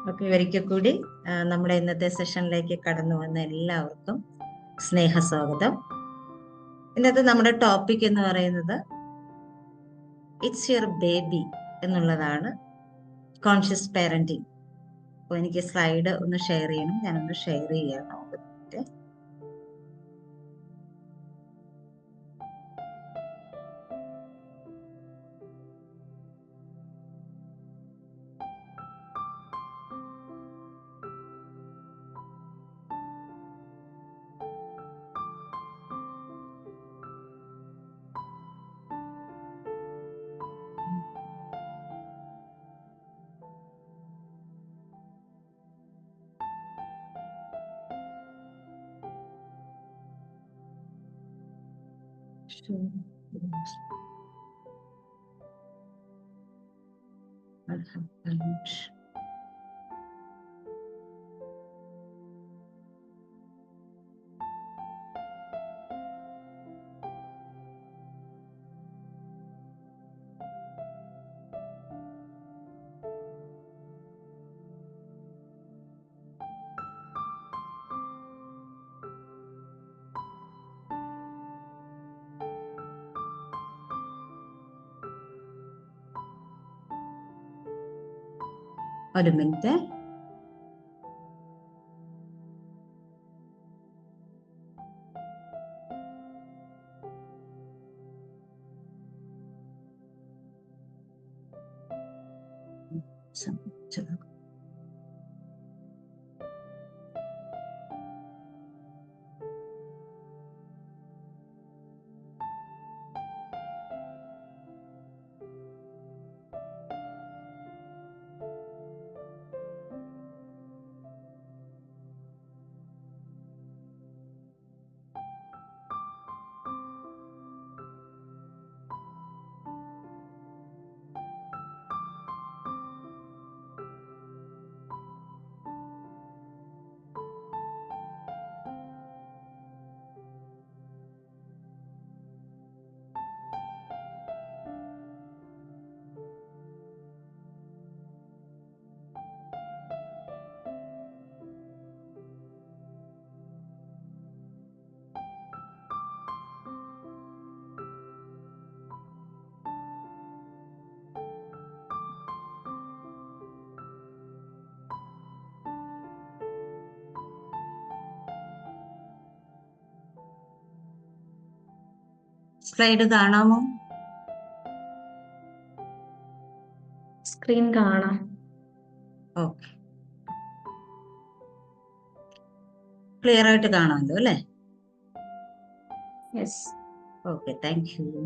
Okay, ഒരിക്കൽ കൂടി നമ്മുടെ ഇന്നത്തെ സെഷനിലേക്ക് കടന്നു വന്ന എല്ലാവർക്കും സ്നേഹസ്വാഗതം. ഇന്നത്തെ നമ്മുടെ ടോപ്പിക് എന്ന് പറയുന്നത് ഇറ്റ്സ് യുവർ ബേബി എന്നുള്ളതാണ്, കോൺഷ്യസ് പാരന്റിങ്. അപ്പോൾ എനിക്ക് സ്ലൈഡ് ഒന്ന് ഷെയർ ചെയ്യണം, ഞാനൊന്ന് ഷെയർ ചെയ്യണം. ഒരു മിനിറ്റ്. സ്ലൈഡ് കാണാമോ? സ്ക്രീൻ കാണാം. ഓക്കെ, ക്ലിയർ ആയിട്ട് കാണാമല്ലോ അല്ലേ? യെസ്. Okay, thank you.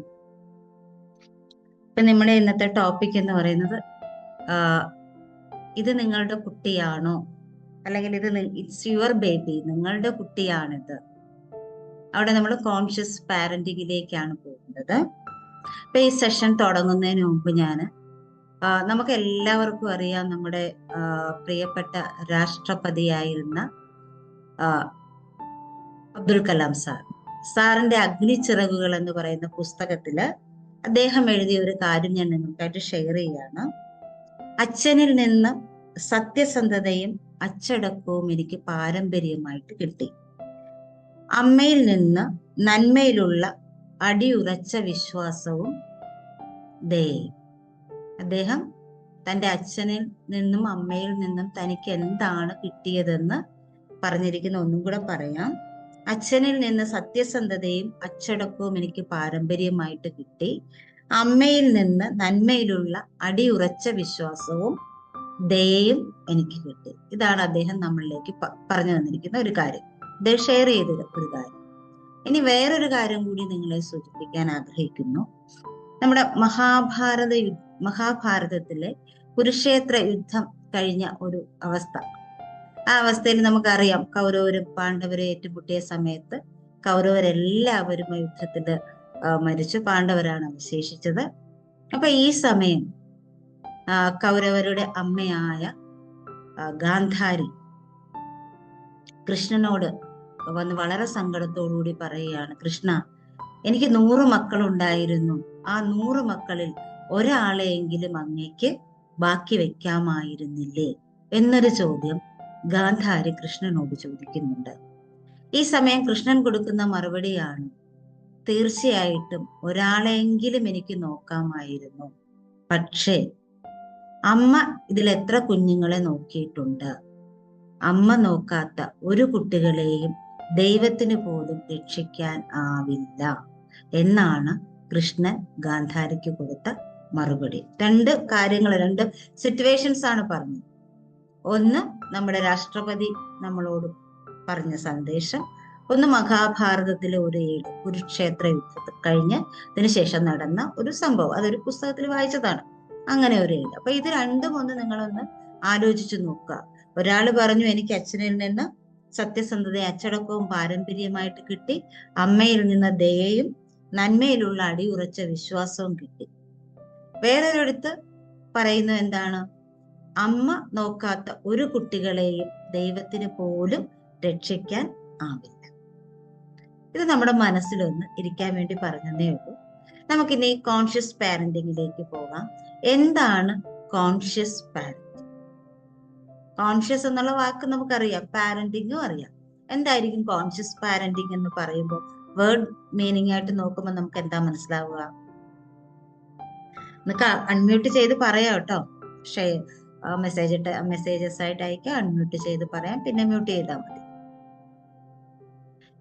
ഇപ്പൊ നമ്മുടെ ഇന്നത്തെ ടോപ്പിക് എന്ന് പറയുന്നത് ഇത് നിങ്ങളുടെ കുട്ടിയാണോ, അല്ലെങ്കിൽ ഇത് ഇറ്റ്സ് യുവർ ബേബി, നിങ്ങളുടെ കുട്ടിയാണിത്. അവിടെ നമ്മൾ കോൺഷ്യസ് പാരന്റിങ്ങിലേക്കാണ് പോകുന്നത്. അപ്പൊ ഈ സെഷൻ തുടങ്ങുന്നതിന് മുമ്പ് നമുക്ക് എല്ലാവർക്കും അറിയാം, നമ്മുടെ പ്രിയപ്പെട്ട രാഷ്ട്രപതിയായിരുന്ന അബ്ദുൽ കലാം സാറിന്റെ അഗ്നിച്ചിറകുകൾ എന്ന് പറയുന്ന പുസ്തകത്തില് അദ്ദേഹം എഴുതിയ ഒരു കാര്യം ഞാൻ നിങ്ങൾക്കായിട്ട് ഷെയർ ചെയ്യാണ്. അച്ഛനിൽ നിന്ന് സത്യസന്ധതയും അച്ചടക്കവും എനിക്ക് പാരമ്പര്യമായിട്ട് കിട്ടി. അമ്മയിൽ നിന്ന് നന്മയിലുള്ള അടിയുറച്ച വിശ്വാസവും ദയയും. അദ്ദേഹം തൻ്റെ അച്ഛനിൽ നിന്നും അമ്മയിൽ നിന്നും തനിക്ക് എന്താണ് കിട്ടിയതെന്ന് പറഞ്ഞിരിക്കുന്ന ഒന്നും കൂടെ പറയാം. അച്ഛനിൽ നിന്ന് സത്യസന്ധതയും അച്ചടക്കവും എനിക്ക് പാരമ്പര്യമായിട്ട് കിട്ടി. അമ്മയിൽ നിന്ന് നന്മയിലുള്ള അടിയുറച്ച വിശ്വാസവും ദയയും എനിക്ക് കിട്ടി. ഇതാണ് അദ്ദേഹം നമ്മളിലേക്ക് പറഞ്ഞു തന്നിരിക്കുന്ന ഒരു കാര്യം, അദ്ദേഹം ഷെയർ ചെയ്ത ഒരു കാര്യം. ഇനി വേറൊരു കാര്യം കൂടി നിങ്ങളെ സൂചിപ്പിക്കാൻ ആഗ്രഹിക്കുന്നു. നമ്മുടെ മഹാഭാരതത്തിലെ കുരുക്ഷേത്ര യുദ്ധം കഴിഞ്ഞ ഒരു അവസ്ഥ. ആ അവസ്ഥയിൽ നമുക്കറിയാം, കൗരവരും പാണ്ഡവരെ ഏറ്റുമുട്ടിയ സമയത്ത് കൗരവരെല്ലാവരും യുദ്ധത്തിൽ മരിച്ചു, പാണ്ഡവരാണ് അവശേഷിച്ചത്. അപ്പൊ ഈ സമയം കൗരവരുടെ അമ്മയായ ഗാന്ധാരി കൃഷ്ണനോട് വന്ന് വളരെ സങ്കടത്തോടുകൂടി പറയുകയാണ്, കൃഷ്ണ, എനിക്ക് 100 മക്കളുണ്ടായിരുന്നു. ആ 100 മക്കളിൽ ഒരാളെയെങ്കിലും അങ്ങേക്ക് ബാക്കി വെക്കാമായിരുന്നില്ലേ എന്നൊരു ചോദ്യം ഗാന്ധാരി കൃഷ്ണനോട് ചോദിക്കുന്നുണ്ട്. ഈ സമയം കൃഷ്ണൻ കൊടുക്കുന്ന മറുപടിയാണ്, തീർച്ചയായിട്ടും ഒരാളെങ്കിലും എനിക്ക് നോക്കാമായിരുന്നു, പക്ഷേ അമ്മ ഇതിൽ എത്ര കുഞ്ഞുങ്ങളെ നോക്കിയിട്ടുണ്ട്, അമ്മ നോക്കാത്ത ഒരു കുട്ടികളെയും ദൈവത്തിന് പോലും രക്ഷിക്കാൻ ആവില്ല എന്നാണ് കൃഷ്ണൻ ഗാന്ധാരിക്ക് കൊടുത്ത മറുപടി. രണ്ട് കാര്യങ്ങൾ, രണ്ട് സിറ്റുവേഷൻസ് ആണ് പറഞ്ഞത്. ഒന്ന് നമ്മുടെ രാഷ്ട്രപതി നമ്മളോട് പറഞ്ഞ സന്ദേശം, ഒന്ന് മഹാഭാരതത്തിലെ ഒരു ഏട്, കുരുക്ഷേത്ര യുദ്ധത്തിൽ കഴിഞ്ഞ് അതിനുശേഷം നടന്ന ഒരു സംഭവം, അതൊരു പുസ്തകത്തിൽ വായിച്ചതാണ്, അങ്ങനെ ഒരു ഏട്. അപ്പൊ ഇത് രണ്ടും ഒന്ന് നിങ്ങളൊന്ന് ആലോചിച്ചു നോക്കുക. ഒരാൾ പറഞ്ഞു, എനിക്ക് അച്ഛനിൽ നിന്ന് സത്യസന്ധത അച്ചടക്കവും പാരമ്പര്യമായിട്ട് കിട്ടി, അമ്മയിൽ നിന്ന് ദയയും നന്മയിലുള്ള അടിയുറച്ച വിശ്വാസവും കിട്ടി. വേറൊരിടത്ത് പറയുന്നു എന്താണ്, അമ്മ നോക്കാത്ത ഒരു കുട്ടികളെയും ദൈവത്തിന് പോലും രക്ഷിക്കാൻ ആവില്ല. ഇത് നമ്മുടെ മനസ്സിലൊന്ന് ഇരിക്കാൻ വേണ്ടി പറഞ്ഞതേ ഉള്ളൂ. നമുക്കിനി കോൺഷ്യസ് പാരന്റിങ്ങിലേക്ക് പോകാം. എന്താണ് കോൺഷ്യസ് പാരന്റിങ്? കോൺഷ്യസ് എന്നുള്ള വാക്ക് നമുക്കറിയാം, പാരന്റിങ്ങും അറിയാം. എന്തായിരിക്കും കോൺഷ്യസ് പാരന്റിങ് എന്ന് പറയുമ്പോൾ വേർഡ് മീനിങ് ആയിട്ട് നോക്കുമ്പോൾ നമുക്ക് എന്താ മനസ്സിലാവുക? നിങ്ങൾക്ക് അൺമ്യൂട്ട് ചെയ്ത് പറയാം കേട്ടോ. മെസ്സേജസ് ആയിട്ട് അയക്കാം, അൺമ്യൂട്ട് ചെയ്ത് പറയാം, പിന്നെ മ്യൂട്ട് ചെയ്താൽ മതി.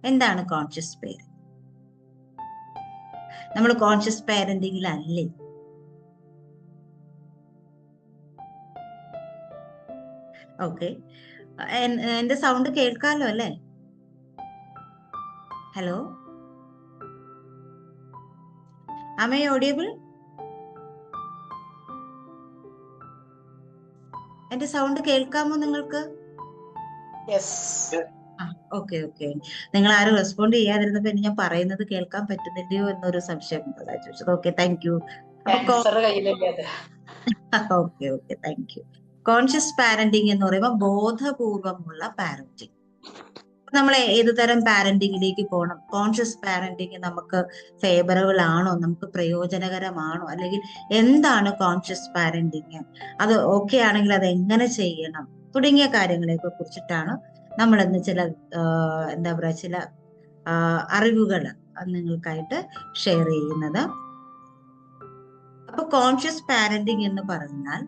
എന്താണ് കോൺഷ്യസ് പാരന്റിങ്? നമ്മൾ കോൺഷ്യസ് പാരന്റിങ്ങിലല്ലേ? ഓക്കെ, എന്റെ സൗണ്ട് കേൾക്കാലോ അല്ലേ? Hello, am I audible? എന്റെ സൗണ്ട് കേൾക്കാമോ നിങ്ങൾക്ക്? Okay okay. നിങ്ങൾ ആരും റെസ്പോണ്ട് ചെയ്യാതിരുന്നപ്പോ ഞാൻ പറയുന്നത് കേൾക്കാൻ പറ്റുന്നില്ലയോ എന്നൊരു സംശയം ചോദിച്ചത്. Okay, thank you. Okay okay, thank you. Conscious parenting എന്ന് പറയുമ്പോൾ ബോധപൂർവമുള്ള പാരന്റിങ്. നമ്മൾ ഏത് തരം പാരന്റിങ്ങിലേക്ക് പോകണം? കോൺഷ്യസ് പാരന്റിങ് നമുക്ക് ഫേവറബിൾ ആണോ, നമുക്ക് പ്രയോജനകരമാണോ, അല്ലെങ്കിൽ എന്താണ് കോൺഷ്യസ് പാരന്റിങ്, അത് ഓക്കെ ആണെങ്കിൽ അത് എങ്ങനെ ചെയ്യണം തുടങ്ങിയ കാര്യങ്ങളെയൊക്കെ കുറിച്ചിട്ടാണ് നമ്മൾ ഇന്ന് ചില എന്താ പറയുക, ചില അറിവുകൾ നിങ്ങൾക്കായിട്ട് ഷെയർ ചെയ്യുന്നത്. അപ്പൊ കോൺഷ്യസ് പാരന്റിങ് എന്ന് പറഞ്ഞാൽ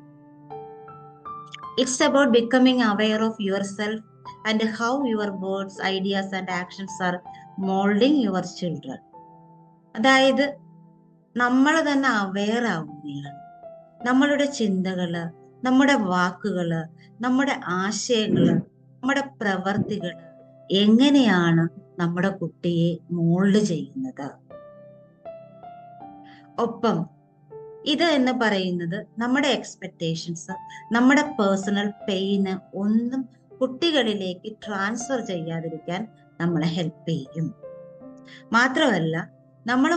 it's about becoming aware of your self and how your words, ideas and actions are molding your children. അതായത് നമ്മൾ തന്നെ അവെയർ ആവുകയാണ്. നമ്മളുടെ ചിന്തകള്, നമ്മുടെ വാക്കുകള്, നമ്മുടെ ആശയങ്ങള്, നമ്മുടെ പ്രവർത്തികള് എങ്ങനെയാണ് നമ്മുടെ കുട്ടിയെ മോൾഡ് ചെയ്യുന്നത്. ഒപ്പം ഇത് എന്ന് പറയുന്നത് നമ്മുടെ എക്സ്പെക്ടേഷൻസ്, നമ്മുടെ പേഴ്സണൽ പെയിന് ഒന്നും കുട്ടികളിലേക്ക് ട്രാൻസ്ഫർ ചെയ്യാതിരിക്കാൻ നമ്മളെ ഹെൽപ്പ് ചെയ്യും. മാത്രമല്ല, നമ്മൾ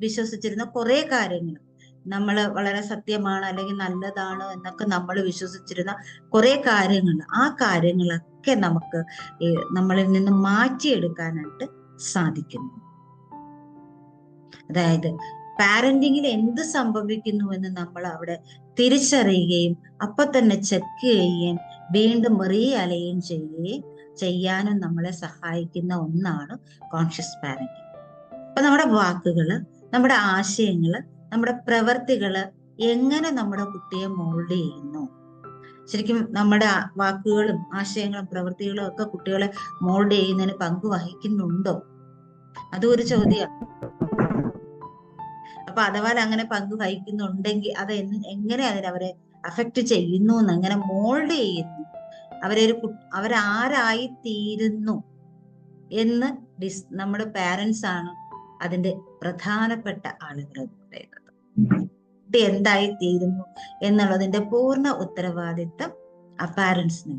വിശ്വസിച്ചിരുന്ന കുറെ കാര്യങ്ങൾ, നമ്മൾ വളരെ സത്യമാണ് അല്ലെങ്കിൽ നല്ലതാണ് എന്നൊക്കെ നമ്മൾ വിശ്വസിച്ചിരുന്ന കുറെ കാര്യങ്ങൾ, ആ കാര്യങ്ങളൊക്കെ നമുക്ക് നമ്മളിൽ നിന്ന് മാറ്റിയെടുക്കാനായിട്ട് സാധിക്കുന്നു. അതായത് പാരന്റിങ്ങിൽ എന്ത് സംഭവിക്കുന്നു എന്ന് നമ്മൾ അവിടെ തിരിച്ചറിയുകയും അപ്പൊ തന്നെ ചെക്ക് ചെയ്യുകയും വീണ്ടും റീഅലൈൻ ചെയ്യാനും നമ്മളെ സഹായിക്കുന്ന ഒന്നാണ് കോൺഷ്യസ് പാരന്റിങ്. അപ്പൊ നമ്മുടെ വാക്കുകള്, നമ്മുടെ ആശയങ്ങള്, നമ്മുടെ പ്രവർത്തികള് എങ്ങനെ നമ്മുടെ കുട്ടിയെ മോൾഡ് ചെയ്യുന്നു? ശരിക്കും നമ്മുടെ വാക്കുകളും ആശയങ്ങളും പ്രവൃത്തികളും ഒക്കെ കുട്ടികളെ മോൾഡ് ചെയ്യുന്നതിന് പങ്ക് വഹിക്കുന്നുണ്ടോ? അതും ഒരു ചോദ്യമാണ്. അപ്പൊ അഥവാ അങ്ങനെ പങ്ക് വഹിക്കുന്നുണ്ടെങ്കിൽ അത് എങ്ങനെ അവരെ അഫക്റ്റ് ചെയ്യുന്നു, എങ്ങനെ മോൾഡ് ചെയ്യുന്നു, അവരാരായി തീരുന്നു എന്ന് നമ്മുടെ പാരന്റ്സ് ആണ് അതിന്റെ പ്രധാനപ്പെട്ട ആളുകൾ എന്ന് പറയുന്നത്. കുട്ടി എന്തായി തീരുന്നു എന്നുള്ളതിന്റെ പൂർണ്ണ ഉത്തരവാദിത്വം ആ പാരന്റ്സിന്.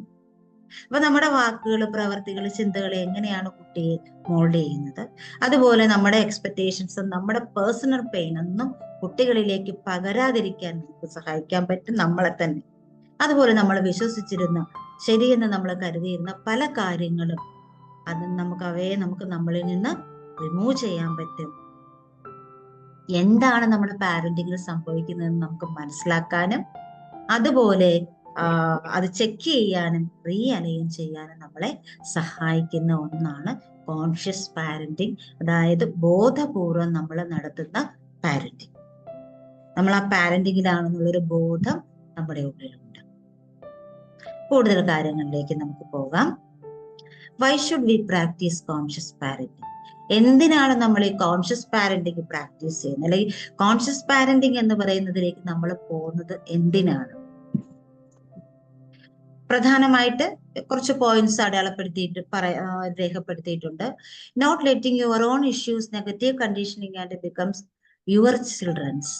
അപ്പൊ നമ്മുടെ വാക്കുകൾ, പ്രവർത്തികൾ, ചിന്തകൾ എങ്ങനെയാണ് കുട്ടിയെ മോൾഡ് ചെയ്യുന്നത്? അതുപോലെ നമ്മുടെ എക്സ്പെക്ടേഷൻസും നമ്മുടെ പേഴ്സണൽ പെയിൻ ഒന്നും കുട്ടികളിലേക്ക് പകരാതിരിക്കാൻ നമുക്ക് സഹായിക്കാൻ പറ്റും നമ്മളെ തന്നെ. അതുപോലെ നമ്മൾ വിശ്വസിച്ചിരുന്ന, ശരിയെന്ന് നമ്മൾ കരുതിയിരുന്ന പല കാര്യങ്ങളും അവയെ നമുക്ക് നമ്മളിൽ നിന്ന് റിമൂവ് ചെയ്യാൻ പറ്റും. എന്താണ് നമ്മുടെ പാരന്റിങ്ങിൽ സംഭവിക്കുന്നതെന്ന് നമുക്ക് മനസ്സിലാക്കാനും, അതുപോലെ അത് ചെക്ക് ചെയ്യാനും റീ അലൈൻ ചെയ്യാനും നമ്മളെ സഹായിക്കുന്ന ഒന്നാണ് കോൺഷ്യസ് പാരന്റിങ്. അതായത് ബോധപൂർവം നമ്മൾ നടത്തുന്ന പാരന്റിങ്. നമ്മൾ ആ പാരന്റിങ്ങിലാണെന്നുള്ളൊരു ബോധം നമ്മുടെ ഉള്ളിലുണ്ട്. കൂടുതൽ കാര്യങ്ങളിലേക്ക് നമുക്ക് പോകാം. Why should we practice conscious parenting? എന്തിനാണ് നമ്മൾ ഈ കോൺഷ്യസ് പാരന്റിങ് പ്രാക്ടീസ് ചെയ്യുന്നത്, അല്ലെങ്കിൽ കോൺഷ്യസ് പാരന്റിങ് എന്ന് പറയുന്നതിലേക്ക് നമ്മൾ പോകുന്നത് എന്തിനാണ്? പ്രധാനമായിട്ട് കുറച്ച് പോയിന്റ്സ് അടയാളപ്പെടുത്തിയിട്ട് രേഖപ്പെടുത്തിയിട്ടുണ്ട്. Not letting your own issues negative conditioning and becomes your children's.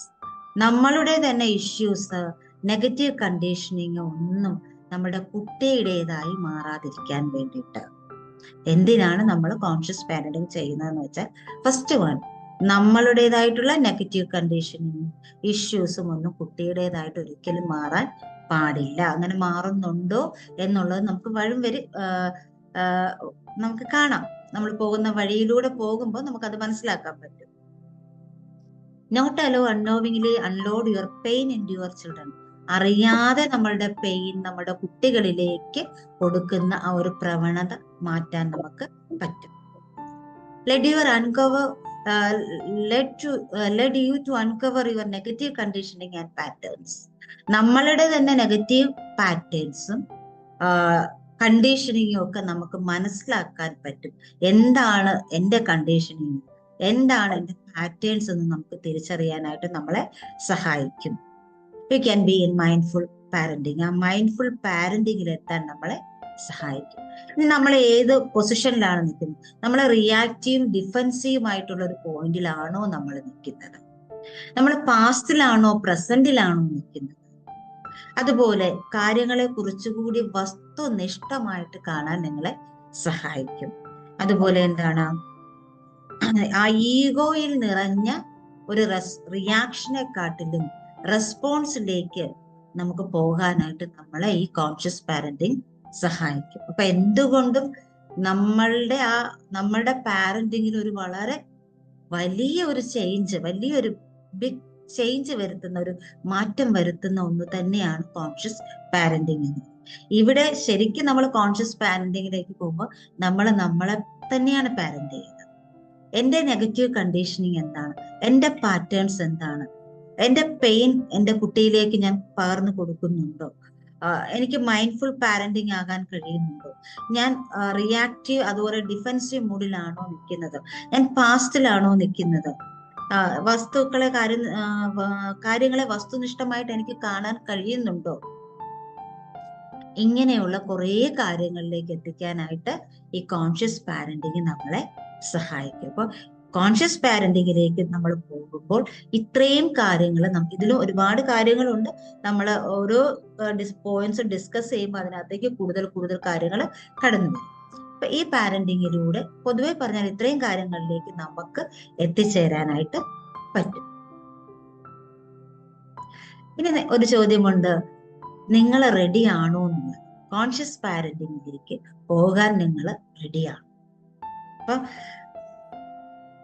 നമ്മളുടെ തന്നെ ഇഷ്യൂസ്, നെഗറ്റീവ് കണ്ടീഷനിങ് ഒന്നും നമ്മുടെ കുട്ടിയുടേതായി മാറാതിരിക്കാൻ വേണ്ടിയിട്ട്. എന്തിനാണ് നമ്മൾ കോൺഷ്യസ് പാരന്റിങ് ചെയ്യുന്നതെന്ന് വെച്ചാൽ, ഫസ്റ്റ് വൺ, നമ്മളുടേതായിട്ടുള്ള നെഗറ്റീവ് കണ്ടീഷനിങ് ഇഷ്യൂസും ഒന്നും കുട്ടിയുടേതായിട്ട് ഒരിക്കലും മാറാൻ പാടില്ല. അങ്ങനെ മാറുന്നുണ്ടോ എന്നുള്ളത് നമുക്ക് നമുക്ക് കാണാം. നമ്മൾ പോകുന്ന വഴിയിലൂടെ പോകുമ്പോൾ നമുക്കത് മനസ്സിലാക്കാൻ പറ്റും. Not allow unknowingly unload your pain in your children. അറിയാതെ നമ്മളുടെ പെയിൻ നമ്മുടെ കുട്ടികളിലേക്ക് കൊടുക്കുന്ന ആ ഒരു പ്രവണത മാറ്റാൻ നമുക്ക് പറ്റും. Lead you to uncover your negative conditioning and patterns. നമ്മളുടെ തന്നെ നെഗറ്റീവ് പാറ്റേൺസും കണ്ടീഷനിങ്ങും ഒക്കെ നമുക്ക് മനസ്സിലാക്കാൻ പറ്റും. എന്താണ് എൻ്റെ കണ്ടീഷനിങ്, എന്താണ് എൻ്റെ പാറ്റേൺസ് എന്ന് നമുക്ക് തിരിച്ചറിയാനായിട്ട് നമ്മളെ സഹായിക്കും. You can be in mindful parenting. ആ മൈൻഡ്ഫുൾ പാരന്റിങ്ങിൽ എത്താൻ നമ്മളെ സഹായിക്കും. ഇനി നമ്മൾ ഏത് പൊസിഷനിലാണ് നിൽക്കുന്നത്? നമ്മൾ റിയാക്റ്റീവും ഡിഫെൻസീവും ആയിട്ടുള്ള ഒരു പോയിന്റിലാണോ നമ്മൾ നിൽക്കുന്നത്? നമ്മൾ പാസ്റ്റിലാണോ പ്രസന്റിലാണോ നിൽക്കുന്നത്? അതുപോലെ കാര്യങ്ങളെ കുറിച്ചുകൂടി വസ്തുനിഷ്ഠമായിട്ട് കാണാൻ നിങ്ങളെ സഹായിക്കും. അതുപോലെ എന്താണ്, ആ ഈഗോയിൽ നിറഞ്ഞ ഒരു റിയാക്ഷനെക്കാട്ടിലും റെസ്പോൺസിലേക്ക് നമുക്ക് പോകാനായിട്ട് നമ്മളെ ഈ കോൺഷ്യസ് പാരന്റിങ് സഹായിക്കും. അപ്പൊ എന്തുകൊണ്ടും നമ്മളുടെ പാരന്റിങ്ങിൽ ഒരു വളരെ വലിയൊരു ബിഗ് ചേഞ്ച് വരുത്തുന്ന, ഒരു മാറ്റം വരുത്തുന്ന ഒന്ന് തന്നെയാണ് കോൺഷ്യസ് പാരന്റിങ് എന്ന്. ഇവിടെ ശരിക്കും നമ്മൾ കോൺഷ്യസ് പാരന്റിങ്ങിലേക്ക് പോകുമ്പോൾ നമ്മളെ തന്നെയാണ് പാരന്റ് ചെയ്യുന്നത്. എൻ്റെ നെഗറ്റീവ് കണ്ടീഷനിങ് എന്താണ്, എൻ്റെ പാറ്റേൺസ് എന്താണ്, എൻ്റെ പെയിൻ എൻ്റെ കുട്ടിയിലേക്ക് ഞാൻ പകർന്നു കൊടുക്കുന്നുണ്ടോ, എനിക്ക് മൈൻഡ്ഫുൾ പാരന്റിങ് ആകാൻ കഴിയുന്നുണ്ടോ, ഞാൻ റിയാക്റ്റീവ് അതുപോലെ ഡിഫെൻസീവ് മൂഡിലാണോ നിൽക്കുന്നത്, ഞാൻ പാസ്റ്റിലാണോ നിൽക്കുന്നത്, കാര്യങ്ങളെ വസ്തുനിഷ്ഠമായിട്ട് എനിക്ക് കാണാൻ കഴിയുന്നുണ്ടോ? ഇങ്ങനെയുള്ള കുറേ കാര്യങ്ങളിലേക്ക് എത്തിക്കാനായിട്ട് ഈ കോൺഷ്യസ് പാരന്റിങ് നമ്മളെ സഹായിക്കും. അപ്പോൾ കോൺഷ്യസ് പാരന്റിങ്ങിലേക്ക് നമ്മൾ പോകുമ്പോൾ ഇത്രയും കാര്യങ്ങൾ, ഇതിലും ഒരുപാട് കാര്യങ്ങളുണ്ട്. നമ്മൾ ഓരോ പോയിന്റ്സ് ഡിസ്കസ് ചെയ്യുമ്പോൾ അതിനകത്തേക്ക് കൂടുതൽ കാര്യങ്ങൾ കടന്നു വരും. അപ്പൊ ഈ പാരന്റിങ്ങിലൂടെ പൊതുവെ പറഞ്ഞാൽ ഇത്രയും കാര്യങ്ങളിലേക്ക് നമുക്ക് എത്തിച്ചേരാനായിട്ട് പറ്റും. ഇനി ഒരു ചോദ്യമുണ്ട്, നിങ്ങൾ റെഡിയാണോ എന്നുള്ളത്? കോൺഷ്യസ് പാരന്റിങ്ങിലേക്ക് പോകാൻ നിങ്ങൾ റെഡിയാണോ? അപ്പൊ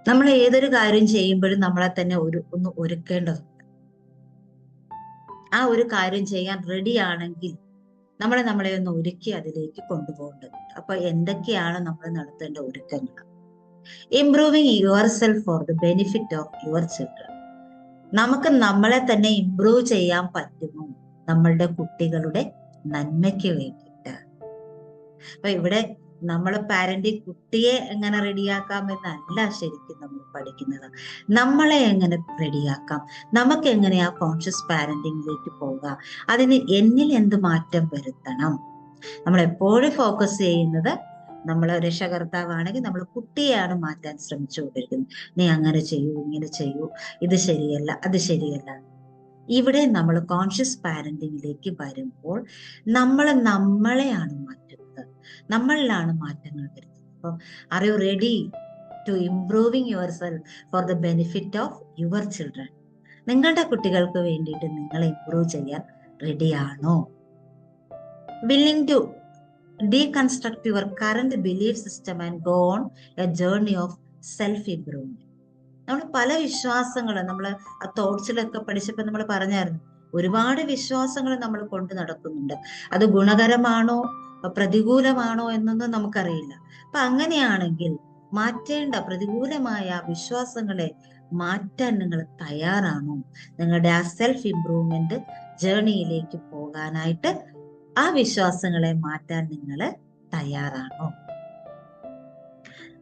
നമ്മൾ ഏതൊരു കാര്യം ചെയ്യുമ്പോഴും നമ്മളെ തന്നെ ഒന്ന് ഒരുക്കേണ്ടതുണ്ട്. ആ ഒരു കാര്യം ചെയ്യാൻ റെഡിയാണെങ്കിൽ നമ്മളെ ഒന്ന് ഒരുക്കി അതിലേക്ക് കൊണ്ടുപോകേണ്ടതുണ്ട്. അപ്പൊ എന്തൊക്കെയാണ് നമ്മൾ നടത്തേണ്ട ഒരുക്കങ്ങൾ? Improving yourself for the benefit of your children. നമുക്ക് നമ്മളെ തന്നെ ഇംപ്രൂവ് ചെയ്യാൻ പറ്റുമോ നമ്മളുടെ കുട്ടികളുടെ നന്മയ്ക്ക് വേണ്ടിയിട്ട്? അപ്പൊ ഇവിടെ നമ്മൾ പാരന്റിങ് കുട്ടിയെ എങ്ങനെ റെഡിയാക്കാമെന്നല്ല ശരിക്കും നമ്മൾ പഠിക്കുന്നത്. നമ്മളെ എങ്ങനെ റെഡിയാക്കാം, നമുക്ക് എങ്ങനെ ആ കോൺഷ്യസ് പാരന്റിങ്ങിലേക്ക് പോകാം, അതിന് എന്നിൽ എന്ത് മാറ്റം വരുത്തണം? നമ്മൾ എപ്പോഴും ഫോക്കസ് ചെയ്യുന്നത്, നമ്മൾ രക്ഷകർത്താവാണെങ്കിൽ നമ്മൾ കുട്ടിയെയാണ് മാറ്റാൻ ശ്രമിച്ചുകൊണ്ടിരിക്കുന്നത്. നീ അങ്ങനെ ചെയ്യൂ, ഇങ്ങനെ ചെയ്യൂ, ഇത് ശരിയല്ല, അത് ശരിയല്ല. ഇവിടെ നമ്മൾ കോൺഷ്യസ് പാരന്റിങ്ങിലേക്ക് വരുമ്പോൾ നമ്മളെയാണ് മാറ്റുന്നത്, നമ്മളിലാണ് മാറ്റങ്ങൾ വരുന്നത്. അപ്പം are you ready to improving yourself for the benefit of your children? നിങ്ങളുടെ കുട്ടികൾക്ക് വേണ്ടിയിട്ട് നിങ്ങൾ ഇംപ്രൂവ് ചെയ്യാൻ റെഡിയാണോ? Willing to deconstruct your current belief system and go on a journey of self-improvement. നമ്മൾ പല വിശ്വാസങ്ങളും നമ്മൾ ആ തോട്ട്സിലൊക്കെ പഠിച്ചപ്പോൾ നമ്മൾ പറഞ്ഞായിരുന്നു, ഒരുപാട് വിശ്വാസങ്ങൾ നമ്മൾ കൊണ്ട് നടക്കുന്നുണ്ട്. അത് ഗുണകരമാണോ പ്രതികൂലമാണോ എന്നൊന്നും നമുക്കറിയില്ല. അപ്പൊ അങ്ങനെയാണെങ്കിൽ മാറ്റേണ്ട പ്രതികൂലമായ വിശ്വാസങ്ങളെ മാറ്റാൻ നിങ്ങൾ തയ്യാറാണോ? നിങ്ങളുടെ ആ സെൽഫ് ഇംപ്രൂവ്മെന്റ് ജേർണിയിലേക്ക് പോകാനായിട്ട് ആ വിശ്വാസങ്ങളെ മാറ്റാൻ നിങ്ങൾ തയ്യാറാണോ?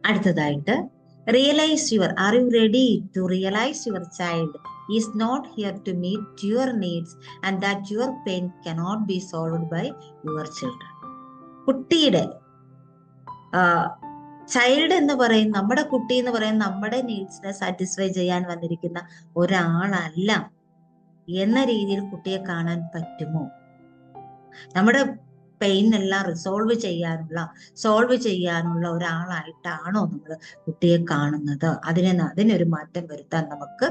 അടുത്തതായിട്ട് are you ready to realise your child is not here to meet your needs and that your pain cannot be solved by your children. കുട്ടിയുടെ ചൈൽഡ് എന്ന് പറയും, നമ്മുടെ കുട്ടി എന്ന് പറയുന്ന നമ്മുടെ നീഡ്സിനെ സാറ്റിസ്ഫൈ ചെയ്യാൻ വന്നിരിക്കുന്ന ഒരാളല്ല എന്ന രീതിയിൽ കുട്ടിയെ കാണാൻ പറ്റുമോ? നമ്മുടെ പെയിൻ എല്ലാം സോൾവ് ചെയ്യാനുള്ള ഒരാളായിട്ടാണോ നമ്മൾ കുട്ടിയെ കാണുന്നത്? അതിനൊരു മാറ്റം വരുത്താൻ നമുക്ക്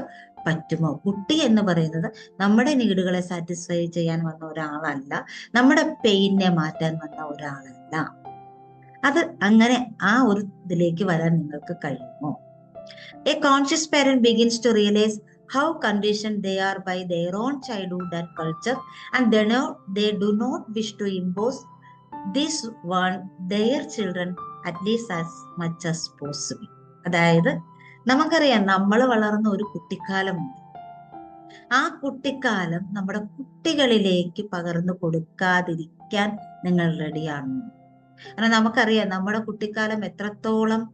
പറ്റുമോ? കുട്ടി എന്ന് പറയുന്നത് നമ്മുടെ നീഡുകളെ സാറ്റിസ്ഫൈ ചെയ്യാൻ വന്ന ഒരാളല്ല, നമ്മുടെ പെയിനെ മാറ്റാൻ വന്ന ഒരാളല്ല. അത് അങ്ങനെ ആ ഒരു ഇതിലേക്ക് വരാൻ നിങ്ങൾക്ക് കഴിയുമോ? A conscious parent begins to realise how conditioned they are by their own childhood and culture, and they do not wish to impose this on their children at least as much as possible. അതായത് നമുക്കറിയാം, നമ്മൾ വളർന്ന ഒരു കുട്ടിക്കാലമുണ്ട്. ആ കുട്ടിക്കാലം നമ്മുടെ കുട്ടികളിലേക്ക് പകർന്നു കൊടുക്കാതിരിക്കാൻ നിങ്ങൾ റെഡിയാണോ? കാരണം നമുക്കറിയാം നമ്മുടെ കുട്ടിക്കാലം എത്രത്തോളം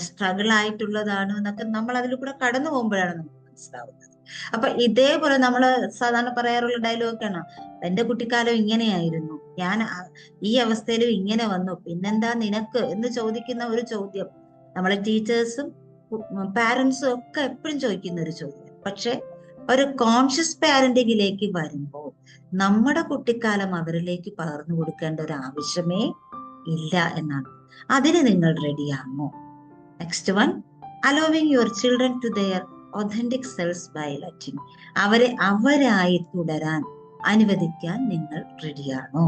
സ്ട്രഗിൾ ആയിട്ടുള്ളതാണ് എന്നൊക്കെ നമ്മൾ അതിൽ കൂടെ കടന്നു പോകുമ്പോഴാണ് നമുക്ക് മനസ്സിലാവുന്നത്. അപ്പൊ ഇതേപോലെ നമ്മള് സാധാരണ പറയാറുള്ള ഡയലോഗാണ്, എന്റെ കുട്ടിക്കാലം ഇങ്ങനെയായിരുന്നു, ഞാൻ ഈ അവസ്ഥയിലും ഇങ്ങനെ വന്നു, പിന്നെന്താ നിനക്ക് എന്ന് ചോദിക്കുന്ന ഒരു ചോദ്യം നമ്മളെ ടീച്ചേഴ്സും പാരന്റ്സും ഒക്കെ എപ്പോഴും ചോദിക്കുന്ന ഒരു ചോദ്യം. പക്ഷെ ഒരു കോൺഷ്യസ് പാരന്റിങ്ങിലേക്ക് വരുമ്പോൾ നമ്മുടെ കുട്ടിക്കാലം അവരിലേക്ക് പകർന്നു കൊടുക്കേണ്ട ഒരു ആവശ്യമേ ഇല്ല എന്നാണ്. അതിന് നിങ്ങൾ റെഡിയാണോ? Next one, allowing your children to their authentic selves by letting. അവരായി തുടരാൻ അനുവദിക്കാൻ നിങ്ങൾ റെഡിയാണോ?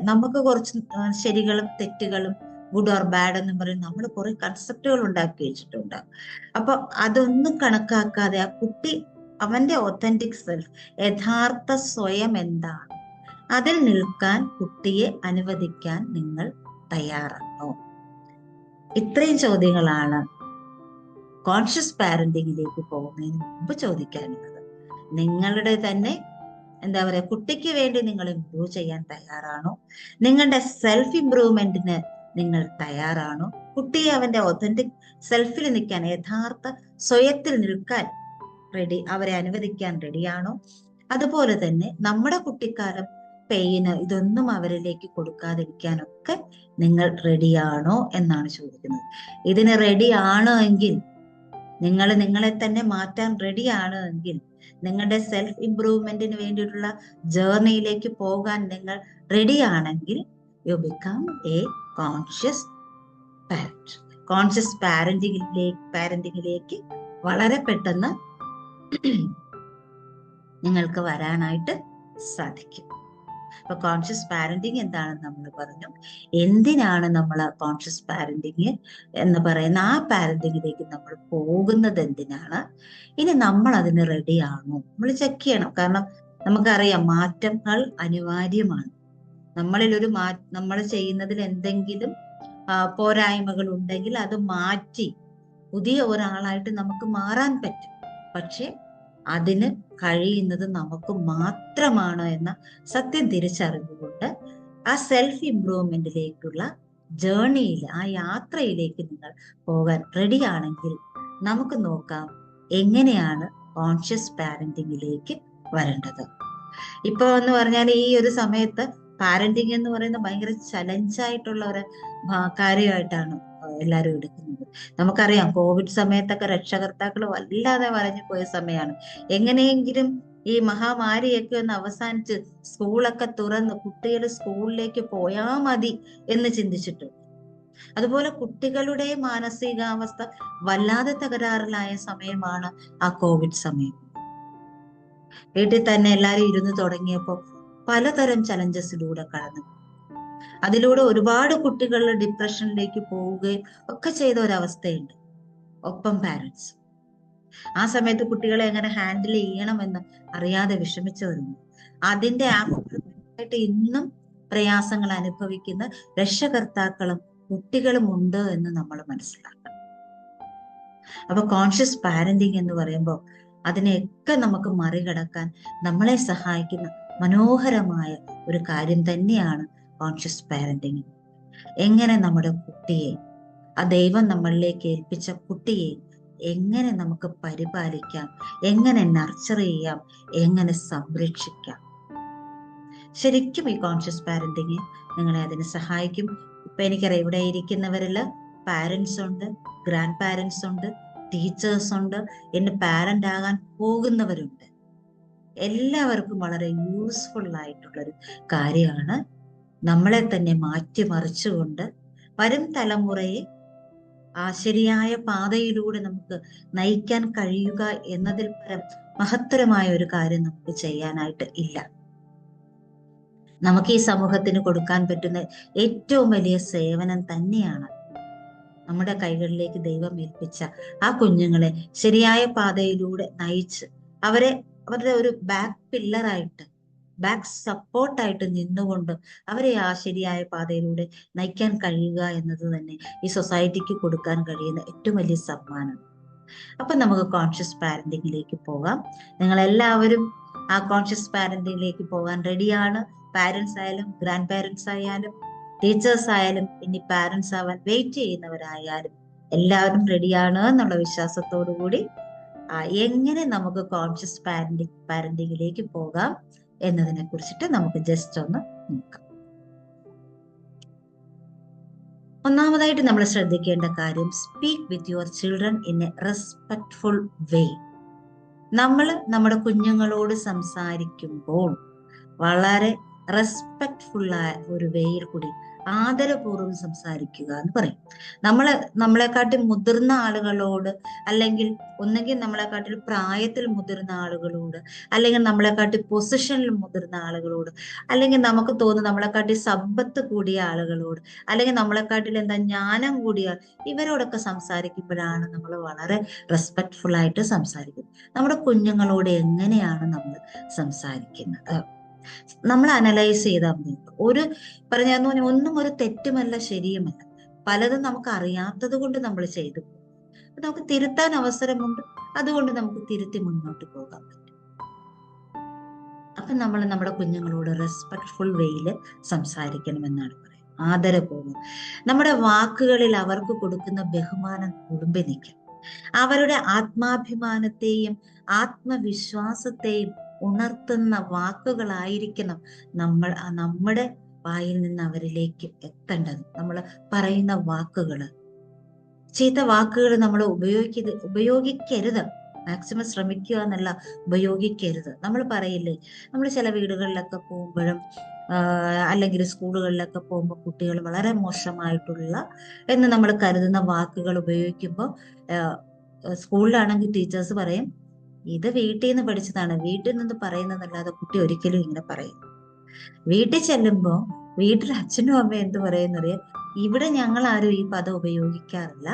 നമുക്ക് കുറച്ച് ശരികളും തെറ്റുകളും ഗുഡ് ഓർ ബാഡ് എന്ന് പറയും നമ്മൾ കുറെ കൺസെപ്റ്റുകൾ ഉണ്ടാക്കി വെച്ചിട്ടുണ്ട്. അപ്പൊ അതൊന്നും കണക്കാക്കാതെ ആ കുട്ടി അവന്റെ ഒതന്റിക് സെൽഫ്, യഥാർത്ഥ സ്വയം എന്താണ്, അതിൽ നിൽക്കാൻ കുട്ടിയെ അനുവദിക്കാൻ നിങ്ങൾ തയ്യാറാണോ? ഇത്രയും ചോദ്യങ്ങളാണ് കോൺഷ്യസ് പാരന്റിങ്ങിലേക്ക് പോകുന്നതിന് മുമ്പ് ചോദിക്കാനുള്ളത്. നിങ്ങളുടെ തന്നെ കുട്ടിക്ക് വേണ്ടി നിങ്ങൾ ഇംപ്രൂവ് ചെയ്യാൻ തയ്യാറാണോ? നിങ്ങളുടെ സെൽഫ് ഇംപ്രൂവ്മെന്റിന് നിങ്ങൾ തയ്യാറാണോ? കുട്ടിയെ അവന്റെ ഒതന്റിക് സെൽഫിൽ നിൽക്കാൻ, യഥാർത്ഥ സ്വയത്തിൽ നിൽക്കാൻ അവരെ അനുവദിക്കാൻ റെഡിയാണോ? അതുപോലെ തന്നെ നമ്മുടെ കുട്ടിക്കാലം പെയിന് ഇതൊന്നും അവരിലേക്ക് കൊടുക്കാതിരിക്കാനൊക്കെ നിങ്ങൾ റെഡിയാണോ എന്നാണ് ചോദിക്കുന്നത്. ഇതിന് റെഡിയാണോ എങ്കിൽ, നിങ്ങളെ തന്നെ മാറ്റാൻ റെഡിയാണോ എങ്കിൽ, നിങ്ങളുടെ സെൽഫ് ഇംപ്രൂവ്മെന്റിന് വേണ്ടിയിട്ടുള്ള ജേർണിയിലേക്ക് പോകാൻ നിങ്ങൾ റെഡിയാണെങ്കിൽ you become a conscious parent. Conscious പാരന്റിങ്ങിലേക്ക് വളരെ പെട്ടെന്ന് നിങ്ങൾക്ക് വരാനായിട്ട് സാധിക്കും. അപ്പൊ കോൺഷ്യസ് പാരന്റിങ് എന്താണെന്ന് നമ്മൾ പറഞ്ഞു. എന്തിനാണ് നമ്മൾ കോൺഷ്യസ് പാരന്റിങ് എന്ന് പറയുന്ന ആ പാരന്റിങ്ങിലേക്ക് നമ്മൾ പോകുന്നത് എന്തിനാണ്? ഇനി നമ്മൾ അതിന് റെഡിയാണോ നമ്മൾ ചെക്ക് ചെയ്യണം. കാരണം നമുക്കറിയാം മാറ്റങ്ങൾ അനിവാര്യമാണ്. നമ്മൾ ചെയ്യുന്നതിൽ എന്തെങ്കിലും പോരായ്മകൾ ഉണ്ടെങ്കിൽ അത് മാറ്റി പുതിയ ഒരാളായിട്ട് നമുക്ക് മാറാൻ പറ്റും. പക്ഷെ അതിന് കഴിയുന്നത് നമുക്ക് മാത്രമാണ് എന്ന സത്യം തിരിച്ചറിഞ്ഞുകൊണ്ട് ആ സെൽഫ് ഇംപ്രൂവ്മെന്റിലേക്കുള്ള ജേർണിയിൽ, ആ യാത്രയിലേക്ക് നിങ്ങൾ പോകാൻ റെഡിയാണെങ്കിൽ നമുക്ക് നോക്കാം എങ്ങനെയാണ് കോൺഷ്യസ് പാരന്റിങ്ങിലേക്ക് വരേണ്ടത്. ഇപ്പൊ എന്ന് പറഞ്ഞാൽ ഈ ഒരു സമയത്ത് പാരന്റിങ് എന്ന് പറയുന്ന ഭയങ്കര ചലഞ്ചായിട്ടുള്ള ഒരു കാര്യമായിട്ടാണ് എല്ലാവരും എടുക്കുന്നത്. നമുക്കറിയാം കോവിഡ് സമയത്തൊക്കെ രക്ഷകർത്താക്കൾ വല്ലാതെ വലഞ്ഞു പോയ സമയമാണ്. എങ്ങനെയെങ്കിലും ഈ മഹാമാരിയൊക്കെ ഒന്ന് അവസാനിച്ച് സ്കൂളൊക്കെ തുറന്ന് കുട്ടികൾ സ്കൂളിലേക്ക് പോയാ മതി എന്ന് ചിന്തിച്ചിട്ടുണ്ട്. അതുപോലെ കുട്ടികളുടെ മാനസികാവസ്ഥ വല്ലാതെ തകരാറിലായ സമയമാണ് ആ കോവിഡ് സമയം. വീട്ടിൽ തന്നെ എല്ലാരും ഇരുന്ന് തുടങ്ങിയപ്പോൾ പലതരം ചലഞ്ചസിലൂടെ കടന്നു. അതിലൂടെ ഒരുപാട് കുട്ടികൾ ഡിപ്രഷനിലേക്ക് പോവുകയും ഒക്കെ ചെയ്ത ഒരവസ്ഥയുണ്ട്. ഒപ്പം പാരന്റ്സ് ആ സമയത്ത് കുട്ടികളെ എങ്ങനെ ഹാൻഡിൽ ചെയ്യണമെന്ന് അറിയാതെ വിഷമിച്ചവരുണ്ട്. അതിന്റെ ആയിട്ട് ഇന്നും പ്രയാസങ്ങൾ അനുഭവിക്കുന്ന രക്ഷകർത്താക്കളും കുട്ടികളും ഉണ്ട് എന്ന് നമ്മൾ മനസ്സിലാക്കണം. അപ്പൊ കോൺഷ്യസ് പാരന്റിങ് എന്ന് പറയുമ്പോൾ അതിനെയൊക്കെ നമുക്ക് മറികടക്കാൻ നമ്മളെ സഹായിക്കുന്ന മനോഹരമായ ഒരു കാര്യം തന്നെയാണ് കോൺഷ്യസ് പാരന്റിങ്. എങ്ങനെ നമ്മുടെ കുട്ടിയെ, ആ ദൈവം നമ്മളിലേക്ക് ഏൽപ്പിച്ച കുട്ടിയെ എങ്ങനെ നമുക്ക് പരിപാലിക്കാം, എങ്ങനെ നർച്ചർ ചെയ്യാം, എങ്ങനെ സംരക്ഷിക്കാം. ശരിക്കും ഈ കോൺഷ്യസ് പാരന്റിങ് നിങ്ങളെ അതിന് സഹായിക്കും. ഇപ്പൊ എനിക്കറിയാം, ഇവിടെ ഇരിക്കുന്നവരില് പാരന്റ്സ് ഉണ്ട്, ഗ്രാൻഡ് പാരന്റ്സ് ഉണ്ട്, ടീച്ചേഴ്സ് ഉണ്ട്, എന്നെ പാരന്റ് ആകാൻ പോകുന്നവരുണ്ട്. എല്ലാവർക്കും വളരെ യൂസ്ഫുൾ ആയിട്ടുള്ളൊരു കാര്യമാണ് നമ്മളെ തന്നെ മാറ്റിമറിച്ചുകൊണ്ട് വരും തലമുറയെ ആ ശരിയായ പാതയിലൂടെ നമുക്ക് നയിക്കാൻ കഴിയുക എന്നതിൽ പരം മഹത്തരമായ ഒരു കാര്യം നമുക്ക് ചെയ്യാനായിട്ട് ഇല്ല. നമുക്ക് ഈ സമൂഹത്തിന് കൊടുക്കാൻ പറ്റുന്ന ഏറ്റവും വലിയ സേവനം തന്നെയാണ് നമ്മുടെ കൈകളിലേക്ക് ദൈവം ഏൽപ്പിച്ച ആ കുഞ്ഞുങ്ങളെ ശരിയായ പാതയിലൂടെ നയിച്ച് അവരുടെ ഒരു ബാക്ക് പില്ലറായിട്ട്, ബാക്ക് സപ്പോർട്ടായിട്ട് നിന്നുകൊണ്ട് അവരെ ആ ശരിയായ പാതയിലൂടെ നയിക്കാൻ കഴിയുക എന്നത് തന്നെ ഈ സൊസൈറ്റിക്ക് കൊടുക്കാൻ കഴിയുന്ന ഏറ്റവും വലിയ സമ്മാനം. അപ്പൊ നമുക്ക് കോൺഷ്യസ് പാരന്റിങ്ങിലേക്ക് പോകാം. നിങ്ങൾ എല്ലാവരും ആ കോൺഷ്യസ് പാരന്റിങ്ങിലേക്ക് പോകാൻ റെഡിയാണ്. പാരന്റ്സ് ആയാലും ഗ്രാൻഡ് പാരന്റ്സ് ആയാലും ടീച്ചേഴ്സ് ആയാലും ഇനി പാരന്റ്സ് ആവാൻ വെയിറ്റ് ചെയ്യുന്നവരായാലും എല്ലാവരും റെഡിയാണ് എന്നുള്ള വിശ്വാസത്തോടു കൂടി എങ്ങനെ നമുക്ക് കോൺഷ്യസ് പാരന്റിങ്ങിലേക്ക് പോകാം എന്നതിനെ കുറിച്ചിട്ട് നമുക്ക് ജസ്റ്റ് ഒന്ന് നോക്കാം. ഒന്നാമതായിട്ട് നമ്മൾ ശ്രദ്ധിക്കേണ്ട കാര്യം, speak with your children in a respectful way. നമ്മൾ നമ്മുടെ കുഞ്ഞുങ്ങളോട് സംസാരിക്കുമ്പോൾ വളരെ റെസ്പെക്ട്ഫുൾ ആയ ഒരു വേയിൽ കൂടി ആദരപൂർവ്വം സംസാരിക്കുക എന്ന് പറയും. നമ്മളെക്കാട്ടി മുതിർന്ന ആളുകളോട്, അല്ലെങ്കിൽ ഒന്നെങ്കിൽ നമ്മളെക്കാട്ടിൽ പ്രായത്തിൽ മുതിർന്ന ആളുകളോട്, അല്ലെങ്കിൽ നമ്മളെക്കാട്ടി പൊസിഷനിൽ മുതിർന്ന ആളുകളോട്, അല്ലെങ്കിൽ നമുക്ക് തോന്നുന്നു നമ്മളെക്കാട്ടി സമ്പത്ത് കൂടിയ ആളുകളോട്, അല്ലെങ്കിൽ നമ്മളെക്കാട്ടിൽ ജ്ഞാനം കൂടിയ ഇവരോടൊക്കെ സംസാരിക്കുമ്പോഴാണ് നമ്മൾ വളരെ റെസ്പെക്ട്ഫുൾ ആയിട്ട് സംസാരിക്കുന്നത്. നമ്മുടെ കുഞ്ഞുങ്ങളോട് എങ്ങനെയാണ് നമ്മൾ സംസാരിക്കുന്നത് നമ്മൾ അനലൈസ് ചെയ്താൽ മതി. ഒന്നും ഒരു തെറ്റുമല്ല, ശരിയുമല്ല. പലതും നമുക്ക് അറിയാത്തത് കൊണ്ട് നമ്മൾ ചെയ്തു പോകും. നമുക്ക് തിരുത്താൻ അവസരമുണ്ട്, അതുകൊണ്ട് നമുക്ക് തിരുത്തി മുന്നോട്ട് പോകാൻ പറ്റും. അപ്പൊ നമ്മൾ നമ്മുടെ കുഞ്ഞുങ്ങളോട് റെസ്പെക്ട്ഫുൾ വേയില് സംസാരിക്കണമെന്നാണ് പറയുന്നത്. ആദരപൂർവ്വം നമ്മുടെ വാക്കുകളിൽ അവർക്ക് കൊടുക്കുന്ന ബഹുമാനം കുടുംബി നിൽക്കും. അവരുടെ ആത്മാഭിമാനത്തെയും ആത്മവിശ്വാസത്തെയും ഉണർത്തുന്ന വാക്കുകളായിരിക്കണം നമ്മുടെ വായിൽ നിന്ന് അവരിലേക്ക് എത്തേണ്ടത്. നമ്മൾ പറയുന്ന വാക്കുകള്, ചീത്ത വാക്കുകൾ നമ്മൾ ഉപയോഗിക്കരുത്. മാക്സിമം ശ്രമിക്കുക എന്നല്ല, ഉപയോഗിക്കരുത്. നമ്മൾ പറയില്ലേ, നമ്മൾ ചില വീടുകളിലൊക്കെ പോകുമ്പോഴും അല്ലെങ്കിൽ സ്കൂളുകളിലൊക്കെ പോകുമ്പോൾ കുട്ടികൾ വളരെ മോശമായിട്ടുള്ള എന്ന് നമ്മൾ കരുതുന്ന വാക്കുകൾ ഉപയോഗിക്കുമ്പോൾ സ്കൂളിലാണെങ്കിൽ ടീച്ചേഴ്സ് പറയും, ഇത് വീട്ടിൽ നിന്ന് പഠിച്ചതാണ്, വീട്ടിൽ നിന്ന് പറയുന്നതല്ലാതെ കുട്ടി ഒരിക്കലും ഇങ്ങനെ പറയും. വീട്ടിൽ ചെല്ലുമ്പോ വീട്ടിൽ അച്ഛനും അമ്മയും എന്ത് പറയുന്നറിയാം, ഇവിടെ ഞങ്ങൾ ആരും ഈ പദം ഉപയോഗിക്കാറില്ല,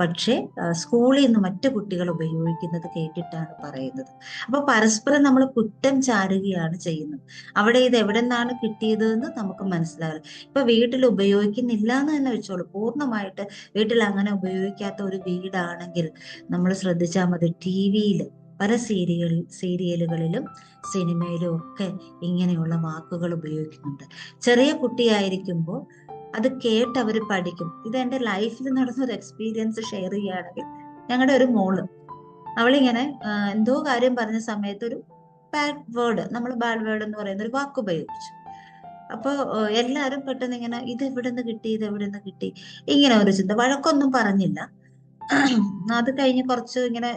പക്ഷെ സ്കൂളിൽ നിന്ന് മറ്റു കുട്ടികൾ ഉപയോഗിക്കുന്നത് കേട്ടിട്ടാണ് പറയുന്നത്. അപ്പൊ പരസ്പരം നമ്മൾ കുറ്റം ചാരുകയാണ് ചെയ്യുന്നത്. അവിടെ ഇത് എവിടെ നിന്നാണ് കിട്ടിയത് എന്ന് നമുക്ക് മനസ്സിലാവില്ല. ഇപ്പൊ വീട്ടിൽ ഉപയോഗിക്കുന്നില്ല എന്ന് തന്നെ വെച്ചോളൂ. പൂർണ്ണമായിട്ട് വീട്ടിൽ അങ്ങനെ ഉപയോഗിക്കാത്ത ഒരു വീടാണെങ്കിൽ നമ്മൾ ശ്രദ്ധിച്ചാൽ മതി, TV-യിൽ പല സീരിയലുകളിലും സിനിമയിലും ഒക്കെ ഇങ്ങനെയുള്ള വാക്കുകൾ ഉപയോഗിക്കുന്നുണ്ട്. ചെറിയ കുട്ടിയായിരിക്കുമ്പോൾ അത് കേട്ട് അവർ പഠിക്കും. ഇത് എൻ്റെ ലൈഫിൽ നടന്നൊരു എക്സ്പീരിയൻസ് ഷെയർ ചെയ്യുകയാണെങ്കിൽ, ഞങ്ങളുടെ ഒരു മോള്, അവളിങ്ങനെ എന്തോ കാര്യം പറഞ്ഞ സമയത്ത് ഒരു ബാഡ് വേർഡ് എന്ന് പറയുന്ന ഒരു വാക്ക് ഉപയോഗിച്ചു. അപ്പൊ എല്ലാരും പെട്ടെന്ന് ഇങ്ങനെ, ഇത് എവിടെ നിന്ന് കിട്ടി ഇങ്ങനെ ഒരു ചിന്ത. വഴക്കൊന്നും പറഞ്ഞില്ല. അത് കഴിഞ്ഞ് കുറച്ച് ഇങ്ങനെ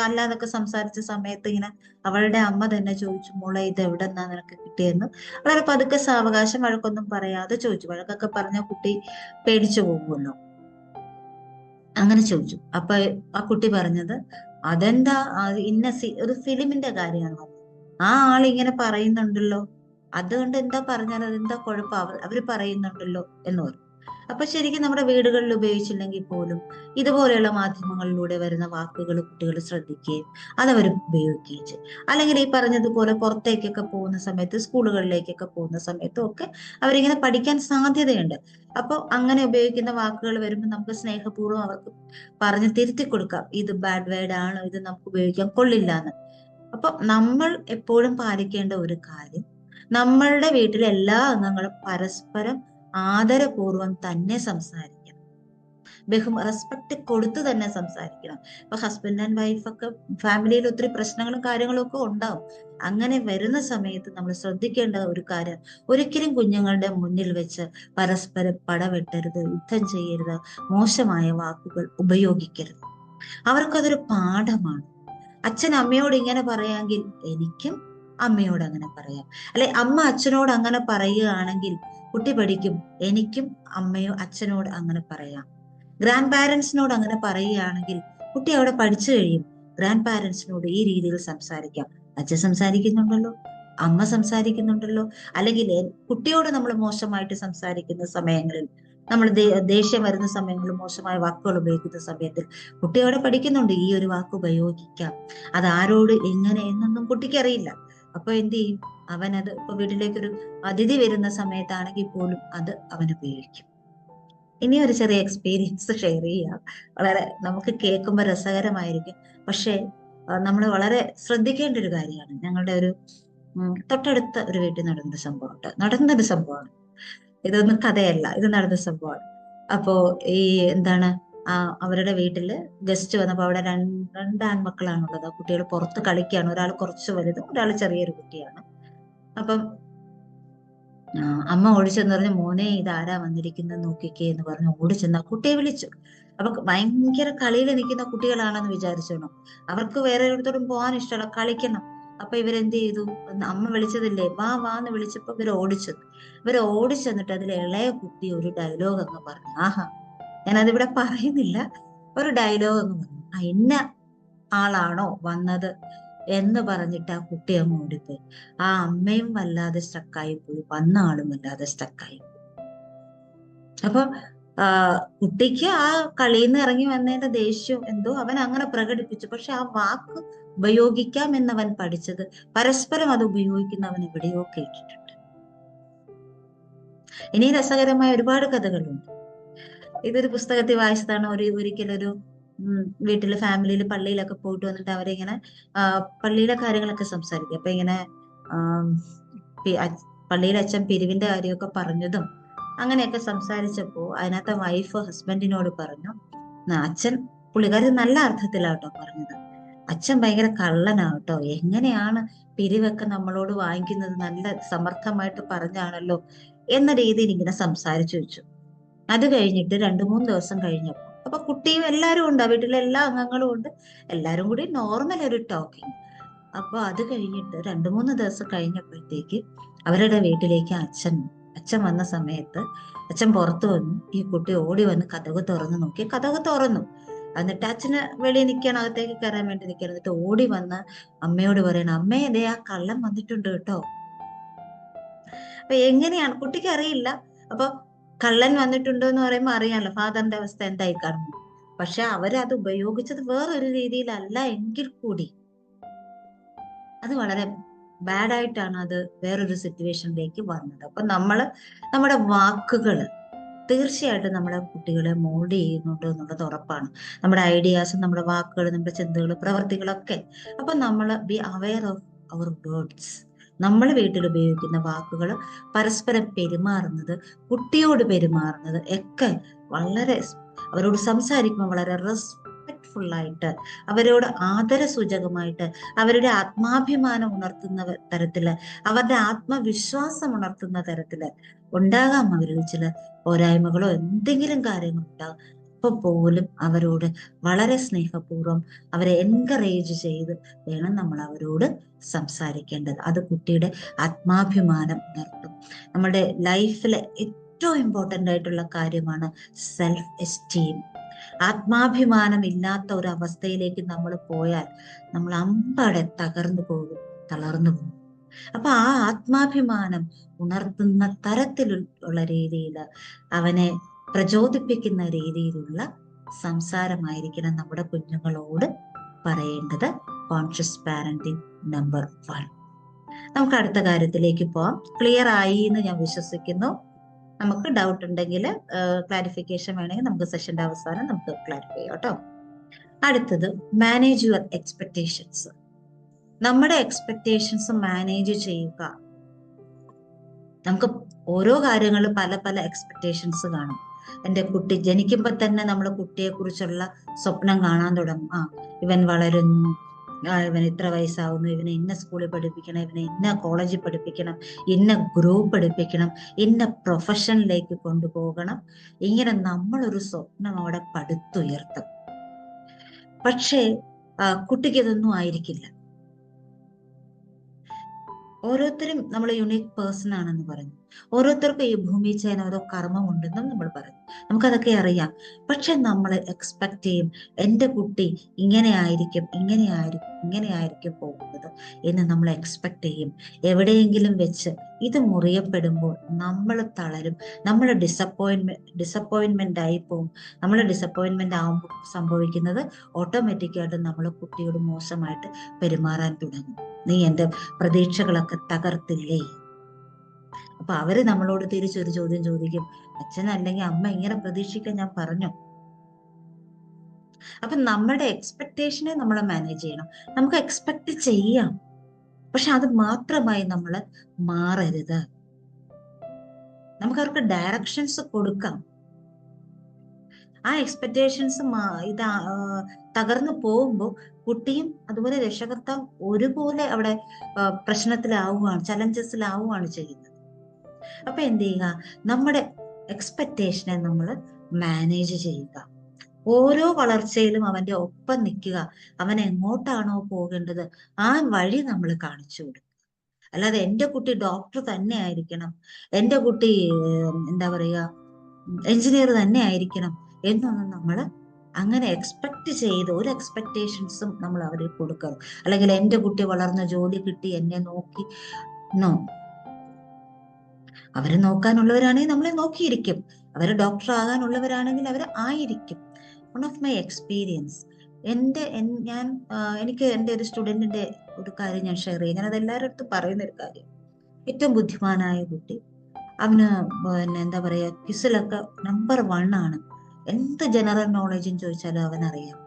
അല്ലാതൊക്കെ സംസാരിച്ച സമയത്ത് ഇങ്ങനെ അവളുടെ അമ്മ തന്നെ ചോദിച്ചു, മോളെ ഇത് എവിടെ നിന്നാ നിനക്ക് കിട്ടിയെന്ന്. വളരെ പതുക്കെ സാവകാശം, വഴക്കൊന്നും പറയാതെ ചോദിച്ചു. വഴക്കൊക്കെ പറഞ്ഞ കുട്ടി പേടിച്ചു പോകുമല്ലോ, അങ്ങനെ ചോദിച്ചു. അപ്പൊ ആ കുട്ടി പറഞ്ഞത്, അതെന്താ ഒരു ഫിലിമിന്റെ കാര്യമാണ്, ആ ആളിങ്ങനെ പറയുന്നുണ്ടല്ലോ, അതുകൊണ്ട് എന്താ പറഞ്ഞാൽ അതെന്താ കുഴപ്പം, അവര് പറയുന്നുണ്ടല്ലോ എന്ന് പറഞ്ഞു. അപ്പൊ ശരിക്കും നമ്മുടെ വീടുകളിൽ ഉപയോഗിച്ചില്ലെങ്കിൽ പോലും ഇതുപോലെയുള്ള മാധ്യമങ്ങളിലൂടെ വരുന്ന വാക്കുകൾ കുട്ടികൾ ശ്രദ്ധിക്കുകയും അതവർ ഉപയോഗിക്കുകയും ചെയ്യും. അല്ലെങ്കിൽ ഈ പറഞ്ഞതുപോലെ പുറത്തേക്കൊക്കെ പോകുന്ന സമയത്ത്, സ്കൂളുകളിലേക്കൊക്കെ പോകുന്ന സമയത്തും ഒക്കെ അവരിങ്ങനെ പഠിക്കാൻ സാധ്യതയുണ്ട്. അപ്പോൾ അങ്ങനെ ഉപയോഗിക്കുന്ന വാക്കുകൾ വരുമ്പോൾ നമുക്ക് സ്നേഹപൂർവ്വം അവർക്ക് പറഞ്ഞ് തിരുത്തി കൊടുക്കാം, ഇത് ബാഡ് വേർഡ് ആണ്, ഇത് നമുക്ക് ഉപയോഗിക്കാൻ കൊള്ളില്ല എന്ന്. അപ്പൊ നമ്മൾ എപ്പോഴും പാലിക്കേണ്ട ഒരു കാര്യം, നമ്മളുടെ വീട്ടിലെ എല്ലാ അംഗങ്ങളും പരസ്പരം ആദരപൂർവം തന്നെ സംസാരിക്കണം, റെസ്പെക്ട് കൊടുത്ത് തന്നെ സംസാരിക്കണം. ഇപ്പൊ ഹസ്ബൻഡ് ആൻഡ് വൈഫൊക്കെ ഫാമിലിയിൽ ഒത്തിരി പ്രശ്നങ്ങളും കാര്യങ്ങളും ഒക്കെ ഉണ്ടാവും. അങ്ങനെ വരുന്ന സമയത്ത് നമ്മൾ ശ്രദ്ധിക്കേണ്ട ഒരു കാര്യം, ഒരിക്കലും കുഞ്ഞുങ്ങളുടെ മുന്നിൽ വെച്ച് പരസ്പരം പടവെട്ടരുത്, യുദ്ധം ചെയ്യരുത്, മോശമായ വാക്കുകൾ ഉപയോഗിക്കരുത്. അവർക്കതൊരു പാഠമാണ്. അച്ഛൻ അമ്മയോട് ഇങ്ങനെ പറയാമെങ്കിൽ എനിക്കും അമ്മയോട് അങ്ങനെ പറയാം. അല്ലെ അമ്മ അച്ഛനോട് അങ്ങനെ പറയുകയാണെങ്കിൽ കുട്ടി പഠിക്കും, എനിക്കും അച്ഛനോട് അങ്ങനെ പറയാം. ഗ്രാൻഡ് പാരന്റ്സിനോട് അങ്ങനെ പറയുകയാണെങ്കിൽ കുട്ടി അവിടെ പഠിച്ചു കഴിയും, ഗ്രാൻഡ് പാരന്റ്സിനോട് ഈ രീതിയിൽ സംസാരിക്കാം. അച്ഛൻ സംസാരിക്കുന്നുണ്ടല്ലോ, അമ്മ സംസാരിക്കുന്നുണ്ടല്ലോ. അല്ലെങ്കിൽ കുട്ടിയോട് നമ്മൾ മോശമായിട്ട് സംസാരിക്കുന്ന സമയങ്ങളിൽ, നമ്മൾ ദേഷ്യം വരുന്ന സമയങ്ങളിൽ മോശമായ വാക്കുകൾ ഉപയോഗിക്കുന്ന സമയത്തിൽ കുട്ടി അവിടെ പഠിക്കുന്നുണ്ട്, ഈ ഒരു വാക്ക് ഉപയോഗിക്കാം, അത് ആരോട് എങ്ങനെ എന്നൊന്നും കുട്ടിക്ക് അറിയില്ല. അപ്പൊ എന്ത് ചെയ്യും, അവനത് ഇപ്പൊ വീട്ടിലേക്കൊരു അതിഥി വരുന്ന സമയത്താണെങ്കിൽ പോലും അത് അവൻ ഉപയോഗിക്കും. ഇനി ഒരു ചെറിയ എക്സ്പീരിയൻസ് ഷെയർ ചെയ്യാം. വളരെ നമുക്ക് കേൾക്കുമ്പോൾ രസകരമായിരിക്കും, പക്ഷേ നമ്മൾ വളരെ ശ്രദ്ധിക്കേണ്ട ഒരു കാര്യമാണ്. ഞങ്ങളുടെ ഒരു തൊട്ടടുത്ത ഒരു വീട്ടിൽ നടന്നൊരു സംഭവമാണ്. ഇതൊന്നും കഥയല്ല, ഇത് നടന്ന സംഭവമാണ്. അപ്പോ ഈ എന്താണ്, അവരുടെ വീട്ടില് ഗസ്റ്റ് വന്നപ്പോ അവിടെ രണ്ട് ആൺമക്കളാണുള്ളത്. ആ കുട്ടികൾ പുറത്ത് കളിക്കുകയാണ്. ഒരാൾ കുറച്ച് വലുതും ഒരാൾ ചെറിയൊരു കുട്ടിയാണ്. അപ്പം അമ്മ ഓടിച്ചെന്ന് പറഞ്ഞു, മോനെ ഇതാരാ വന്നിരിക്കുന്നത് നോക്കിക്കേ എന്ന് പറഞ്ഞു ഓടിച്ചെന്ന് ആ കുട്ടിയെ വിളിച്ചു. അപ്പൊ ഭയങ്കര കളിയിൽ നിൽക്കുന്ന കുട്ടികളാണെന്ന് വിചാരിച്ചോണം, അവർക്ക് വേറെ ഒരിടത്തോടും പോകാൻ ഇഷ്ടമല്ല, കളിക്കണം. അപ്പൊ ഇവരെന്ത് ചെയ്തു, അമ്മ വിളിച്ചതില്ലേ, വാന്ന് വിളിച്ചപ്പോ ഇവർ ഓടിച്ചെന്നിട്ട് അതിൽ ഇളയ കുട്ടി ഒരു ഡയലോഗ് അങ്ങ് പറഞ്ഞു. ആഹാ, ഞാനതിവിടെ പറയുന്നില്ല, ഒരു ഡയലോഗ് അങ്ങ് പറഞ്ഞു, ഇന്ന ആളാണോ വന്നത് എന്ന് പറഞ്ഞിട്ട് ആ കുട്ടി അങ്ങ് ഓടിപ്പോയി. ആ അമ്മയും വല്ലാതെ സ്റ്റക്കായി പോയി, വന്ന ആളും വല്ലാതെ സ്റ്റക്കായി പോയി. അപ്പൊ കുട്ടിക്ക് ആ കളിയിൽ നിന്ന് ഇറങ്ങി വന്നതിന്റെ ദേഷ്യം എന്തോ അവൻ അങ്ങനെ പ്രകടിപ്പിച്ചു. പക്ഷെ ആ വാക്ക് ഉപയോഗിക്കാം എന്നവൻ പഠിച്ചത്, പരസ്പരം അത് ഉപയോഗിക്കുന്ന അവൻ എവിടെയോ കേട്ടിട്ടുണ്ട്. ഇനി രസകരമായ ഒരുപാട് കഥകളുണ്ട്. ഇതൊരു പുസ്തകത്തിൽ വായിച്ചതാണ്. ഒരിക്കലൊരു വീട്ടില് ഫാമിലിയിൽ പള്ളിയിലൊക്കെ പോയിട്ട് വന്നിട്ട് അവരിങ്ങനെ പള്ളിയിലെ കാര്യങ്ങളൊക്കെ സംസാരിക്കും. അപ്പൊ ഇങ്ങനെ പള്ളിയിലെ അച്ഛൻ പിരിവിന്റെ കാര്യമൊക്കെ പറഞ്ഞതും അങ്ങനെയൊക്കെ സംസാരിച്ചപ്പോ അതിനകത്തെ വൈഫ് ഹസ്ബൻഡിനോട് പറഞ്ഞു, അച്ഛൻ, പുള്ളിക്കാരൻ നല്ല അർത്ഥത്തിലാട്ടോ പറഞ്ഞത്, അച്ഛൻ ഭയങ്കര കള്ളനാട്ടോ, എങ്ങനെയാണ് പിരിവൊക്കെ നമ്മളോട് വാങ്ങിക്കുന്നത്, നല്ല സമർത്ഥമായിട്ട് പറഞ്ഞാണല്ലോ എന്ന രീതിയിൽ ഇങ്ങനെ സംസാരിച്ചു വെച്ചു. അത് കഴിഞ്ഞിട്ട് 2-3 ദിവസം കഴിഞ്ഞപ്പോ, അപ്പൊ കുട്ടിയും എല്ലാരും ഉണ്ട്, വീട്ടിലെ എല്ലാ അംഗങ്ങളും ഉണ്ട്, എല്ലാരും കൂടി നോർമൽ ഒരു ടോക്കിംഗ്. അപ്പൊ അത് കഴിഞ്ഞിട്ട് 2-3 ദിവസം കഴിഞ്ഞപ്പോഴത്തേക്ക് അവരുടെ വീട്ടിലേക്ക് അച്ഛൻ വന്ന സമയത്ത് അച്ഛൻ പുറത്തു വന്നു. ഈ കുട്ടി ഓടി വന്ന് കതക് തുറന്നു നോക്കി, കതക് തുറന്നു. എന്നിട്ട് അച്ഛന് വെളിയിൽ നിൽക്കാൻ, അകത്തേക്ക് കയറാൻ വേണ്ടി നിൽക്കാൻ, എന്നിട്ട് ഓടി വന്ന് അമ്മയോട് പറയണം, അമ്മേ ദേ ആ കള്ളൻ വന്നിട്ടുണ്ട് കേട്ടോ. അപ്പൊ എങ്ങനെയാണ്, കുട്ടിക്ക് അറിയില്ല. അപ്പൊ കള്ളൻ വന്നിട്ടുണ്ടോ എന്ന് പറയുമ്പോൾ അറിയാമല്ലോ ഫാദറിന്റെ അവസ്ഥ എന്തായി കാണുന്നു. പക്ഷെ അവരത് ഉപയോഗിച്ചത് വേറൊരു രീതിയിലല്ല എങ്കിൽ കൂടി അത് വളരെ ബാഡായിട്ടാണ് അത് വേറൊരു സിറ്റുവേഷനിലേക്ക് വന്നത്. അപ്പൊ നമ്മുടെ വാക്കുകള് തീർച്ചയായിട്ടും നമ്മുടെ കുട്ടികളെ മോൾഡ് ചെയ്യുന്നുണ്ട് എന്നുള്ളത് ഉറപ്പാണ്. നമ്മുടെ ഐഡിയാസ്, നമ്മുടെ വാക്കുകൾ, നമ്മുടെ ചിന്തകൾ, പ്രവർത്തികളൊക്കെ. അപ്പൊ നമ്മൾ be aware of our words. നമ്മൾ വീട്ടിൽ ഉപയോഗിക്കുന്ന വാക്കുകൾ, പരസ്പരം പെരുമാറുന്നത്, കുട്ടിയോട് പെരുമാറുന്നത് ഒക്കെ വളരെ, അവരോട് സംസാരിക്കുമ്പോൾ വളരെ റെസ്പെക്ട്ഫുൾ ആയിട്ട്, അവരോട് ആദരസൂചകമായിട്ട്, അവരുടെ ആത്മാഭിമാനം ഉണർത്തുന്ന തരത്തില്, അവരുടെ ആത്മവിശ്വാസം ഉണർത്തുന്ന തരത്തില് ഉണ്ടാകാം അവരിൽ ചില പോരായ്മകളോ എന്തെങ്കിലും കാര്യങ്ങൾ ഉണ്ടാകും. അപ്പൊ പോലും അവരോട് വളരെ സ്നേഹപൂർവ്വം അവരെ എൻകറേജ് ചെയ്ത് വേണം നമ്മൾ അവരോട് സംസാരിക്കേണ്ടത്. അത് കുട്ടിയുടെ ആത്മാഭിമാനം ഉണർത്തും. നമ്മുടെ ലൈഫിലെ ഏറ്റവും ഇമ്പോർട്ടൻ്റ് ആയിട്ടുള്ള കാര്യമാണ് സെൽഫ് എസ്റ്റീം. ആത്മാഭിമാനം ഇല്ലാത്ത ഒരു അവസ്ഥയിലേക്ക് നമ്മൾ പോയാൽ നമ്മൾ അമ്പടെ തകർന്നു പോകും, തളർന്നു പോകും. അപ്പൊ ആ ആത്മാഭിമാനം ഉണർത്തുന്ന തരത്തിലുള്ള രീതിയിൽ അവനെ പ്രചോദിപ്പിക്കുന്ന രീതിയിലുള്ള സംസാരമായിരിക്കണം നമ്മുടെ കുഞ്ഞുങ്ങളോട് പറയേണ്ടത്. Conscious parenting number 1. നമുക്ക് അടുത്ത കാര്യത്തിലേക്ക് പോവാം. ക്ലിയർ ആയി എന്ന് ഞാൻ വിശ്വസിക്കുന്നു. നമുക്ക് ഡൗട്ട് ഉണ്ടെങ്കിൽ ക്ലാരിഫിക്കേഷൻ വേണമെങ്കിൽ നമുക്ക് സെഷന്റെ അവസാനം നമുക്ക് ക്ലാരിഫൈ ചെയ്യാം കേട്ടോ. അടുത്തത് മാനേജ് യുവർ എക്സ്പെക്ടേഷൻസ്. നമ്മുടെ എക്സ്പെക്ടേഷൻസ് മാനേജ് ചെയ്യുക. നമുക്ക് ഓരോ കാര്യങ്ങളും പല പല എക്സ്പെക്ടേഷൻസ് കാണും. എൻ്റെ കുട്ടി ജനിക്കുമ്പോൾ തന്നെ നമ്മൾ കുട്ടിയെ കുറിച്ചുള്ള സ്വപ്നം കാണാൻ തുടങ്ങും. ഇവൻ വളരുന്നു, ഇവൻ ഇത്ര വയസ്സാവുന്നു, ഇവനെ ഇന്ന സ്കൂളിൽ പഠിപ്പിക്കണം, ഇവനെ ഇന്ന കോളേജിൽ പഠിപ്പിക്കണം, ഇന്ന ഗ്രൂപ്പ് പഠിപ്പിക്കണം, ഇന്ന പ്രൊഫഷനിലേക്ക് കൊണ്ടുപോകണം. ഇങ്ങനെ നമ്മളൊരു സ്വപ്നം അവിടെ പടുത്തുയർത്തും. പക്ഷേ കുട്ടിക്ക് ഇതൊന്നും ആയിരിക്കില്ല. ഓരോരുത്തരും നമ്മൾ യുണീക് പേഴ്സൺ ആണെന്ന് പറഞ്ഞു. ഓരോരുത്തർക്കും ഈ ഭൂമിയിൽ ചെയ്യാൻ ഓരോ കർമ്മമുണ്ടെന്നും നമ്മൾ പറഞ്ഞു. നമുക്കതൊക്കെ അറിയാം. പക്ഷെ നമ്മൾ എക്സ്പെക്ട് ചെയ്യും, എൻ്റെ കുട്ടി ഇങ്ങനെ ആയിരിക്കും പോകുന്നത് എന്ന് നമ്മൾ എക്സ്പെക്ട് ചെയ്യും. എവിടെയെങ്കിലും വെച്ച് ഇത് മുറിയപ്പെടുമ്പോൾ നമ്മൾ തളരും, നമ്മൾ ഡിസപ്പോയിൻമെന്റ് ആയി പോകും. നമ്മൾ ഡിസപ്പോയിൻമെന്റ് ആകുമ്പോൾ സംഭവിക്കുന്നത് ഓട്ടോമാറ്റിക്കായിട്ട് നമ്മൾ കുട്ടിയോട് മോശമായിട്ട് പെരുമാറാൻ തുടങ്ങും. നീ എൻ്റെ പ്രതീക്ഷകളൊക്കെ തകർത്തില്ലേ. അപ്പൊ അവര് നമ്മളോട് തിരിച്ചൊരു ചോദ്യം ചോദിക്കും, അച്ഛൻ അല്ലെങ്കിൽ അമ്മ ഇങ്ങനെ പ്രതീക്ഷിക്കാൻ ഞാൻ പറഞ്ഞു. അപ്പൊ നമ്മുടെ എക്സ്പെക്ടേഷനെ നമ്മൾ മാനേജ് ചെയ്യണം. നമുക്ക് എക്സ്പെക്ട് ചെയ്യാം, പക്ഷെ അത് മാത്രമായി നമ്മൾ മാറരുത്. നമുക്ക് അവർക്ക് ഡയറക്ഷൻസ് കൊടുക്കാം. ആ എക്സ്പെക്ടേഷൻസ് തകർന്നു പോകുമ്പോൾ കുട്ടിയും അതുപോലെ രക്ഷകർത്താവ് ഒരുപോലെ അവിടെ പ്രശ്നത്തിലാവുകയാണ്, ചലഞ്ചസിലാവുകയാണ് ചെയ്യുന്നത്. അപ്പൊ എന്ത് ചെയ്യുക, നമ്മുടെ എക്സ്പെക്ടേഷനെ നമ്മൾ മാനേജ് ചെയ്യുക. ഓരോ വളർച്ചയിലും അവന്റെ ഒപ്പം നിൽക്കുക. അവൻ എങ്ങോട്ടാണോ പോകേണ്ടത് ആ വഴി നമ്മൾ കാണിച്ചു കൊടുക്കുക. അല്ലാതെ എൻ്റെ കുട്ടി ഡോക്ടർ തന്നെ ആയിരിക്കണം, എൻ്റെ കുട്ടി എന്താ പറയുക എഞ്ചിനീയർ തന്നെ ആയിരിക്കണം എന്നൊന്നും നമ്മൾ അങ്ങനെ എക്സ്പെക്ട് ചെയ്ത് ഒരു എക്സ്പെക്ടേഷൻസും നമ്മൾ അവരിൽ കൊടുക്കരുത്. അല്ലെങ്കിൽ എൻ്റെ കുട്ടി വളർന്ന ജോലി കിട്ടി എന്നെ നോക്കി നോ. അവരെ നോക്കാനുള്ളവരാണെങ്കിൽ നമ്മളെ നോക്കിയിരിക്കും. അവര് ഡോക്ടർ ആകാനുള്ളവരാണെങ്കിൽ അവർ ആയിരിക്കും. വൺ ഓഫ് മൈ എക്സ്പീരിയൻസ്, എനിക്ക് എൻ്റെ ഒരു സ്റ്റുഡന്റിന്റെ ഒരു കാര്യം ഞാൻ ഷെയർ ചെയ്യും. ഞാനത് എല്ലാവരുടെ അടുത്തും പറയുന്ന ഒരു കാര്യം. ഏറ്റവും ബുദ്ധിമാനായ കുട്ടി, അവന് എന്താ പറയാ ക്വിസിലൊക്കെ നമ്പർ 1 ആണ്. എന്ത് ജനറൽ നോളജും ചോദിച്ചാലും അവനറിയാം.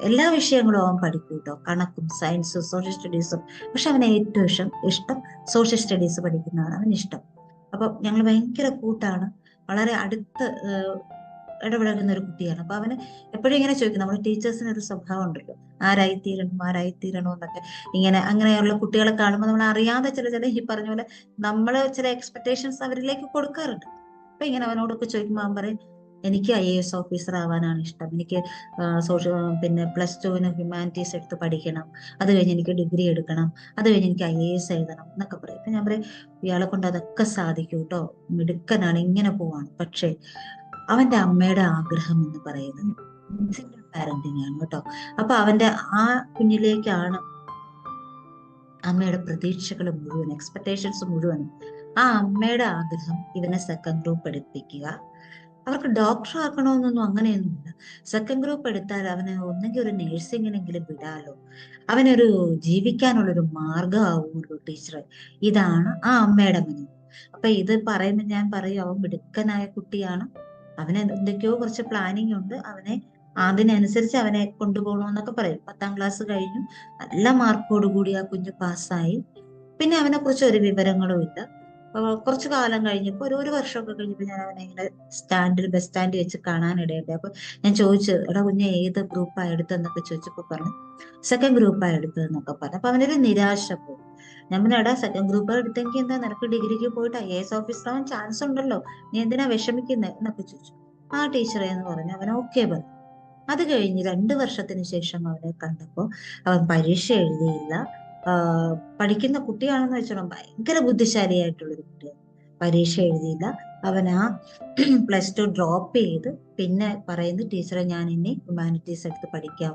എല്ലാ വിഷയങ്ങളും അവൻ പഠിക്കും കേട്ടോ, കണക്കും സയൻസും സോഷ്യൽ സ്റ്റഡീസും. പക്ഷെ അവന് ഏറ്റവും ഇഷ്ടം സോഷ്യൽ സ്റ്റഡീസ് പഠിക്കുന്നതാണ് അവന് ഇഷ്ടം. അപ്പൊ ഞങ്ങൾ ഭയങ്കര കൂട്ടാണ്, വളരെ അടുത്ത് ഇടപഴകുന്ന ഒരു കുട്ടിയാണ്. അപ്പൊ അവന് എപ്പോഴും ഇങ്ങനെ ചോദിക്കും, നമ്മുടെ ടീച്ചേഴ്സിന് ഒരു സ്വഭാവം ഉണ്ടല്ലോ, ആരായിത്തീരണോ എന്നൊക്കെ. അങ്ങനെയുള്ള കുട്ടികളെ കാണുമ്പോൾ നമ്മൾ അറിയാതെ ചില ഈ പറഞ്ഞ പോലെ നമ്മൾ ചില എക്സ്പെക്ടേഷൻസ് അവരിലേക്ക് കൊടുക്കാറുണ്ട്. അപ്പൊ ഇങ്ങനെ അവനോടൊക്കെ ചോദിക്കുമ്പോൾ അവൻ പറയും, എനിക്ക് IAS ഓഫീസർ ആവാനാണ് ഇഷ്ടം, എനിക്ക് +2 ഹ്യൂമാനിറ്റീസ് എടുത്ത് പഠിക്കണം, അത് കഴിഞ്ഞ് എനിക്ക് ഡിഗ്രി എടുക്കണം, അത് കഴിഞ്ഞ് എനിക്ക് IAS എഴുതണം എന്നൊക്കെ പറയും. അപ്പൊ ഞാൻ പറയും, ഇയാളെ കൊണ്ട് അതൊക്കെ സാധിക്കും കേട്ടോ, മിടുക്കനാണ്, ഇങ്ങനെ പോവാണ്. പക്ഷെ അവന്റെ അമ്മയുടെ ആഗ്രഹം എന്ന് പറയുന്നത് സിംഗിൾ പാരന്റിങ് ആണ് കേട്ടോ. അപ്പൊ അവന്റെ ആ കുഞ്ഞിലേക്കാണ് അമ്മയുടെ പ്രതീക്ഷകൾ മുഴുവൻ, എക്സ്പെക്ടേഷൻസ് മുഴുവനും. ആ അമ്മയുടെ ആഗ്രഹം ഇവനെ സെക്കൻഡ് ഗ്രൂപ്പ് എടുപ്പിക്കുക. അവർക്ക് ഡോക്ടർ ആക്കണമെന്നൊന്നും അങ്ങനെയൊന്നുമില്ല. സെക്കൻഡ് ഗ്രൂപ്പ് എടുത്താൽ അവന് ഒന്നെങ്കിൽ ഒരു നേഴ്സിങ്ങിനെങ്കിലും വിടാലോ, അവനൊരു ജീവിക്കാനുള്ളൊരു മാർഗമാവുമല്ലോ ടീച്ചറെ. ഇതാണ് ആ അമ്മയുടെ മനസ്സ്. അപ്പൊ ഇത് പറയുമ്പോൾ ഞാൻ പറയും, അവൻ മിടുക്കനായ കുട്ടിയാണ്, അവന് എന്തൊക്കെയോ കുറച്ച് പ്ലാനിങ് ഉണ്ട്, അതിനനുസരിച്ച് അവനെ കൊണ്ടുപോകണമെന്നൊക്കെ പറയും. 10ാം ക്ലാസ് കഴിഞ്ഞു, നല്ല മാർക്കോട് കൂടി ആ കുഞ്ഞ് പാസ്സായി. പിന്നെ അവനെ കുറിച്ച് ഒരു വിവരങ്ങളും ഇല്ല. കുറച്ചു കാലം കഴിഞ്ഞപ്പോൾ ഒരു വർഷമൊക്കെ കഴിഞ്ഞപ്പോൾ ഞാൻ അവനെ ഇങ്ങനെ ബസ് സ്റ്റാൻഡിൽ വെച്ച് കാണാനിടയുണ്ട്. അപ്പൊ ഞാൻ ചോദിച്ചു, എടാ കുഞ്ഞെ ഏത് ഗ്രൂപ്പാണ് എടുത്തതെന്നൊക്കെ ചോദിച്ചപ്പോ പറഞ്ഞു സെക്കൻഡ് ഗ്രൂപ്പാണ് എടുത്തതെന്നൊക്കെ പറഞ്ഞു. അപ്പൊ അവനൊരു നിരാശ പോയി. ഞാൻ പറഞ്ഞു, എടാ സെക്കൻഡ് ഗ്രൂപ്പ് എടുത്തെങ്കിൽ എന്താ, നിനക്ക് ഡിഗ്രിക്ക് പോയിട്ട് IAS ഓഫീസർ ആവാൻ ചാൻസ് ഉണ്ടല്ലോ, നീ എന്തിനാ വിഷമിക്കുന്നത് എന്നൊക്കെ ചോദിച്ചു. ആ ടീച്ചറെ എന്ന് പറഞ്ഞു. അവൻ ഓക്കെ പറഞ്ഞു. അത് കഴിഞ്ഞ് 2 വർഷത്തിന് ശേഷം അവനെ കണ്ടപ്പോൾ അവൻ പരീക്ഷ എഴുതിയില്ല. പഠിക്കുന്ന കുട്ടിയാണെന്ന് വെച്ചോളാം, ഭയങ്കര ബുദ്ധിശാലിയായിട്ടുള്ളൊരു കുട്ടിയാണ്. പരീക്ഷ എഴുതിയില്ല. അവൻ ആ +2 ഡ്രോപ്പ് ചെയ്ത് പിന്നെ പറയുന്നു, ടീച്ചറെ ഞാൻ ഇനി ഹ്യൂമാനിറ്റീസ് എടുത്ത് പഠിക്കാം.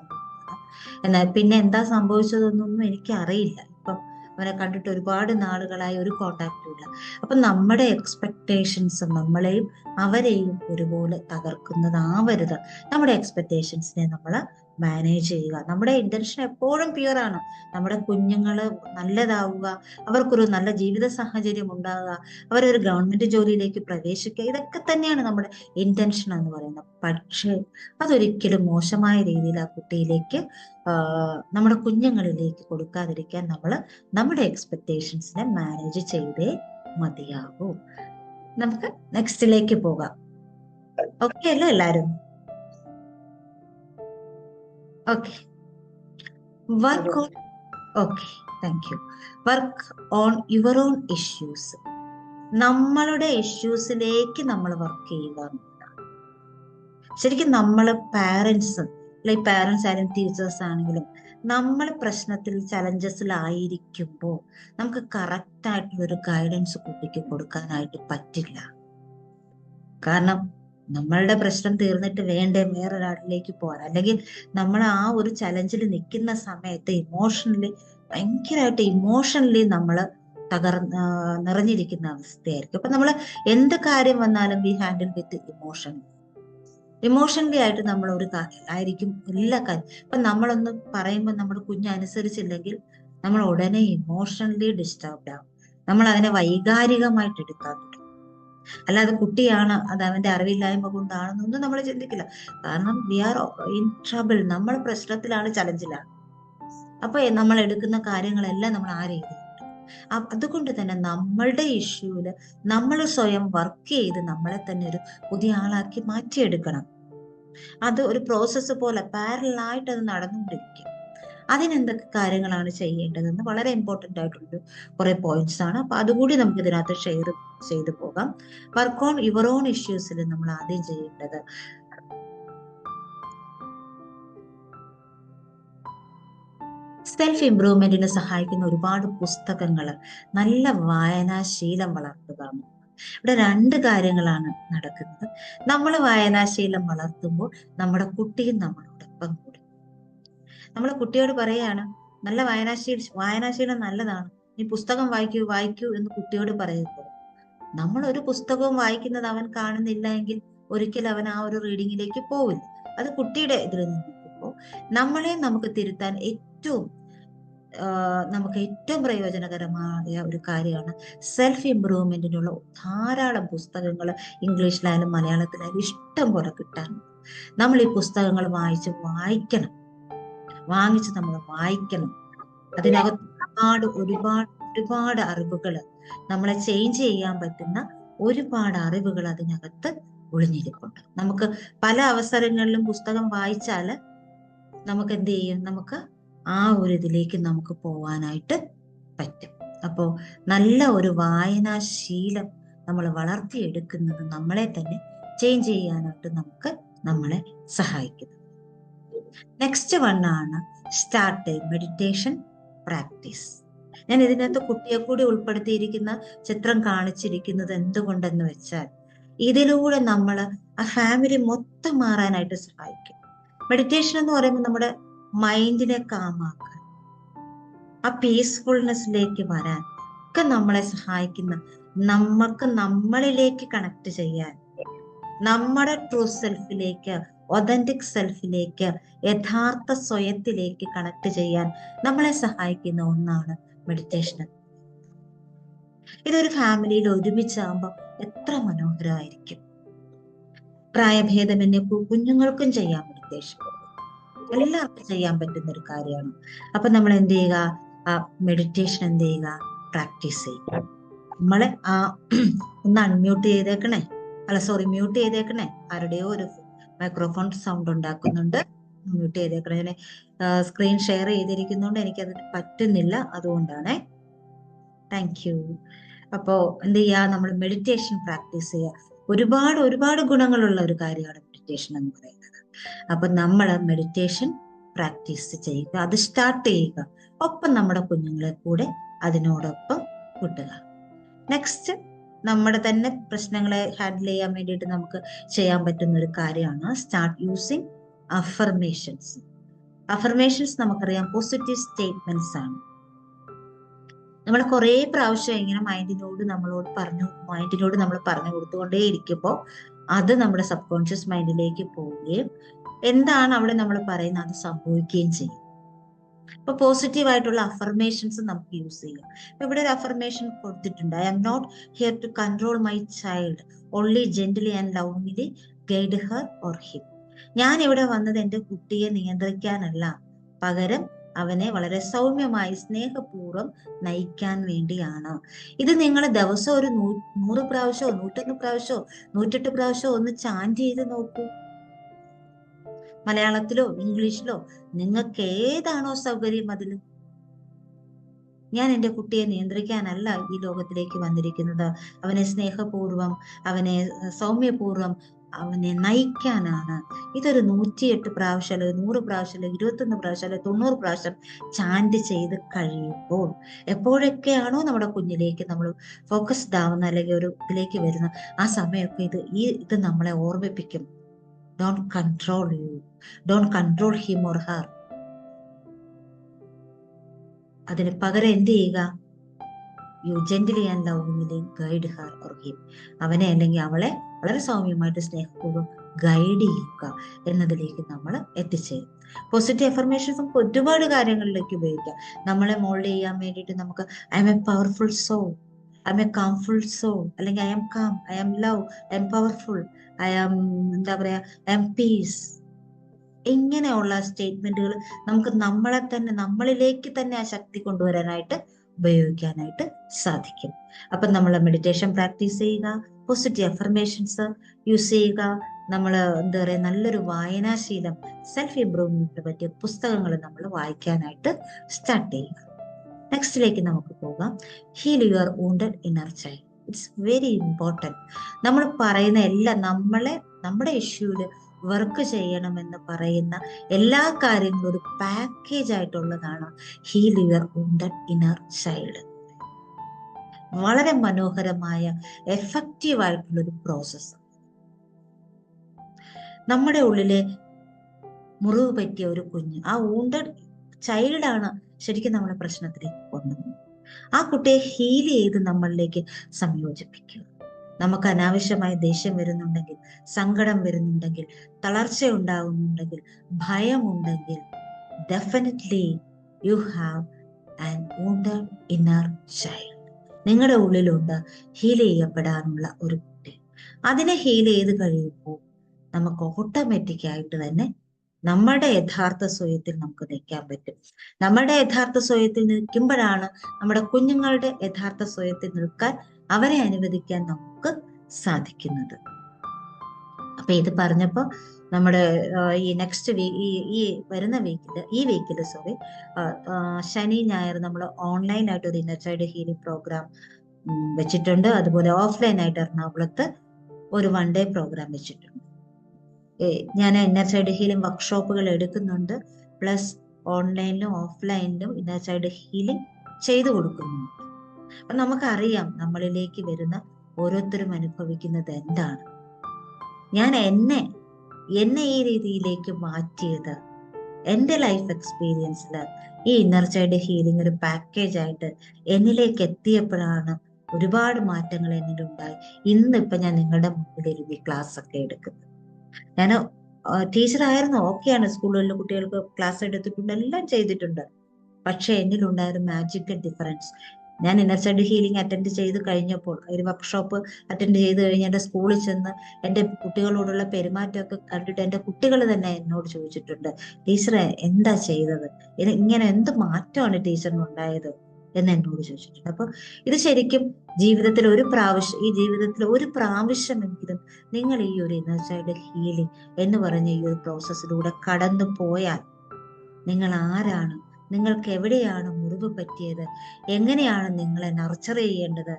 എന്നാൽ പിന്നെ എന്താ സംഭവിച്ചതെന്നൊന്നും എനിക്ക് അറിയില്ല. ഇപ്പം അവനെ കണ്ടിട്ട് ഒരുപാട് നാളുകളായി, ഒരു കോണ്ടാക്റ്റും ഇല്ല. അപ്പൊ നമ്മുടെ എക്സ്പെക്ടേഷൻസ് നമ്മളെയും അവരെയും ഒരുപോലെ തകർക്കുന്നതാവരുത്. നമ്മുടെ എക്സ്പെക്ടേഷൻസിനെ നമ്മൾ മാനേജ് ചെയ്യുക. നമ്മുടെ ഇന്റൻഷൻ എപ്പോഴും പ്യുവർ ആണ്. നമ്മുടെ കുഞ്ഞുങ്ങള് നല്ലതാവുക, അവർക്കൊരു നല്ല ജീവിത സാഹചര്യം ഉണ്ടാകുക, അവരൊരു ഗവൺമെന്റ് ജോലിയിലേക്ക് പ്രവേശിക്കുക, ഇതൊക്കെ തന്നെയാണ് നമ്മുടെ ഇന്റൻഷൻ എന്ന് പറയുന്നത്. പക്ഷേ അതൊരിക്കലും മോശമായ രീതിയിൽ ആ കുട്ടിയിലേക്ക്, നമ്മുടെ കുഞ്ഞുങ്ങളിലേക്ക് കൊടുക്കാതിരിക്കാൻ നമ്മൾ നമ്മുടെ എക്സ്പെക്ടേഷൻസിനെ മാനേജ് ചെയ്തേ മതിയാകൂ. നമുക്ക് നെക്സ്റ്റിലേക്ക് പോകാം. ഓക്കെ അല്ലേ എല്ലാരും? Okay. Work on okay, thank you. Work on your own issues. നമ്മളുടെ ഇഷ്യൂസിലേക്ക് നമ്മൾ വർക്ക് ചെയ്യുക എന്നുള്ളതാണ്. ശരിക്കും നമ്മൾ പാരന്റ്സ്, ലൈക്ക് പാരന്റ്സ് ആയാലും ടീച്ചേഴ്സ് ആണെങ്കിലും, നമ്മൾ പ്രശ്നത്തിൽ ചലഞ്ചസിലായിരിക്കുമ്പോൾ നമുക്ക് കറക്റ്റ് ആയിട്ടുള്ള ഒരു ഗൈഡൻസ് കുട്ടിക്ക് കൊടുക്കാനായിട്ട് പറ്റില്ല. കാരണം നമ്മളുടെ പ്രശ്നം തീർന്നിട്ട് വേണ്ടേ വേറൊരാളിലേക്ക് പോകാൻ, അല്ലെങ്കിൽ നമ്മൾ ആ ഒരു ചലഞ്ചിൽ നിൽക്കുന്ന സമയത്ത് ഭയങ്കരമായിട്ട് ഇമോഷണലി നമ്മൾ നിറഞ്ഞിരിക്കുന്ന അവസ്ഥയായിരിക്കും. അപ്പൊ നമ്മൾ എന്ത് കാര്യം വന്നാലും വി ഹാൻഡിൽ വിത്ത് ഇമോഷണലി ആയിട്ട് നമ്മൾ ഒരു ആയിരിക്കും എല്ലാ കാര്യം. ഇപ്പൊ നമ്മളൊന്ന് പറയുമ്പോൾ നമ്മുടെ കുഞ്ഞ് അനുസരിച്ചില്ലെങ്കിൽ നമ്മൾ ഉടനെ ഇമോഷണലി ഡിസ്റ്റർബ്ഡ് ആവും. നമ്മൾ അതിനെ വൈകാരികമായിട്ട് എടുക്കാൻ തുടങ്ങും. അല്ലാതെ കുട്ടിയാണ്, അത് അവന്റെ അറിവില്ലായ്മ കൊണ്ടാണെന്നൊന്നും നമ്മൾ ചിന്തിക്കില്ല. കാരണം വി ആർ ഇൻ ട്രബിൾ, നമ്മൾ പ്രശ്നത്തിലാണ്, ചലഞ്ചിലാണ്. അപ്പൊ നമ്മൾ എടുക്കുന്ന കാര്യങ്ങളെല്ലാം നമ്മൾ ആ രീതിയിൽ. അതുകൊണ്ട് തന്നെ നമ്മളുടെ ഇഷ്യൂല് നമ്മൾ സ്വയം വർക്ക് ചെയ്ത് നമ്മളെ തന്നെ ഒരു പുതിയ ആളാക്കി മാറ്റിയെടുക്കണം. അത് ഒരു പ്രോസസ്സ് പോലെ പാരലായിട്ട് അത് നടന്നുകൊണ്ടിരിക്കും. അതിനെന്തൊക്കെ കാര്യങ്ങളാണ് ചെയ്യേണ്ടതെന്ന് വളരെ ഇമ്പോർട്ടൻ്റ് ആയിട്ടുള്ളൊരു കുറെ പോയിന്റ്സ് ആണ്. അപ്പൊ അതുകൂടി നമുക്ക് ഇതിനകത്ത് ഷെയർ ചെയ്തു പോകാം. വർക്ക് ഓൺ യുവർ ഓൺ ഇഷ്യൂസിൽ നമ്മൾ ആദ്യം ചെയ്യേണ്ടത് സെൽഫ് ഇംപ്രൂവ്മെന്റിന് സഹായിക്കുന്ന ഒരുപാട് പുസ്തകങ്ങൾ, നല്ല വായനാശീലം വളർത്തുക. ഇവിടെ രണ്ട് കാര്യങ്ങളാണ് നടക്കുന്നത്. നമ്മൾ വായനാശീലം വളർത്തുമ്പോൾ നമ്മുടെ കുട്ടിയും നമ്മളോടൊപ്പം കൂടും. നമ്മൾ കുട്ടിയോട് പറയാണ് നല്ല വായനാശീലം നല്ലതാണ്, നീ പുസ്തകം വായിക്കൂ എന്ന് കുട്ടിയോട് പറയുമ്പോൾ, നമ്മൾ ഒരു പുസ്തകവും വായിക്കുന്നത് അവൻ കാണുന്നില്ല എങ്കിൽ ഒരിക്കലും അവൻ ആ ഒരു റീഡിങ്ങിലേക്ക് പോവില്ല. അത് കുട്ടിയുടെ ഇതിൽ നിൽക്കുമ്പോൾ നമ്മളെ നമുക്ക് തിരുത്താൻ നമുക്ക് ഏറ്റവും പ്രയോജനകരമായ ഒരു കാര്യമാണ് സെൽഫ് ഇംപ്രൂവ്മെന്റിനുള്ള ധാരാളം പുസ്തകങ്ങൾ ഇംഗ്ലീഷിലായാലും മലയാളത്തിലായാലും ഇഷ്ടം പോലെ കിട്ടാനുണ്ട്. നമ്മൾ ഈ പുസ്തകങ്ങൾ വാങ്ങിച്ച് നമ്മൾ വായിക്കണം. അതിനകത്ത് ഒരുപാട് അറിവുകൾ, നമ്മളെ ചേഞ്ച് ചെയ്യാൻ പറ്റുന്ന ഒരുപാട് അറിവുകൾ അതിനകത്ത് ഒളിഞ്ഞിരിപ്പുണ്ട്. നമുക്ക് പല അവസരങ്ങളിലും പുസ്തകം വായിച്ചാൽ നമുക്ക് എന്ത് ചെയ്യും, നമുക്ക് ആ ഒരു ഇതിലേക്ക് നമുക്ക് പോവാനായിട്ട് പറ്റും. അപ്പോൾ നല്ല ഒരു വായനാശീലം നമ്മൾ വളർത്തിയെടുക്കുന്നത് നമ്മളെ തന്നെ ചേഞ്ച് ചെയ്യാനായിട്ട് നമ്മളെ സഹായിക്കുന്നത്. നെക്സ്റ്റ് വണ്ണാണ് സ്റ്റാർട്ട് മെഡിറ്റേഷൻ പ്രാക്ടീസ്. ഞാൻ ഇതിനകത്ത് കുട്ടിയെ കൂടി ഉൾപ്പെടുത്തിയിരിക്കുന്ന ചിത്രം കാണിച്ചിരിക്കുന്നത് എന്തുകൊണ്ടെന്ന് വെച്ചാൽ, ഇതിലൂടെ നമ്മൾ ആ ഫാമിലി മൊത്തം മാറാനായിട്ട് സഹായിക്കും. മെഡിറ്റേഷൻ എന്ന് പറയുമ്പോൾ നമ്മുടെ മൈൻഡിനെ കാമാക്കാൻ, ആ പീസ്ഫുൾനെസ്സിലേക്ക് വരാൻ ഒക്കെ നമ്മളെ സഹായിക്കുന്ന, നമുക്ക് നമ്മളിലേക്ക് കണക്ട് ചെയ്യാൻ, നമ്മുടെ ട്രൂ സെൽഫിലേക്ക്, ഒതന്റിക് സെൽഫിലേക്ക്, യഥാർത്ഥ സ്വയത്തിലേക്ക് കണക്ട് ചെയ്യാൻ നമ്മളെ സഹായിക്കുന്ന ഒന്നാണ് മെഡിറ്റേഷൻ. ഇതൊരു ഫാമിലിയിൽ ഒരുമിച്ചാകുമ്പോൾ എത്ര മനോഹരമായിരിക്കും. പ്രായഭേദമന്യേ കുഞ്ഞുങ്ങൾക്കും ചെയ്യാം മെഡിറ്റേഷൻ, എല്ലാവർക്കും ചെയ്യാൻ പറ്റുന്ന ഒരു കാര്യമാണ്. അപ്പൊ നമ്മൾ എന്ത് ചെയ്യുക, ആ മെഡിറ്റേഷൻ എന്ത് ചെയ്യുക, പ്രാക്ടീസ് ചെയ്യുക. നമ്മളെ ഒന്ന് മ്യൂട്ട് ചെയ്തേക്കണേ. ആരുടെയോ ഒരു മൈക്രോഫോൺ സൗണ്ട് ഉണ്ടാക്കുന്നുണ്ട്, മ്യൂട്ട് ചെയ്തേക്കണേ. സ്ക്രീൻ ഷെയർ ചെയ്തിരിക്കുന്നതുകൊണ്ട് എനിക്കത് പറ്റുന്നില്ല, അതുകൊണ്ടാണേ. Thank you. അപ്പോ എന്ത് ചെയ്യുക, നമ്മൾ മെഡിറ്റേഷൻ പ്രാക്ടീസ് ചെയ്യുക. ഒരുപാട് ഗുണങ്ങളുള്ള ഒരു കാര്യമാണ് മെഡിറ്റേഷൻ എന്ന് പറയുന്നത്. അപ്പൊ നമ്മൾ മെഡിറ്റേഷൻ പ്രാക്ടീസ് ചെയ്യുക, അത് സ്റ്റാർട്ട് ചെയ്യുക. ഒപ്പം നമ്മുടെ കുഞ്ഞുങ്ങളെ കൂടെ അതിനോടൊപ്പം കൂട്ടുക. നെക്സ്റ്റ്, നമ്മുടെ തന്നെ പ്രശ്നങ്ങളെ ഹാൻഡിൽ ചെയ്യാൻ വേണ്ടിയിട്ട് നമുക്ക് ചെയ്യാൻ പറ്റുന്ന ഒരു കാര്യമാണ് സ്റ്റാർട്ട് യൂസിങ് അഫർമേഷൻസ്. നമുക്കറിയാം പോസിറ്റീവ് സ്റ്റേറ്റ്മെന്റ്സ് ആണ്. നമ്മൾ കുറേ പ്രാവശ്യം ഇങ്ങനെ മൈൻഡിനോട് നമ്മൾ പറഞ്ഞു കൊടുത്തുകൊണ്ടേ ഇരിക്കുമ്പോൾ അത് നമ്മുടെ സബ് കോൺഷ്യസ് മൈൻഡിലേക്ക് പോവുകയും എന്താണ് അവിടെ നമ്മൾ പറയുന്നത് അത് സംഭവിക്കുകയും ചെയ്യും. ഇപ്പൊ പോസിറ്റീവ് ആയിട്ടുള്ള അഫർമേഷൻസ് നമുക്ക് യൂസ് ചെയ്യാം. ഇവിടെ ഒരു അഫർമേഷൻ കൊടുത്തിട്ടുണ്ട്, I am not here to control my child, only gently and lovely guide her or him. ഞാൻ ഇവിടെ വന്നത് എൻ്റെ കുട്ടിയെ നിയന്ത്രിക്കാനല്ല, പകരം അവനെ വളരെ സൗമ്യമായി സ്നേഹപൂർവ്വം നയിക്കാൻ വേണ്ടിയാണ്. ഇത് നിങ്ങൾ ദിവസം ഒരു 100 പ്രാവശ്യമോ 101 പ്രാവശ്യമോ 108 പ്രാവശ്യമോ ഒന്ന് ചാൻറ്റ് ചെയ്ത് നോക്കൂ. മലയാളത്തിലോ ഇംഗ്ലീഷിലോ നിങ്ങൾക്ക് ഏതാണോ സൗകര്യം അതിൽ. ഞാൻ എൻ്റെ കുട്ടിയെ നിയന്ത്രിക്കാനല്ല ഈ ലോകത്തിലേക്ക് വന്നിരിക്കുന്നത്, അവനെ സ്നേഹപൂർവ്വം, അവനെ സൗമ്യപൂർവ്വം അവനെ നയിക്കാനാണ്. ഇതൊരു 108 പ്രാവശ്യം അല്ലെങ്കിൽ 100 പ്രാവശ്യം അല്ലെങ്കിൽ 21 പ്രാവശ്യം അല്ലെങ്കിൽ 90 പ്രാവശ്യം ചാൻറ്റ് ചെയ്ത് കഴിയുമ്പോൾ എപ്പോഴൊക്കെയാണോ നമ്മുടെ കുഞ്ഞിലേക്ക് നമ്മൾ ഫോക്കസ്ഡ് ആവുന്ന അല്ലെങ്കിൽ ഒരു ഇതിലേക്ക് വരുന്ന ആ സമയമൊക്കെ ഇത് നമ്മളെ ഓർമ്മിപ്പിക്കും. Don't control you, don't control him or her. അതിന് പകരം എന്ത് ചെയ്യുക? You gently and lovely guide her or him. അവനെ അല്ലെങ്കിൽ അവളെ വളരെ സൗമ്യമായിട്ട് സ്നേഹപൂർവ്വം ഗൈഡ് ചെയ്യുക എന്നതിലേക്ക് നമ്മൾ എത്തിച്ചേരും. പോസിറ്റീവ് അഫർമേഷൻസ് നമുക്ക് ഒരുപാട് കാര്യങ്ങളിലേക്ക് ഉപയോഗിക്കാം. നമ്മളെ മോൾഡ് ചെയ്യാൻ വേണ്ടിയിട്ട് നമുക്ക് I'm a powerful soul, I'm a calmful soul, അല്ലെങ്കിൽ I'm calm, I'm love, I'm powerful, I'm എന്താ പറയാ, ഐ എം പീസ്. ഇങ്ങനെയുള്ള സ്റ്റേറ്റ്മെന്റുകൾ നമുക്ക് നമ്മളിലേക്ക് തന്നെ ആ ശക്തി കൊണ്ടുവരാനായിട്ട് ഉപയോഗിക്കാനായിട്ട് സാധിക്കും. അപ്പൊ നമ്മൾ മെഡിറ്റേഷൻ പ്രാക്ടീസ് ചെയ്യുക, പോസിറ്റീവ് അഫർമേഷൻസ് യൂസ് ചെയ്യുക, നമ്മൾ എന്താ പറയുക, നല്ലൊരു വായനാശീലം, സെൽഫ് ഇംപ്രൂവ്മെന്റിനെ പറ്റിയ പുസ്തകങ്ങൾ നമ്മൾ വായിക്കാനായിട്ട് സ്റ്റാർട്ട് ചെയ്യുക. നെക്സ്റ്റിലേക്ക് നമുക്ക് പോകാം. Heal your wounded inner child. It's very important. നമ്മൾ പറയുന്ന എല്ലാം നമ്മുടെ ഇഷ്യൂല് വർക്ക് ചെയ്യണമെന്ന് പറയുന്ന എല്ലാ കാര്യങ്ങളും ഒരു പാക്കേജ് ആയിട്ടുള്ളതാണ് heal your wounded inner child. വളരെ മനോഹരമായ എഫക്റ്റീവ് ആയിട്ടുള്ളൊരു പ്രോസസ്സ്. നമ്മുടെ ഉള്ളിലെ മുറിവ് പറ്റിയ ഒരു കുഞ്ഞ്, ആ വൂണ്ടഡ് ചൈൽഡാണ് ശരിക്കും നമ്മളെ പ്രശ്നത്തിലേക്ക് കൊണ്ടുവന്നത്. ആ കുട്ടിയെ ഹീൽ ചെയ്ത് നമ്മളിലേക്ക് സംയോജിപ്പിക്കുക. നമുക്ക് അനാവശ്യമായ ദേഷ്യം വരുന്നുണ്ടെങ്കിൽ, സങ്കടം വരുന്നുണ്ടെങ്കിൽ, തളർച്ച ഉണ്ടാകുന്നുണ്ടെങ്കിൽ, ഭയമുണ്ടെങ്കിൽ, definitely you have an wounded inner child. നിങ്ങളുടെ ഉള്ളിലുണ്ട് ഹീൽ ചെയ്യപ്പെടാനുള്ള ഒരു കുട്ടി. അതിനെ ഹീൽ ചെയ്ത് കഴിയുമ്പോൾ നമുക്ക് ഓട്ടോമാറ്റിക് ആയിട്ട് തന്നെ നമ്മുടെ യഥാർത്ഥ സ്വയത്തിൽ നമുക്ക് നിൽക്കാൻ പറ്റും. നമ്മുടെ യഥാർത്ഥ സ്വയത്തിൽ നിൽക്കുമ്പോഴാണ് നമ്മുടെ കുഞ്ഞുങ്ങളുടെ യഥാർത്ഥ സ്വയത്തിൽ നിൽക്കാൻ, അവരെ അനുവദിക്കാൻ നമുക്ക് സാധിക്കുന്നത്. അപ്പൊ ഇത് പറഞ്ഞപ്പോ നമ്മുടെ ഈ നെക്സ്റ്റ് വീക്ക്, ഈ വരുന്ന വീക്കില് ശനി ഞായർ നമ്മൾ ഓൺലൈനായിട്ട് ഒരു ഇന്നർ ചൈൽഡ് ഹീലിംഗ് പ്രോഗ്രാം വെച്ചിട്ടുണ്ട്. അതുപോലെ ഓഫ്ലൈൻ ആയിട്ട് എറണാകുളത്ത് ഒരു 1 ഡേ പ്രോഗ്രാം വെച്ചിട്ടുണ്ട്. ഞാൻ ഇന്നർ ചൈൽഡ് ഹീലിംഗ് വർക്ക്ഷോപ്പുകൾ എടുക്കുന്നുണ്ട്. പ്ലസ് ഓൺലൈനിലും ഓഫ്ലൈനിലും ഇന്നർ ചൈൽഡ് ഹീലിംഗ് ചെയ്തു കൊടുക്കുന്നുണ്ട്. അപ്പൊ നമുക്കറിയാം നമ്മളിലേക്ക് വരുന്ന ഓരോരുത്തരും അനുഭവിക്കുന്നത് എന്താണ്. ഞാൻ എന്നെ ഈ രീതിയിലേക്ക് മാറ്റിയത് എൻ്റെ ലൈഫ് എക്സ്പീരിയൻസിൽ ഈ ഇന്നർ ചൈൽഡ് ഹീലിംഗ് ഒരു പാക്കേജ് ആയിട്ട് എന്നിലേക്ക് എത്തിയപ്പോഴാണ് ഒരുപാട് മാറ്റങ്ങൾ എന്നിലുണ്ടായി. ഇന്നിപ്പൊ ഞാൻ നിങ്ങളുടെ മുമ്പിൽ ഇരുന്ന് ക്ലാസ് ഒക്കെ എടുക്കുന്നത്. ഞാൻ ടീച്ചറായിരുന്നു, ഓക്കെയാണ്, സ്കൂളുകളിൽ കുട്ടികൾക്ക് ക്ലാസ് എടുത്തിട്ടുണ്ട്, എല്ലാം ചെയ്തിട്ടുണ്ട്. പക്ഷെ എന്നിലുണ്ടായൊരു മാജിക്കൽ ഡിഫറൻസ്, ഞാൻ ഇന്നർ ചൈൽഡ് ഹീലിംഗ് അറ്റൻഡ് ചെയ്ത് കഴിഞ്ഞപ്പോൾ, ഒരു വർക്ക്ഷോപ്പ് അറ്റൻഡ് ചെയ്ത് കഴിഞ്ഞ് എൻ്റെ സ്കൂളിൽ ചെന്ന് എൻ്റെ കുട്ടികളോടുള്ള പെരുമാറ്റമൊക്കെ കണ്ടിട്ട് എൻ്റെ കുട്ടികൾ തന്നെ എന്നോട് ചോദിച്ചിട്ടുണ്ട്, ടീച്ചറെ എന്താ ചെയ്തത്, ഇങ്ങനെ എന്ത് മാറ്റമാണ് ടീച്ചറിന് ഉണ്ടായത് എന്ന് എന്നോട് ചോദിച്ചിട്ടുണ്ട്. അപ്പൊ ഇത് ശരിക്കും ജീവിതത്തിൽ ഈ ജീവിതത്തിൽ ഒരു പ്രാവശ്യമെങ്കിലും നിങ്ങൾ ഈ ഒരു ഇന്നർ ചൈൽഡ് ഹീലിംഗ് എന്ന് പറഞ്ഞ ഈ ഒരു പ്രോസസ്സിലൂടെ കടന്നു പോയാൽ നിങ്ങൾ ആരാണ്, നിങ്ങൾക്ക് എവിടെയാണ് മുറിവ് പറ്റിയത്, എങ്ങനെയാണ് നിങ്ങളെ നർച്ചർ ചെയ്യേണ്ടത്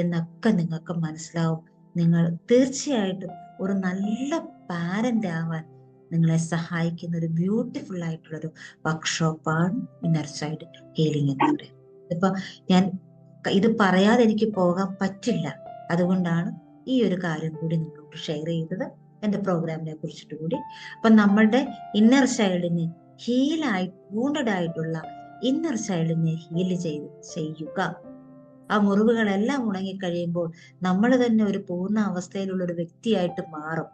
എന്നൊക്കെ നിങ്ങൾക്ക് മനസ്സിലാവും. നിങ്ങൾ തീർച്ചയായിട്ടും ഒരു നല്ല പാരന്റ് ആവാൻ നിങ്ങളെ സഹായിക്കുന്ന ഒരു ബ്യൂട്ടിഫുൾ ആയിട്ടുള്ളൊരു വർക്ക്ഷോപ്പാണ് ഇന്നർ ചൈൽഡ് ഹീലിംഗ് എന്ന് പറയുന്നത്. ഇപ്പൊ ഞാൻ ഇത് പറയാതെ എനിക്ക് പോകാൻ പറ്റില്ല, അതുകൊണ്ടാണ് ഈ ഒരു കാര്യം കൂടി നിങ്ങളോട് ഷെയർ ചെയ്തത്, എൻ്റെ പ്രോഗ്രാമിനെ കുറിച്ചിട്ട് കൂടി. അപ്പൊ നമ്മളുടെ ഇന്നർ ചൈൽഡിന് വൂണ്ടഡ് ആയിട്ടുള്ള ഇന്നർ ചൈൽഡിനെ ഹീൽ ചെയ്യുക. ആ മുറിവുകളെല്ലാം ഉണങ്ങിക്കഴിയുമ്പോൾ നമ്മൾ തന്നെ ഒരു പൂർണ്ണ അവസ്ഥയിലുള്ള ഒരു വ്യക്തിയായിട്ട് മാറും.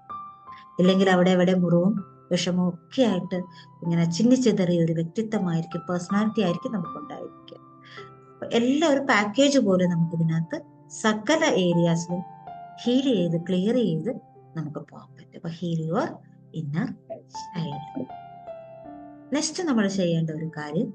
ഇല്ലെങ്കിൽ അവിടെ എവിടെ മുറിവും വിഷമവും ഒക്കെ ആയിട്ട് ഇങ്ങനെ ചിന്നിച്ചിതറിയ ഒരു വ്യക്തിത്വമായിരിക്കും, പേഴ്സണാലിറ്റി ആയിരിക്കും നമുക്കുണ്ടായിരിക്കുക. എല്ലാ ഒരു പാക്കേജ് പോലെ നമുക്ക് ഇതിനകത്ത് സകല ഏരിയാസിലും ഹീൽ ചെയ്ത് ക്ലിയർ ചെയ്ത് നമുക്ക് പോകാൻ പറ്റും. അപ്പൊ heal your inner child. Next നമ്മൾ ചെയ്യേണ്ട ഒരു കാര്യം,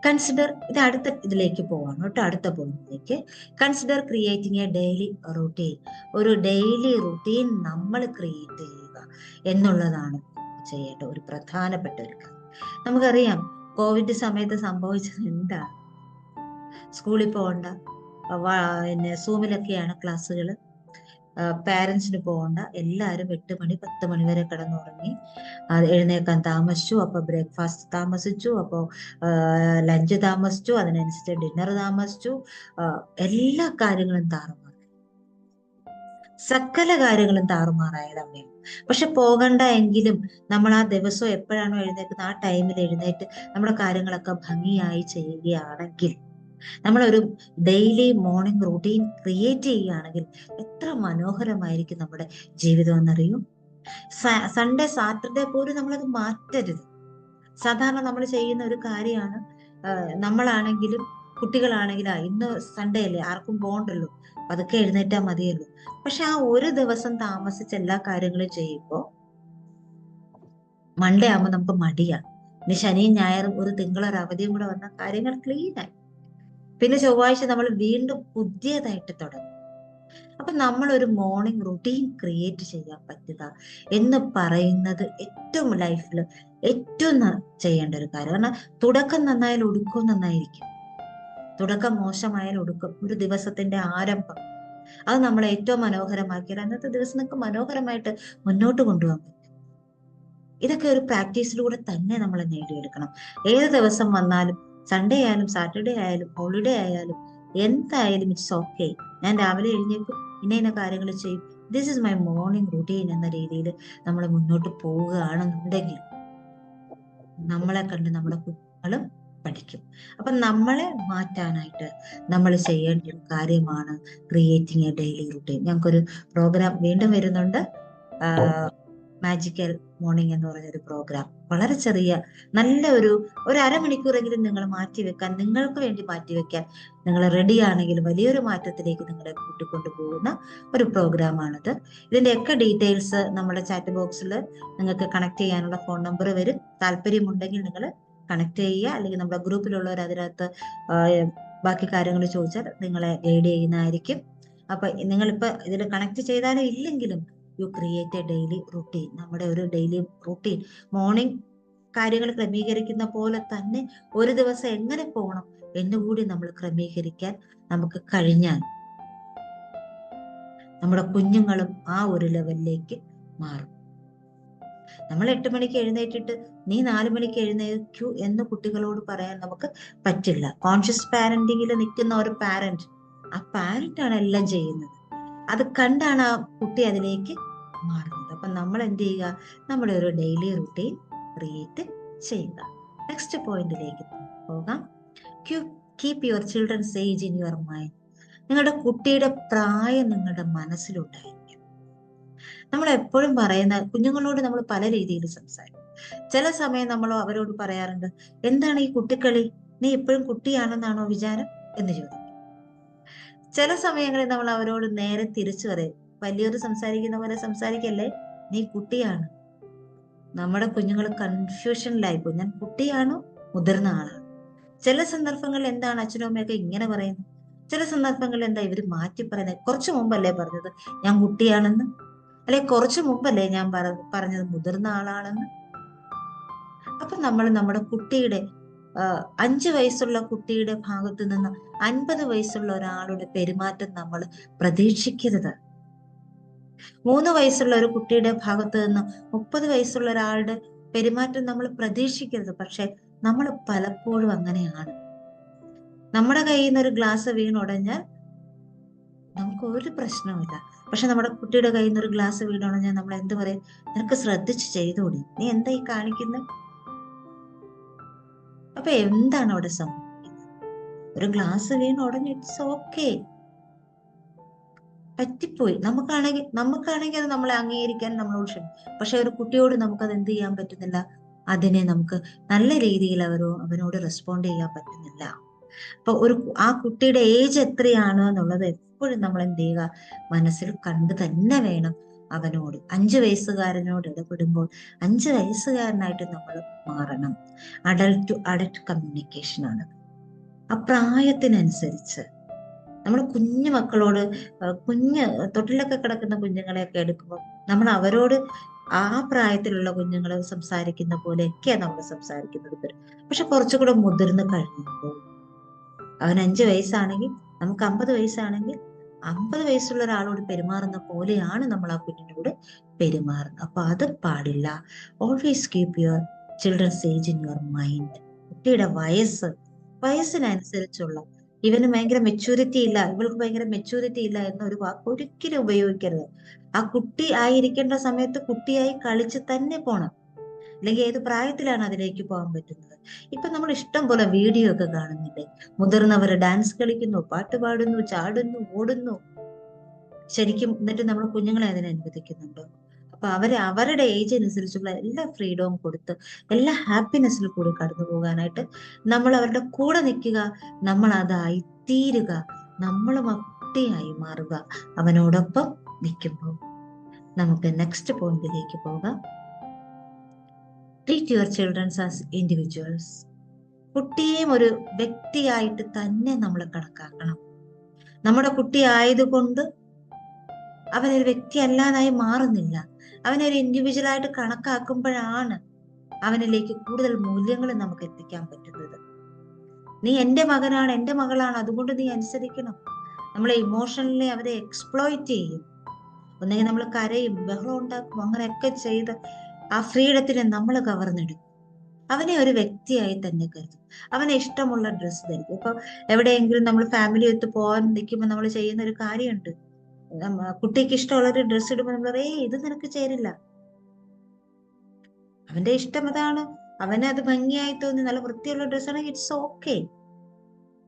കൺസിഡർ, ഇത് അടുത്ത ഇതിലേക്ക് പോവാണ് കേട്ടോ, അടുത്ത പോയിന്റിലേക്ക്. Consider creating A daily routine. ഒരു ഡെയിലി റുട്ടീൻ നമ്മൾ ക്രിയേറ്റ് ചെയ്യുക എന്നുള്ളതാണ് ചെയ്യേണ്ട ഒരു പ്രധാനപ്പെട്ട ഒരു കാര്യം. നമുക്കറിയാം കോവിഡ് സമയത്ത് സംഭവിച്ചത് എന്താണ്? സ്കൂളിൽ പോകണ്ട, പിന്നെ സൂമിലൊക്കെയാണ് ക്ലാസ്സുകൾ, പാരന്റ്സിന് പോകണ്ട, എല്ലാവരും 8 മണി 10 മണി വരെ കിടന്നുറങ്ങി, എഴുന്നേക്കാൻ താമസിച്ചു, അപ്പൊ ബ്രേക്ക്ഫാസ്റ്റ് താമസിച്ചു, അപ്പോൾ ലഞ്ച് താമസിച്ചു, അതിനനുസരിച്ച് ഡിന്നർ താമസിച്ചു, എല്ലാ കാര്യങ്ങളും താറുമാറായി, സകല കാര്യങ്ങളും താറുമാറായത് അവിടെയാണ്. പക്ഷെ പോകണ്ട എങ്കിലും നമ്മൾ ആ ദിവസം എപ്പോഴാണോ എഴുന്നേക്കുന്നത് ആ ടൈമിൽ എഴുന്നേറ്റ് നമ്മുടെ കാര്യങ്ങളൊക്കെ ഭംഗിയായി ചെയ്യുകയാണെങ്കിൽ, നമ്മളൊരു ഡെയിലി മോർണിംഗ് റൂട്ടീൻ ക്രിയേറ്റ് ചെയ്യുകയാണെങ്കിൽ എത്ര മനോഹരമായിരിക്കും നമ്മുടെ ജീവിതം എന്നറിയും. സൺഡേ സാറ്റർഡേ പോലും നമ്മളത് മാറ്റരുത്. സാധാരണ നമ്മൾ ചെയ്യുന്ന ഒരു കാര്യമാണ്, നമ്മളാണെങ്കിലും കുട്ടികളാണെങ്കിലും ഇന്ന് സൺഡേ അല്ലേ, ആർക്കും പോകണ്ടല്ലോ, അതൊക്കെ എഴുന്നേറ്റാൽ മതിയല്ലോ. പക്ഷെ ആ ഒരു ദിവസം താമസിച്ച് എല്ലാ കാര്യങ്ങളും ചെയ്യുമ്പോൾ മൺഡേ ആകുമ്പോൾ നമുക്ക് മടിയാണ്. ഇനി ശനിയും ഞായറും ഒരു തിങ്കളൊരു അവധിയും കൂടെ വന്ന കാര്യങ്ങൾ ക്ലീനായി. പിന്നെ ചൊവ്വാഴ്ച നമ്മൾ വീണ്ടും പുതിയതായിട്ട് തുടങ്ങും. അപ്പൊ നമ്മൾ ഒരു മോർണിംഗ് റുട്ടീൻ ക്രിയേറ്റ് ചെയ്യാൻ പറ്റുക എന്ന് പറയുന്നത് ഏറ്റവും ലൈഫിൽ ഏറ്റവും ചെയ്യേണ്ട ഒരു കാര്യം. കാരണം തുടക്കം നന്നായാൽ ഒടുക്കം നന്നായിരിക്കും, തുടക്കം മോശമായാൽ ഒടുക്കം. ഒരു ദിവസത്തിന്റെ ആരംഭം അത് നമ്മൾ ഏറ്റവും മനോഹരമാക്കിയാൽ അന്നത്തെ ദിവസം നമുക്ക് മനോഹരമായിട്ട് മുന്നോട്ട് കൊണ്ടുപോകാൻ പറ്റും. ഇതൊക്കെ ഒരു പ്രാക്ടീസിലൂടെ തന്നെ നമ്മൾ നേടിയെടുക്കണം. ഏത് ദിവസം വന്നാലും, സൺഡേ ആയാലും സാറ്റർഡേ ആയാലും ഹോളിഡേ ആയാലും എന്തായാലും ഇറ്റ്സ് ഓക്കെ, ഞാൻ രാവിലെ എഴുന്നേൽക്കും, ഇന്ന കാര്യങ്ങൾ ചെയ്യും, this is my morning routine എന്ന രീതിയിൽ നമ്മൾ മുന്നോട്ട് പോവുകയാണെന്നുണ്ടെങ്കിൽ നമ്മളെ കണ്ട് നമ്മുടെ കുട്ടികളും പഠിക്കും. അപ്പൊ നമ്മളെ മാറ്റാനായിട്ട് നമ്മൾ ചെയ്യേണ്ട ഒരു കാര്യമാണ് ക്രിയേറ്റിംഗ് എ ഡെയിലി റുട്ടീൻ. ഞങ്ങൾക്കൊരു പ്രോഗ്രാം വീണ്ടും വരുന്നുണ്ട്, മാജിക്കൽ മോർണിംഗ് എന്ന് പറഞ്ഞൊരു പ്രോഗ്രാം. വളരെ ചെറിയ നല്ല ഒരു അരമണിക്കൂറെങ്കിലും നിങ്ങൾ മാറ്റിവെക്കാൻ, നിങ്ങൾക്ക് വേണ്ടി മാറ്റിവെക്കാൻ നിങ്ങൾ റെഡി ആണെങ്കിൽ വലിയൊരു മാറ്റത്തിലേക്ക് നിങ്ങളെ കൂട്ടിക്കൊണ്ടു പോകുന്ന ഒരു പ്രോഗ്രാമാണിത്. ഇതിന്റെയൊക്കെ ഡീറ്റെയിൽസ് നമ്മുടെ ചാറ്റ് ബോക്സിൽ നിങ്ങൾക്ക് കണക്ട് ചെയ്യാനുള്ള ഫോൺ നമ്പർ വരും. താല്പര്യമുണ്ടെങ്കിൽ നിങ്ങൾ കണക്ട് ചെയ്യുക, അല്ലെങ്കിൽ നമ്മുടെ ഗ്രൂപ്പിലുള്ളവർ അതിനകത്ത് ബാക്കി കാര്യങ്ങൾ ചോദിച്ചാൽ നിങ്ങളെ ഗൈഡ് ചെയ്യുന്നതായിരിക്കും. അപ്പൊ നിങ്ങളിപ്പോ ഇതിൽ കണക്ട് ചെയ്താലും ഇല്ലെങ്കിലും you create A daily routine. നമ്മുടെ ഒരു ഡെയിലി റുട്ടീൻ മോർണിംഗ് കാര്യങ്ങൾ ക്രമീകരിക്കുന്ന പോലെ തന്നെ ഒരു ദിവസം എങ്ങനെ പോകണം എന്നുകൂടി നമ്മൾ ക്രമീകരിക്കാൻ നമുക്ക് കഴിഞ്ഞാൽ നമ്മുടെ കുഞ്ഞുങ്ങളും ആ ഒരു ലെവലിലേക്ക് മാറും. നമ്മൾ 8 മണിക്ക് എഴുന്നേറ്റിട്ട് നീ 4 മണിക്ക് എഴുന്നേൽക്കൂ എന്ന് കുട്ടികളോട് പറയാൻ നമുക്ക് പറ്റില്ല. കോൺഷ്യസ് പാരന്റിങ്ങിൽ നിൽക്കുന്ന ഒരു പാരന്റ്, ആ പാരന്റാണ് എല്ലാം ചെയ്യുന്നത്. അത് കണ്ടാണ് ആ കുട്ടി അതിലേക്ക് മാറുന്നത്. അപ്പൊ നമ്മൾ എന്ത് ചെയ്യുക, നമ്മുടെ ഒരു ഡെയിലി റുട്ടീൻ ക്രിയേറ്റ് ചെയ്യുക. നെക്സ്റ്റ് പോയിന്റിലേക്ക് പോകാം. Keep your children's age in your mind. നിങ്ങളുടെ കുട്ടിയുടെ പ്രായം നിങ്ങളുടെ മനസ്സിലുണ്ടായിരിക്കും. നമ്മൾ എപ്പോഴും പറയുന്ന കുഞ്ഞുങ്ങളോട് നമ്മൾ പല രീതിയിൽ സംസാരിക്കും. ചില സമയം നമ്മൾ അവരോട് പറയാറുണ്ട്, എന്താണ് ഈ കുട്ടിക്കളി, നീ എപ്പോഴും കുട്ടിയാണെന്നാണോ വിചാരം എന്ന് ചോദിക്കും. ചില സമയങ്ങളിൽ നമ്മൾ അവരോട് നേരെ തിരിച്ചു പറയും, വലിയൊരു സംസാരിക്കുന്ന പോലെ സംസാരിക്കല്ലേ, നീ കുട്ടിയാണ്. നമ്മുടെ കുഞ്ഞുങ്ങൾ കൺഫ്യൂഷനിലായിപ്പോ, ഞാൻ കുട്ടിയാണോ മുതിർന്ന ആളാണ്. ചില സന്ദർഭങ്ങളിൽ എന്താണ് അച്ഛനും അമ്മയൊക്കെ ഇങ്ങനെ പറയുന്നത്, ചില സന്ദർഭങ്ങളിൽ എന്താ ഇവര് മാറ്റി പറയുന്നത്. കുറച്ചു മുമ്പല്ലേ പറഞ്ഞത് ഞാൻ കുട്ടിയാണെന്ന്, അല്ലെ കുറച്ചു മുമ്പല്ലേ ഞാൻ പറഞ്ഞത് മുതിർന്ന ആളാണെന്ന്. അപ്പൊ നമ്മൾ നമ്മുടെ കുട്ടിയുടെ 5 വയസ്സുള്ള കുട്ടിയുടെ ഭാഗത്ത് നിന്ന് 50 വയസ്സുള്ള ഒരാളുടെ പെരുമാറ്റം നമ്മൾ പ്രതീക്ഷിക്കരുത്. 3 വയസ്സുള്ള ഒരു കുട്ടിയുടെ ഭാഗത്ത് നിന്ന് 30 വയസ്സുള്ള ഒരാളുടെ പെരുമാറ്റം നമ്മൾ പ്രതീക്ഷിക്കരുത്. പക്ഷെ നമ്മൾ പലപ്പോഴും അങ്ങനെയാണ്. നമ്മുടെ കയ്യിൽ നിന്ന് ഒരു ഗ്ലാസ് വീണുടഞ്ഞാൽ നമുക്ക് ഒരു പ്രശ്നവുമില്ല. പക്ഷെ നമ്മുടെ കുട്ടിയുടെ കയ്യിൽ നിന്ന് ഒരു ഗ്ലാസ് വീണുടഞ്ഞാൽ നമ്മൾ എന്ത് പറയും, നിനക്ക് ശ്രദ്ധിച്ച് ചെയ്തോടി, നീ എന്താ ഈ കാണിക്കുന്നത്. അപ്പൊ എന്താണ് അവിടെ സംഭവിക്കുന്നത്? ഒരു ഗ്ലാസ് വീണ് ഉടനെ ഇറ്റ്സ് ഓക്കെ, പറ്റിപ്പോയി. നമുക്കാണെങ്കിൽ അത് നമ്മളെ അംഗീകരിക്കാൻ നമ്മളോട് ക്ഷമിക്കും. പക്ഷെ ഒരു കുട്ടിയോട് നമുക്കത് എന്ത് ചെയ്യാൻ പറ്റുന്നില്ല? അതിനെ നമുക്ക് നല്ല രീതിയിൽ അവനോട് റെസ്പോണ്ട് ചെയ്യാൻ പറ്റുന്നില്ല. അപ്പൊ ആ കുട്ടിയുടെ ഏജ് എത്രയാണ് എന്നുള്ളത് എപ്പോഴും നമ്മൾ എന്ത് ചെയ്യുക, മനസ്സിൽ കണ്ടു തന്നെ വേണം അവനോട്. 5 വയസ്സുകാരനോട് ഇടപെടുമ്പോൾ 5 വയസ്സുകാരനായിട്ട് നമ്മൾ മാറണം. അഡൽട്ട് ടു അഡൽട്ട് കമ്മ്യൂണിക്കേഷൻ ആണ്. ആ പ്രായത്തിനനുസരിച്ച് നമ്മൾ കുഞ്ഞു മക്കളോട്, തൊട്ടിലൊക്കെ കിടക്കുന്ന കുഞ്ഞുങ്ങളെയൊക്കെ എടുക്കുമ്പോൾ നമ്മൾ അവരോട് ആ പ്രായത്തിലുള്ള കുഞ്ഞുങ്ങൾ സംസാരിക്കുന്ന പോലെയൊക്കെയാണ് നമ്മൾ സംസാരിക്കുന്നത്. പക്ഷെ കുറച്ചുകൂടെ മുതിർന്ന് കഴിയുമ്പോൾ, അവൻ 5 വയസ്സാണെങ്കിൽ നമുക്ക് 50 വയസ്സാണെങ്കിൽ 50 വയസ്സുള്ള ഒരാളോട് പെരുമാറുന്ന പോലെയാണ് നമ്മൾ ആ കുഞ്ഞിനോട് പെരുമാറുന്നത്. അപ്പൊ അത് പാടില്ല. Always keep your children's age in your mind. കുട്ടിയുടെ വയസ്സിനനുസരിച്ചുള്ള, ഇവന് ഭയങ്കര മെച്യൂരിറ്റി ഇല്ല, ഇവൾക്ക് ഭയങ്കര മെച്യൂരിറ്റി ഇല്ല എന്നൊരു വാക്ക് ഒരിക്കലും ഉപയോഗിക്കരുത്. ആ കുട്ടി ആയിരിക്കേണ്ട സമയത്ത് കുട്ടിയായി കളിച്ച് തന്നെ പോണം. അല്ലെങ്കിൽ ഏത് പ്രായത്തിലാണ് അതിലേക്ക് പോകാൻ പറ്റുന്നത്? ഇപ്പൊ നമ്മൾ ഇഷ്ടം പോലെ വീഡിയോ ഒക്കെ കാണുന്നില്ലേ? മുതിർന്നവർ ഡാൻസ് കളിക്കുന്നു, പാട്ട് പാടുന്നു, ചാടുന്നു, ഓടുന്നു. ശരിക്കും എന്നിട്ട് നമ്മൾ കുഞ്ഞുങ്ങളെ അതിനെ അനുവദിക്കുന്നുണ്ടോ? അപ്പൊ അവരുടെ ഏജ് അനുസരിച്ചുള്ള എല്ലാ ഫ്രീഡവും കൊടുത്ത് എല്ലാ ഹാപ്പിനെസ്സിൽ കൂടി കടന്നു പോകാനായിട്ട് നമ്മൾ അവരുടെ കൂടെ നിൽക്കുക. നമ്മൾ അതായി തീരുക. നമ്മളും ആ കുട്ടിയായി മാറുക അവനോടൊപ്പം നിൽക്കുമ്പോൾ. നമുക്ക് നെക്സ്റ്റ് പോയിന്റിലേക്ക് പോകാം. Treat your children's as individuals. കുട്ടിയെയും ഒരു വ്യക്തിയായിട്ട് തന്നെ നമ്മൾ കണക്കാക്കണം. നമ്മുടെ കുട്ടി ആയതുകൊണ്ട് അവനൊരു വ്യക്തി അല്ലാതായി മാറുന്നില്ല. അവനൊരു ഇൻഡിവിജ്വലായിട്ട് കണക്കാക്കുമ്പോഴാണ് അവനിലേക്ക് കൂടുതൽ മൂല്യങ്ങൾ നമുക്ക് എത്തിക്കാൻ പറ്റുന്നത്. നീ എന്റെ മകനാണ്, എന്റെ മകളാണ്, അതുകൊണ്ട് നീ അനുസരിക്കണം. നമ്മളെ ഇമോഷണലി അവരെ എക്സ്പ്ലോയിറ്റ് ചെയ്യും. ഒന്നെങ്കിൽ നമ്മൾ കരയും, ബഹളം ഉണ്ടാക്കും, അങ്ങനെയൊക്കെ ചെയ്ത് ആ ഫ്രീഡത്തിനെ നമ്മൾ കവർന്നെടുക്കും. അവനെ ഒരു വ്യക്തിയായി തന്നെ കരുതും. അവനെ ഇഷ്ടമുള്ള ഡ്രസ്സ് ധരിക്കും. ഇപ്പൊ എവിടെയെങ്കിലും നമ്മൾ ഫാമിലി ഒത്ത് പോകാൻ നിൽക്കുമ്പോൾ നമ്മൾ ചെയ്യുന്ന ഒരു കാര്യമുണ്ട്. കുട്ടിക്ക് ഇഷ്ടമുള്ള ഒരു ഡ്രസ്സ് ഇടുമ്പോൾ നമ്മൾ പറയും, ഇത് നിനക്ക് ചേരില്ല. അവന്റെ ഇഷ്ടം അതാണ്. അവന് അത് ഭംഗിയായി തോന്നി നല്ല വൃത്തിയുള്ള ഡ്രസ്സാണെങ്കിൽ ഇറ്റ്സ് ഓക്കെ.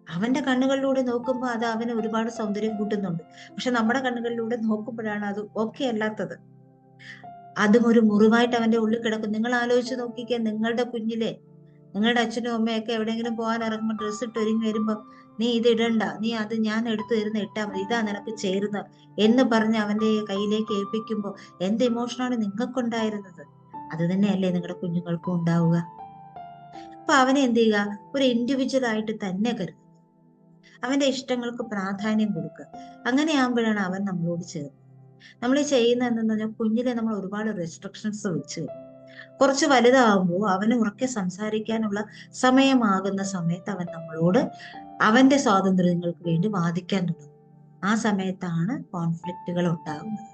അവന്റെ കണ്ണുകളിലൂടെ നോക്കുമ്പോൾ അത് അവന് ഒരുപാട് സൗന്ദര്യം കൂട്ടുന്നുണ്ട്. പക്ഷെ നമ്മുടെ കണ്ണുകളിലൂടെ നോക്കുമ്പോഴാണ് അത് ഓക്കെ അല്ലാത്തത്. അതും ഒരു മുറിവായിട്ട് അവന്റെ ഉള്ളിൽ കിടക്കും. നിങ്ങൾ ആലോചിച്ച് നോക്കിക്കേ, നിങ്ങളുടെ കുഞ്ഞിലെ നിങ്ങളുടെ അച്ഛനും അമ്മയൊക്കെ എവിടെയെങ്കിലും പോകാൻ ഇറങ്ങുമ്പോൾ ഡ്രസ്സ് ഇട്ട് ഒരുങ്ങി വരുമ്പോ, നീ ഇത് ഇടണ്ട, നീ അത് ഞാൻ എടുത്തു തരുന്ന ഇട്ടാ മതി, ഇതാ നിനക്ക് ചേരുന്ന എന്ന് പറഞ്ഞ് അവന്റെ കയ്യിലേക്ക് ഏൽപ്പിക്കുമ്പോ എന്ത് ഇമോഷനാണ് നിങ്ങൾക്കുണ്ടായിരുന്നത്? അത് തന്നെയല്ലേ നിങ്ങളുടെ കുഞ്ഞുങ്ങൾക്കും ഉണ്ടാവുക. അപ്പൊ അവനെ എന്ത് ചെയ്യുക, ഒരു ഇൻഡിവിജ്വൽ ആയിട്ട് തന്നെ കരുതുക. അവന്റെ ഇഷ്ടങ്ങൾക്ക് പ്രാധാന്യം കൊടുക്കുക. അങ്ങനെയാകുമ്പോഴാണ് അവൻ നമ്മളോട് ചേർന്നത്. നമ്മൾ ചെയ്യുന്ന എന്തെന്ന് പറഞ്ഞാൽ, കുഞ്ഞിലെ നമ്മൾ ഒരുപാട് റെസ്ട്രിക്ഷൻസ് വെച്ച് കുറച്ച് വലുതാവുമ്പോൾ അവന് ഉറക്കെ സംസാരിക്കാനുള്ള സമയമാകുന്ന സമയത്ത് അവൻ നമ്മളോട് അവന്റെ സ്വാതന്ത്ര്യങ്ങൾക്ക് വേണ്ടി വാദിക്കാൻ തുടങ്ങും. ആ സമയത്താണ് കോൺഫ്ലിക്റ്റുകൾ ഉണ്ടാകുന്നത്.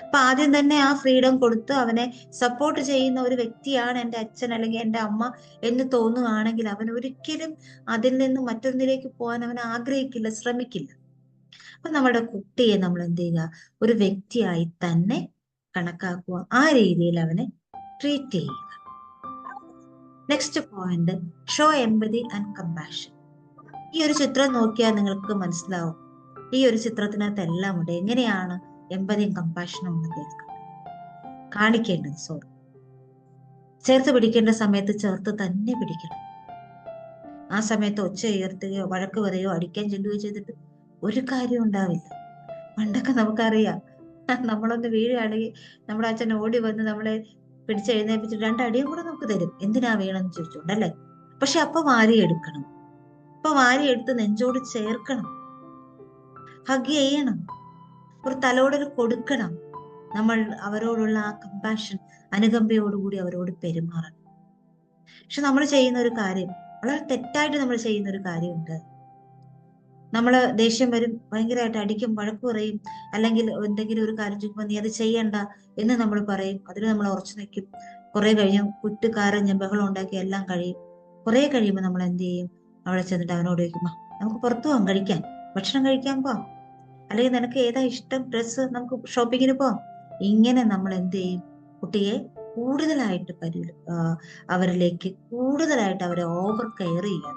അപ്പൊ ആദ്യം തന്നെ ആ ഫ്രീഡം കൊടുത്ത് അവനെ സപ്പോർട്ട് ചെയ്യുന്ന ഒരു വ്യക്തിയാണ് എൻ്റെ അച്ഛൻ അല്ലെങ്കിൽ എൻ്റെ അമ്മ എന്ന് തോന്നുകയാണെങ്കിൽ അവൻ ഒരിക്കലും അതിൽ നിന്ന് മറ്റൊന്നിലേക്ക് പോകാൻ അവൻ ആഗ്രഹിക്കില്ല, ശ്രമിക്കില്ല. അപ്പൊ നമ്മുടെ കുട്ടിയെ നമ്മൾ എന്ത് ചെയ്യുക, ഒരു വ്യക്തിയായി തന്നെ കണക്കാക്കുക. ആ രീതിയിൽ അവനെ ട്രീറ്റ് ചെയ്യുക. Next point, show empathy and compassion. ഈ ഒരു ചിത്രം നോക്കിയാൽ നിങ്ങൾക്ക് മനസ്സിലാവും, ഈ ഒരു ചിത്രത്തിനകത്ത് എല്ലാം ഉണ്ട്. എങ്ങനെയാണ് എംപതിയും കമ്പാഷനും ഒന്ന് കാണിക്കേണ്ടത്. ചേർത്ത് പിടിക്കേണ്ട സമയത്ത് ചേർത്ത് തന്നെ പിടിക്കണം. ആ സമയത്ത് ഒച്ച ഉയർത്തുകയോ വഴക്ക് പറയുകയോ അടിക്കാൻ ചെല്ലുകയോ ചെയ്തിട്ട് ഒരു കാര്യം ഉണ്ടാവില്ല. പണ്ടൊക്കെ നമുക്കറിയാം, നമ്മളൊന്ന് വീഴുകയാണെങ്കിൽ നമ്മുടെ അച്ഛൻ ഓടി വന്ന് നമ്മളെ പിടിച്ചെഴുന്നേപ്പിച്ചിട്ട് 2 അടിയും കൂടെ നമുക്ക് തരും. എന്തിനാ വീണെന്ന് ചോദിച്ചോണ്ടല്ലേ. പക്ഷെ അപ്പൊ വാരിയെടുക്കണം. അപ്പൊ വാരിയെടുത്ത് നെഞ്ചോട് ചേർക്കണം, ഹഗ് ചെയ്യണം, ഒരു തലോടൽ കൊടുക്കണം. നമ്മൾ അവരോടുള്ള ആ കമ്പാഷൻ, അനുകമ്പയോടുകൂടി അവരോട് പെരുമാറണം. പക്ഷെ നമ്മൾ ചെയ്യുന്ന ഒരു കാര്യം, വളരെ തെറ്റായിട്ട് നമ്മൾ ചെയ്യുന്ന ഒരു കാര്യമുണ്ട്. നമ്മള് ദേഷ്യം വരും, ഭയങ്കരമായിട്ട് അടിക്കും, വഴക്ക് പറയും, അല്ലെങ്കിൽ എന്തെങ്കിലും ഒരു കാര്യം ചെയ്യുമ്പോൾ നീ അത് ചെയ്യണ്ട എന്ന് നമ്മൾ പറയും. അതിൽ നമ്മൾ ഉറച്ചു നിൽക്കും. കുറെ കഴിഞ്ഞ് കുട്ടിക്കാരൻ ബഹളം ഉണ്ടാക്കി എല്ലാം കഴിയും. കുറെ കഴിയുമ്പോൾ നമ്മൾ എന്ത് ചെയ്യും, അവിടെ ചെന്നിട്ട് അവനോട് ചോദിക്കുമ്പോ നമുക്ക് പുറത്തു പോകാം, കഴിക്കാൻ, ഭക്ഷണം കഴിക്കാൻ പോവാം, അല്ലെങ്കിൽ നിനക്ക് ഏതാ ഇഷ്ടം ഡ്രസ്സ്, നമുക്ക് ഷോപ്പിങ്ങിന് പോവാം. ഇങ്ങനെ നമ്മൾ എന്ത് ചെയ്യും, കുട്ടിയെ കൂടുതലായിട്ട് അവരിലേക്ക് കൂടുതലായിട്ട് അവരെ ഓവർ കെയർ ചെയ്യാൻ.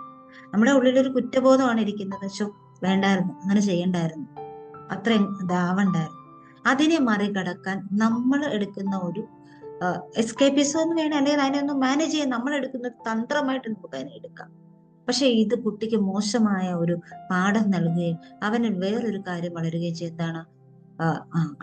നമ്മുടെ ഉള്ളിലൊരു കുറ്റബോധമാണ് ഇരിക്കുന്നത്, ശോ വേണ്ടായിരുന്നു, അങ്ങനെ ചെയ്യണ്ടായിരുന്നു, അത്രയും ഇതാവണ്ടായിരുന്നു. അതിനെ മറികടക്കാൻ നമ്മൾ എടുക്കുന്ന ഒരു എസ്കേപ്പിസം എന്ന് വേണം, അല്ലെങ്കിൽ അതിനെ ഒന്ന് മാനേജ് ചെയ്യാൻ നമ്മൾ എടുക്കുന്ന ഒരു തന്ത്രമായിട്ട് നമുക്ക് അതിനെ എടുക്കാം. പക്ഷെ ഇത് കുട്ടിക്ക് മോശമായ ഒരു പാഠം നൽകുകയും അവന് വേറൊരു കാര്യം വളരുകയും ചെയ്താണ്,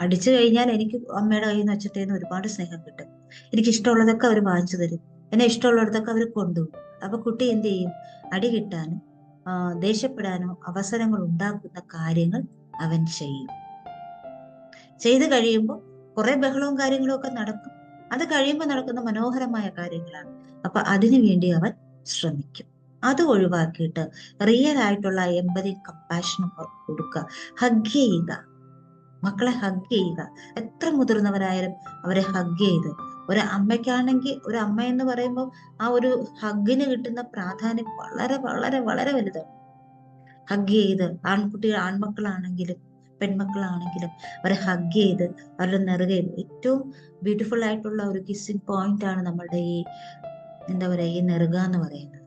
അടിച്ചു കഴിഞ്ഞാൽ എനിക്ക് അമ്മയുടെ കയ്യിൽ നിന്ന് അച്ഛത്തേന്ന് ഒരുപാട് സ്നേഹം കിട്ടും, എനിക്ക് ഇഷ്ടമുള്ളതൊക്കെ അവർ വാങ്ങിച്ചു തരും, എന്നെ ഇഷ്ടമുള്ളിടത്തൊക്കെ അവർ കൊണ്ടുപോകും. അപ്പൊ കുട്ടി എന്ത് ചെയ്യും? അടി കിട്ടാനും ദേഷ്യപ്പെടാനോ അവസരങ്ങൾ ഉണ്ടാക്കുന്ന കാര്യങ്ങൾ അവൻ ചെയ്യും. ചെയ്തു കഴിയുമ്പോൾ കുറെ ബഹളവും കാര്യങ്ങളും ഒക്കെ നടക്കും. അത് കഴിയുമ്പോൾ നടക്കുന്ന മനോഹരമായ കാര്യങ്ങളാണ്. അപ്പൊ അതിനു വേണ്ടി അവൻ ശ്രമിക്കും. അത് ഒഴിവാക്കിയിട്ട് റിയൽ ആയിട്ടുള്ള എമ്പതി കമ്പാഷനും കൊടുക്കുക, ഹഗ് ചെയ്യുക, മക്കളെ ഹഗ് ചെയ്യുക. എത്ര മുതിർന്നവരായാലും അവരെ ഹഗ് ചെയ്ത്, ഒരു അമ്മയ്ക്കാണെങ്കിൽ ഒരു അമ്മ എന്ന് പറയുമ്പോൾ ആ ഒരു ഹഗ്ഗിന് കിട്ടുന്ന പ്രാധാന്യം വളരെ വളരെ വളരെ വലുതാണ്. ഹഗ് ചെയ്ത് ആൺമക്കളാണെങ്കിലും പെൺമക്കളാണെങ്കിലും അവരെ ഹഗ് ചെയ്ത് അവരുടെ നെറുകയിൽ ഏറ്റവും ബ്യൂട്ടിഫുൾ ആയിട്ടുള്ള ഒരു കിസ്സിങ് പോയിന്റ് ആണ് നമ്മളുടെ ഈ എന്താ പറയുക, ഈ നെറുക എന്ന് പറയുന്നത്.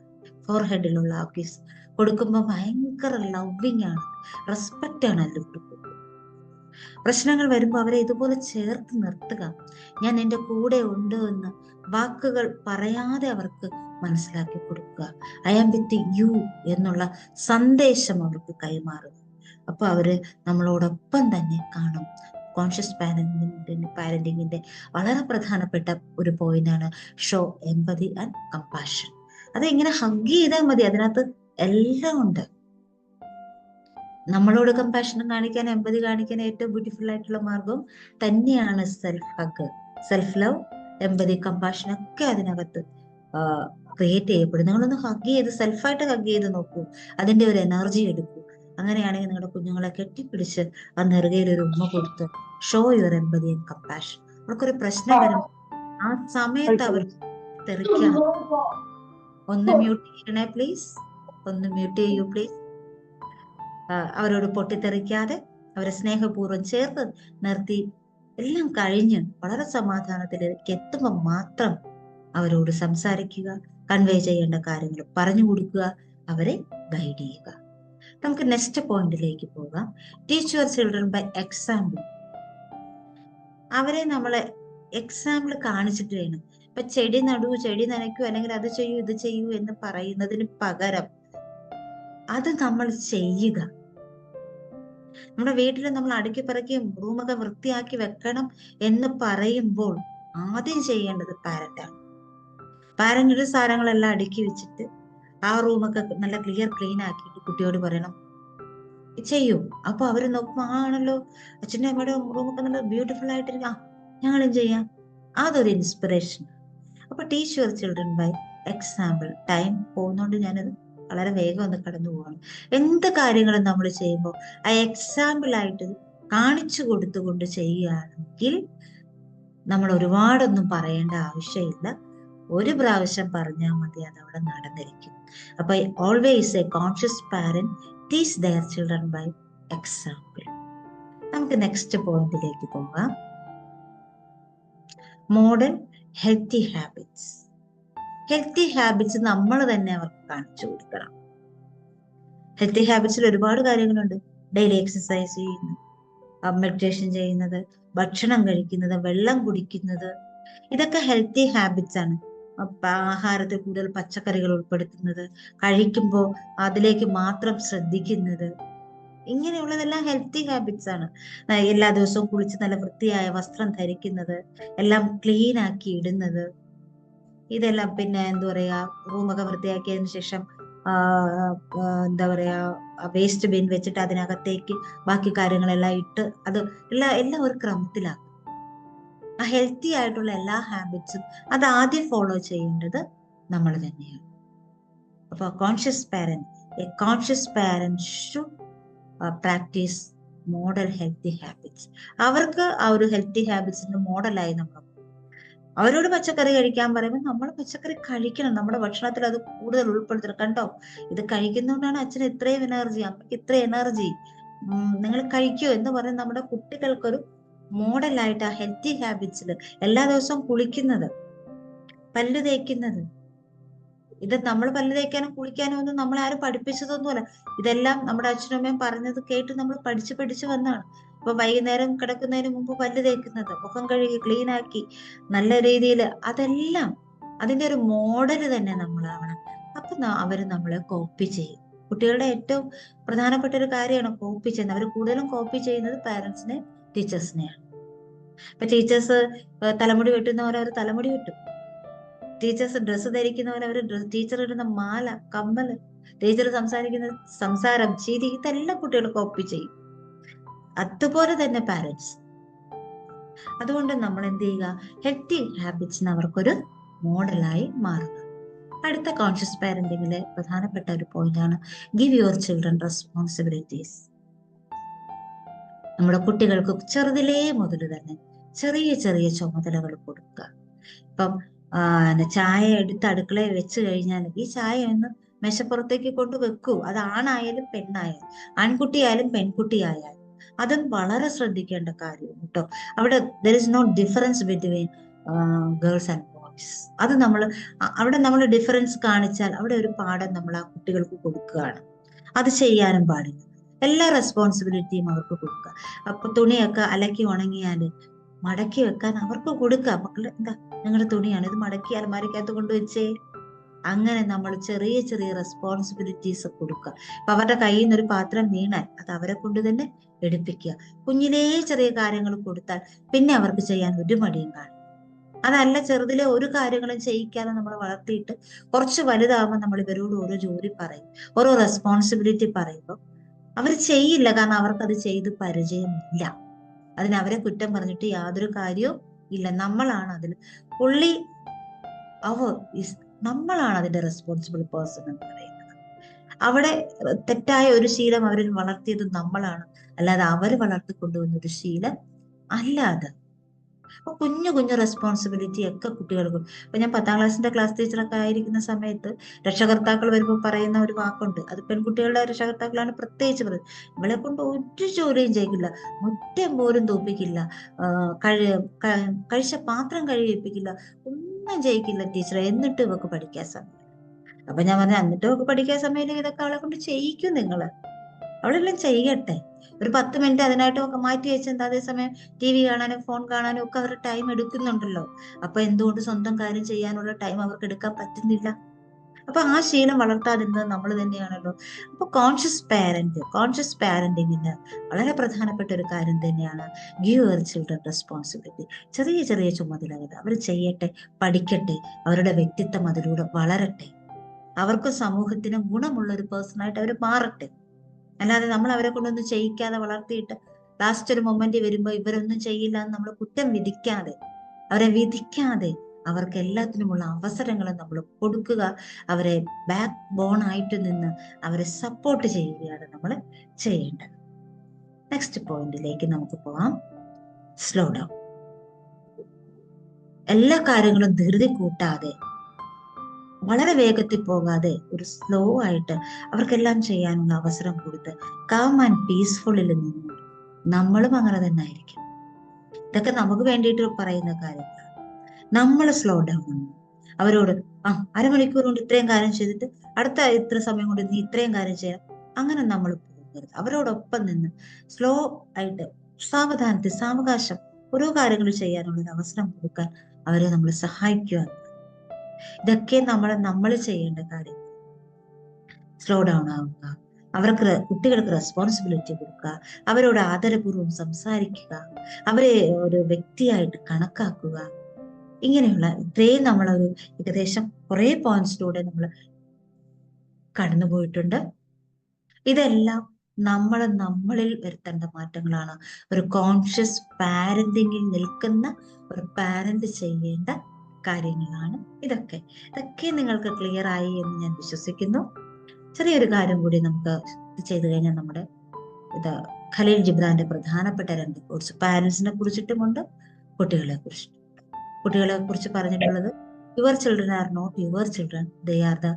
ഫോർഹെഡിലുള്ള ആ കിസ് കൊടുക്കുമ്പോൾ ഭയങ്കര ലവിങ് ആണ്, റെസ്പെക്റ്റ് ആണ് അതിൽ കൊടുക്കുന്നത്. പ്രശ്നങ്ങൾ വരുമ്പോൾ അവരെ ഇതുപോലെ ചേർത്ത് നിർത്തുക. ഞാൻ എൻ്റെ കൂടെ ഉണ്ട് എന്ന് വാക്കുകൾ പറയാതെ അവർക്ക് മനസ്സിലാക്കി കൊടുക്കുക. ഐ ആം വിത്ത് യു എന്നുള്ള സന്ദേശം അവർക്ക് കൈമാറുക. അപ്പൊ അവര് നമ്മളോടൊപ്പം തന്നെ കാണും. കോൺഷ്യസ് പാരന്റിങ്ങിന്റെ വളരെ പ്രധാനപ്പെട്ട ഒരു പോയിന്റാണ് ഷോ എമ്പതി ആൻഡ് കമ്പാഷൻ. അത് ഇങ്ങനെ ഹഗ് ചെയ്താൽ മതി, അതിനകത്ത് എല്ലാം ഉണ്ട്. നമ്മളോട് കമ്പാഷൻ കാണിക്കാൻ, എമ്പതി കാണിക്കാൻ ഏറ്റവും ബ്യൂട്ടിഫുൾ ആയിട്ടുള്ള മാർഗം തന്നെയാണ് സെൽഫ് ഹഗ്, സെൽഫ് ലവ്, എമ്പതി, കമ്പാഷൻ ഒക്കെ അതിനകത്ത് ക്രിയേറ്റ് ചെയ്യപ്പെടും. നിങ്ങളൊന്ന് ഹഗ് ചെയ്ത് സെൽഫായിട്ട് ഹഗ് ചെയ്ത് നോക്കൂ, അതിന്റെ ഒരു എനർജി എടുക്കൂ. അങ്ങനെയാണെങ്കിൽ നിങ്ങളുടെ കുഞ്ഞുങ്ങളെ കെട്ടിപ്പിടിച്ച് ആ നെറുകയിൽ ഒരു ഉമ്മ കൊടുത്ത് show your empathy and compassion. അവർക്കൊരു പ്രശ്നം വരുമ്പോൾ ആ സമയത്ത് അവർ തെറിക്കാം. ഒന്ന് മ്യൂട്ട് ചെയ്യണേ പ്ലീസ്, ഒന്ന് മ്യൂട്ട് ചെയ്യൂ പ്ലീസ്. അവരോട് പൊട്ടിത്തെറിക്കാതെ അവരെ സ്നേഹപൂർവ്വം ചേർത്ത് നിർത്തി എല്ലാം കഴിഞ്ഞ് വളരെ സമാധാനത്തിലേക്ക് എത്തുമ്പോൾ മാത്രം അവരോട് സംസാരിക്കുക, കൺവേ ചെയ്യേണ്ട കാര്യങ്ങൾ പറഞ്ഞു കൊടുക്കുക, അവരെ ഗൈഡ് ചെയ്യുക. നമുക്ക് നെക്സ്റ്റ് പോയിന്റിലേക്ക് പോകാം. Teach your children by example. അവരെ നമ്മളെ എക്സാമ്പിൾ കാണിച്ചിട്ട് വേണം. ഇപ്പൊ ചെടി നടൂ, ചെടി നനയ്ക്കൂ, അല്ലെങ്കിൽ അത് ചെയ്യൂ ഇത് ചെയ്യൂ എന്ന് പറയുന്നതിന് പകരം അത് നമ്മൾ ചെയ്യുക. നമ്മുടെ വീട്ടിൽ നമ്മൾ അടുക്കി പറക്കി റൂമൊക്കെ വൃത്തിയാക്കി വെക്കണം എന്ന് പറയുമ്പോൾ ആദ്യം ചെയ്യേണ്ടത് പാരന്റാണ്. പാരന്റിന്റെ സാധനങ്ങളെല്ലാം അടുക്കി വെച്ചിട്ട് ആ റൂമൊക്കെ നല്ല ക്ലീൻ ആക്കിയിട്ട് കുട്ടിയോട് പറയണം ചെയ്യൂ. അപ്പൊ അവര് നോക്കുമ്പോ ആണല്ലോ അച്ഛൻ്റെ അമ്മയുടെ റൂമൊക്കെ നല്ല ബ്യൂട്ടിഫുൾ ആയിട്ടിരിക്കും, ഞങ്ങളും ചെയ്യാം. അതൊരു ഇൻസ്പിറേഷൻ. അപ്പൊ teach your children by example. Time പോകുന്നോണ്ട് ഞാനത് വളരെ വേഗം ഒന്ന് കടന്നു പോവാണ്. എന്ത് കാര്യങ്ങളും നമ്മൾ ചെയ്യുമ്പോൾ ആ എക്സാമ്പിൾ ആയിട്ട് കാണിച്ചു കൊടുത്തുകൊണ്ട് ചെയ്യുകയാണെങ്കിൽ നമ്മൾ ഒരുപാടൊന്നും പറയേണ്ട ആവശ്യമില്ല. ഒരു പ്രാവശ്യം പറഞ്ഞാൽ മതി, അത് അവിടെ നടന്നിരിക്കും. അപ്പൊ always a conscious parent teach their children by example. നമുക്ക് നെക്സ്റ്റ് പോയിന്റിലേക്ക് പോകാം. Modern healthy habits. Healthy habits നമ്മൾ തന്നെ അവർക്ക് കാണിച്ചു കൊടുക്കണം. ഹെൽത്തി ഹാബിറ്റ്സിൽ ഒരുപാട് കാര്യങ്ങളുണ്ട്. ഡെയിലി എക്സസൈസ് ചെയ്യുന്നത്, മെഡിറ്റേഷൻ ചെയ്യുന്നത്, ഭക്ഷണം കഴിക്കുന്നത്, വെള്ളം കുടിക്കുന്നത്, ഇതൊക്കെ ഹെൽത്തി ഹാബിറ്റ്സ് ആണ്. ആഹാരത്തിൽ കൂടുതൽ പച്ചക്കറികൾ ഉൾപ്പെടുത്തുന്നത്, കഴിക്കുമ്പോൾ അതിലേക്ക് മാത്രം ശ്രദ്ധിക്കുന്നത്, ഇങ്ങനെയുള്ളതെല്ലാം ഹെൽത്തി ഹാബിറ്റ്സ് ആണ്. എല്ലാ ദിവസവും കുളിച്ച് നല്ല വൃത്തിയായ വസ്ത്രം ധരിക്കുന്നത്, എല്ലാം ക്ലീൻ ആക്കി ഇടുന്നത്, ഇതെല്ലാം. പിന്നെ എന്താ പറയാ, റൂമൊക്കെ വൃത്തിയാക്കിയതിനു ശേഷം എന്താ പറയാ വേസ്റ്റ് ബിൻ വെച്ചിട്ട് അതിനകത്തേക്ക് ബാക്കി കാര്യങ്ങളെല്ലാം ഇട്ട് അത് എല്ലാം ഒരു ക്രമത്തിലാക്കും. ആ ഹെൽത്തി ആയിട്ടുള്ള എല്ലാ ഹാബിറ്റ്സും അത് ആദ്യം ഫോളോ ചെയ്യേണ്ടത് നമ്മൾ തന്നെയാണ്. അപ്പൊ conscious parent should practice model healthy habits. അവർക്ക് ആ ഒരു ഹെൽത്തി ഹാബിറ്റ്സിന്റെ മോഡലായി നമ്മൾ അവരോട് പച്ചക്കറി കഴിക്കാൻ പറയുമ്പോൾ നമ്മൾ പച്ചക്കറി കഴിക്കണം, നമ്മുടെ ഭക്ഷണത്തിൽ അത് കൂടുതൽ ഉൾപ്പെടുത്തണം. കണ്ടോ, ഇത് കഴിക്കുന്നതുകൊണ്ടാണ് അച്ഛന് ഇത്രയും എനർജി, അമ്മയ്ക്ക് ഇത്രയും എനർജി, നിങ്ങൾ കഴിക്കൂ എന്ന് പറഞ്ഞ് നമ്മുടെ കുട്ടികൾക്കൊരു മോഡലായിട്ട് ആ ഹെൽത്തി ഹാബിറ്റ്സിൽ എല്ലാ ദിവസവും കുളിക്കുന്നത്, പല്ല് തേക്കുന്നത്, ഇത് നമ്മൾ പല്ല് തേക്കാനും കുളിക്കാനും ഒന്നും നമ്മളെ ആരും പഠിപ്പിച്ചതൊന്നുമല്ല. ഇതെല്ലാം നമ്മുടെ അച്ഛനും അമ്മയും പറഞ്ഞത് കേട്ട് നമ്മൾ പഠിച്ചു വന്നതാണ്. ഇപ്പൊ വൈകുന്നേരം കിടക്കുന്നതിന് മുമ്പ് പല്ല് തേക്കുന്നത്, മുഖം കഴുകി ക്ലീൻ ആക്കി നല്ല രീതിയിൽ, അതെല്ലാം അതിന്റെ ഒരു മോഡല് തന്നെ നമ്മളാവണം. അപ്പൊ അവര് നമ്മളെ കോപ്പി ചെയ്യും. കുട്ടികളുടെ ഏറ്റവും പ്രധാനപ്പെട്ട ഒരു കാര്യമാണ് കോപ്പി ചെയ്യുന്നത്. അവർ കൂടുതലും കോപ്പി ചെയ്യുന്നത് പാരന്റ്സിനെ, ടീച്ചേഴ്സിനെയാണ്. ഇപ്പൊ ടീച്ചേഴ്സ് തലമുടി വെട്ടുന്നവരെ അവർ തലമുടി വെട്ടും. ടീച്ചേഴ്സ് ഡ്രസ്സ് ധരിക്കുന്നവരെ അവർ ടീച്ചർ ഇടുന്ന മാല, കമ്മല്, ടീച്ചർ സംസാരിക്കുന്ന സംസാരം, ചിരി, ഇതെല്ലാം കുട്ടികൾ കോപ്പി ചെയ്യും. അതുപോലെ തന്നെ പാരന്റ്സ്. അതുകൊണ്ട് നമ്മൾ എന്ത് ചെയ്യുക, ഹെൽത്തി ഹാബിറ്റ്സിന് അവർക്കൊരു മോഡലായി മാറുക. അടുത്ത കോൺഷ്യസ് പാരന്റിങ്ങിലെ പ്രധാനപ്പെട്ട ഒരു പോയിന്റാണ് ഗിവ് യുവർ ചിൽഡ്രൻ റെസ്പോൺസിബിലിറ്റീസ്. നമ്മുടെ കുട്ടികൾക്ക് ചെറുതിലേ മുതൽ തന്നെ ചെറിയ ചെറിയ ചുമതലകൾ കൊടുക്കുക. ഇപ്പം ചായ എടുത്ത് അടുക്കളയിൽ വെച്ച് കഴിഞ്ഞാൽ ഈ ചായ ഒന്ന് മേശപ്പുറത്തേക്ക് കൊണ്ട് വെക്കൂ. അത് ആണായാലും പെണ്ണായാലും, ആൺകുട്ടിയായാലും പെൺകുട്ടിയായാലും, അതും വളരെ ശ്രദ്ധിക്കേണ്ട കാര്യമാണ് കേട്ടോ. അവിടെ there is no difference between girls and boys. അത് അവിടെ നമ്മൾ ഡിഫറൻസ് കാണിച്ചാൽ അവിടെ ഒരു പാഠം നമ്മൾ ആ കുട്ടികൾക്ക് കൊടുക്കുകയാണ്. അത് ചെയ്യാനും പാടില്ല. എല്ലാ റെസ്പോൺസിബിലിറ്റിയും അവർക്ക് കൊടുക്കുക. അപ്പൊ തുണിയൊക്കെ അലക്കി ഉണങ്ങിയാല് മടക്കി വെക്കാൻ അവർക്ക് കൊടുക്കുക. മക്കള് എന്താ, നിങ്ങളുടെ തുണിയാണ്, ഇത് മടക്കി അലമാരിക്കകത്ത് കൊണ്ടുവച്ചേ. അങ്ങനെ നമ്മൾ ചെറിയ ചെറിയ റെസ്പോൺസിബിലിറ്റീസ് കൊടുക്കുക. അപ്പൊ അവരുടെ കയ്യിൽ നിന്ന് ഒരു പാത്രം വീണാൽ അത് അവരെ കൊണ്ട് തന്നെ എടുപ്പിക്കുക. കുഞ്ഞിലേ ചെറിയ കാര്യങ്ങൾ കൊടുത്താൽ പിന്നെ അവർക്ക് ചെയ്യാൻ ഒരു മടിയും കാണും. അതല്ല, ചെറുതിലെ ഒരു കാര്യങ്ങളും ചെയ്യിക്കാതെ നമ്മൾ വളർത്തിയിട്ട് കുറച്ച് വലുതാകുമ്പോൾ നമ്മൾ ഇവരോട് ഓരോ ജോലി പറയും, ഓരോ റെസ്പോൺസിബിലിറ്റി പറയുമ്പോൾ അവർ ചെയ്യില്ല. കാരണം അവർക്കത് ചെയ്ത് പരിചയമില്ല. അതിനവരെ കുറ്റം പറഞ്ഞിട്ട് യാതൊരു കാര്യവും ഇല്ല. നമ്മളാണ് അതിൽ പുള്ളി നമ്മളാണ് അതിന്റെ റെസ്പോൺസിബിൾ പേഴ്സൺ എന്ന് പറയുന്നത്. അവിടെ തെറ്റായ ഒരു ശീലം അവരിൽ വളർത്തിയത് നമ്മളാണ്, അല്ലാതെ അവര് വളർത്തിക്കൊണ്ടുവന്ന ഒരു ശീലം അല്ല അത്. അപ്പൊ കുഞ്ഞു കുഞ്ഞു റെസ്പോൺസിബിലിറ്റി ഒക്കെ കുട്ടികൾക്ക്. അപ്പൊ ഞാൻ 10ാം ക്ലാസ്സിന്റെ ക്ലാസ് ടീച്ചറൊക്കെ ആയിരിക്കുന്ന സമയത്ത് രക്ഷകർത്താക്കൾ വരുമ്പോൾ പറയുന്ന ഒരു വാക്കുണ്ട്. അത് പെൺകുട്ടികളുടെ രക്ഷകർത്താക്കളാണ് പ്രത്യേകിച്ച് പറയുന്നത്. ഇവളെ കൊണ്ട് ഒരു ജോലിയും ചെയ്യില്ല, മുറ്റം പോലും തൂപ്പിക്കില്ല, കഴിച്ച പാത്രം കഴുകിപ്പിക്കില്ല, ഒന്നും ചെയ്യിക്കില്ല ടീച്ചറെ, എന്നിട്ട് ഇവക്ക് പഠിക്കാൻ സമയം. അപ്പൊ ഞാൻ പറഞ്ഞ, എന്നിട്ട് ഇവക്ക് പഠിക്കാൻ സമയമില്ലെങ്കിൽ ഇതൊക്കെ അവളെ കൊണ്ട് ചെയ്യിക്കും നിങ്ങള്. അവളെല്ലാം ചെയ്യട്ടെ. ഒരു 10 മിനിറ്റ് അതിനായിട്ട് ഒക്കെ മാറ്റി വെച്ചെന്താ, അതേസമയം TV കാണാനും ഫോൺ കാണാനും ഒക്കെ അവർ ടൈം എടുക്കുന്നുണ്ടല്ലോ. അപ്പൊ എന്തുകൊണ്ട് സ്വന്തം കാര്യം ചെയ്യാനുള്ള ടൈം അവർക്ക് എടുക്കാൻ പറ്റുന്നില്ല? അപ്പൊ ആ ശീലം വളർത്താതിരുന്നത് നമ്മൾ തന്നെയാണല്ലോ. അപ്പൊ കോൺഷ്യസ് പാരന്റിങ്ങിന് വളരെ പ്രധാനപ്പെട്ട ഒരു കാര്യം തന്നെയാണ് ഗിവ് യുവർ ചിൽഡ്രൻ റെസ്പോൺസിബിലിറ്റി. ചെറിയ ചെറിയ ചുമതലകൾ അവർ ചെയ്യട്ടെ, പഠിക്കട്ടെ, അവരുടെ വ്യക്തിത്വം അതിലൂടെ വളരട്ടെ, അവർക്ക് സമൂഹത്തിന് ഗുണമുള്ള ഒരു പേഴ്സണായിട്ട് അവർ മാറട്ടെ. അല്ലാതെ നമ്മൾ അവരെ കൊണ്ടൊന്നും ചെയ്യിക്കാതെ വളർത്തിയിട്ട് ലാസ്റ്റ് ഒരു മൊമെന്റ് വരുമ്പോ ഇവരൊന്നും ചെയ്യില്ല എന്ന് നമ്മൾ കുറ്റം വിധിക്കാതെ, അവരെ വിധിക്കാതെ, അവർക്ക് എല്ലാത്തിനുമുള്ള അവസരങ്ങൾ നമ്മൾ കൊടുക്കുക. അവരെ ബാക്ക് ബോൺ ആയിട്ട് നിന്ന് അവരെ സപ്പോർട്ട് ചെയ്യുകയാണ് നമ്മൾ ചെയ്യേണ്ടത്. നെക്സ്റ്റ് പോയിന്റിലേക്ക് നമുക്ക് പോവാം. Slow down. എല്ലാ കാര്യങ്ങളും ധൃതി കൂട്ടാതെ, വളരെ വേഗത്തിൽ പോകാതെ, ഒരു സ്ലോ ആയിട്ട് അവർക്കെല്ലാം ചെയ്യാനുള്ള അവസരം കൊടുത്ത് കാം ആൻഡ് പീസ്ഫുള്ളിൽ നിന്നു നമ്മളും അങ്ങനെ തന്നെ ആയിരിക്കും. ഇതൊക്കെ നമുക്ക് വേണ്ടിയിട്ട് പറയുന്ന കാര്യങ്ങളാണ്. നമ്മൾ സ്ലോ ഡൗൺ ആണ്. അവരോട് അരമണിക്കൂർ കൊണ്ട് ഇത്രയും കാര്യം ചെയ്തിട്ട് അടുത്ത ഇത്ര സമയം കൊണ്ട് നീ ഇത്രയും കാര്യം ചെയ്യണം, അങ്ങനെ നമ്മൾ പോകരുത്. അവരോടൊപ്പം നിന്ന് സ്ലോ ആയിട്ട് സാവധാനത്തിൽ സാവകാശം ഓരോ കാര്യങ്ങൾ ചെയ്യാനുള്ള ഒരു അവസരം കൊടുക്കാൻ അവരെ നമ്മൾ സഹായിക്കുക. ഇതൊക്കെ നമ്മൾ ചെയ്യേണ്ട കാര്യം. സ്ലോ ഡൗൺ ആവുക, അവർക്ക് കുട്ടികൾക്ക് റെസ്പോൺസിബിലിറ്റി കൊടുക്കുക, അവരോട് ആദരപൂർവ്വം സംസാരിക്കുക, അവരെ ഒരു വ്യക്തിയായിട്ട് കണക്കാക്കുക. ഇങ്ങനെയുള്ള ഇത്രയും നമ്മളൊരു ഏകദേശം കുറെ പോയിന്റ്സിലൂടെ നമ്മൾ കടന്നുപോയിട്ടുണ്ട്. ഇതെല്ലാം നമ്മളിൽ വരുത്തേണ്ട മാറ്റങ്ങളാണ്. ഒരു കോൺഷ്യസ് പാരന്റിങ്ങിൽ നിൽക്കുന്ന ഒരു പാരന്റ് ചെയ്യേണ്ട കാര്യങ്ങളാണ് ഇതൊക്കെ. നിങ്ങൾക്ക് ക്ലിയർ ആയി എന്ന് ഞാൻ വിശ്വസിക്കുന്നു. ചെറിയൊരു കാര്യം കൂടി നമുക്ക് ചെയ്തു കഴിഞ്ഞാൽ നമ്മുടെ ഖലീൽ ജിബ്രാന്റെ പ്രധാനപ്പെട്ട 2 കോഴ്സ് പാരന്റ്സിനെ കുറിച്ചിട്ടുമുണ്ട്, കുട്ടികളെ കുറിച്ച് പറഞ്ഞിട്ടുള്ളത് your children are not your children, they are the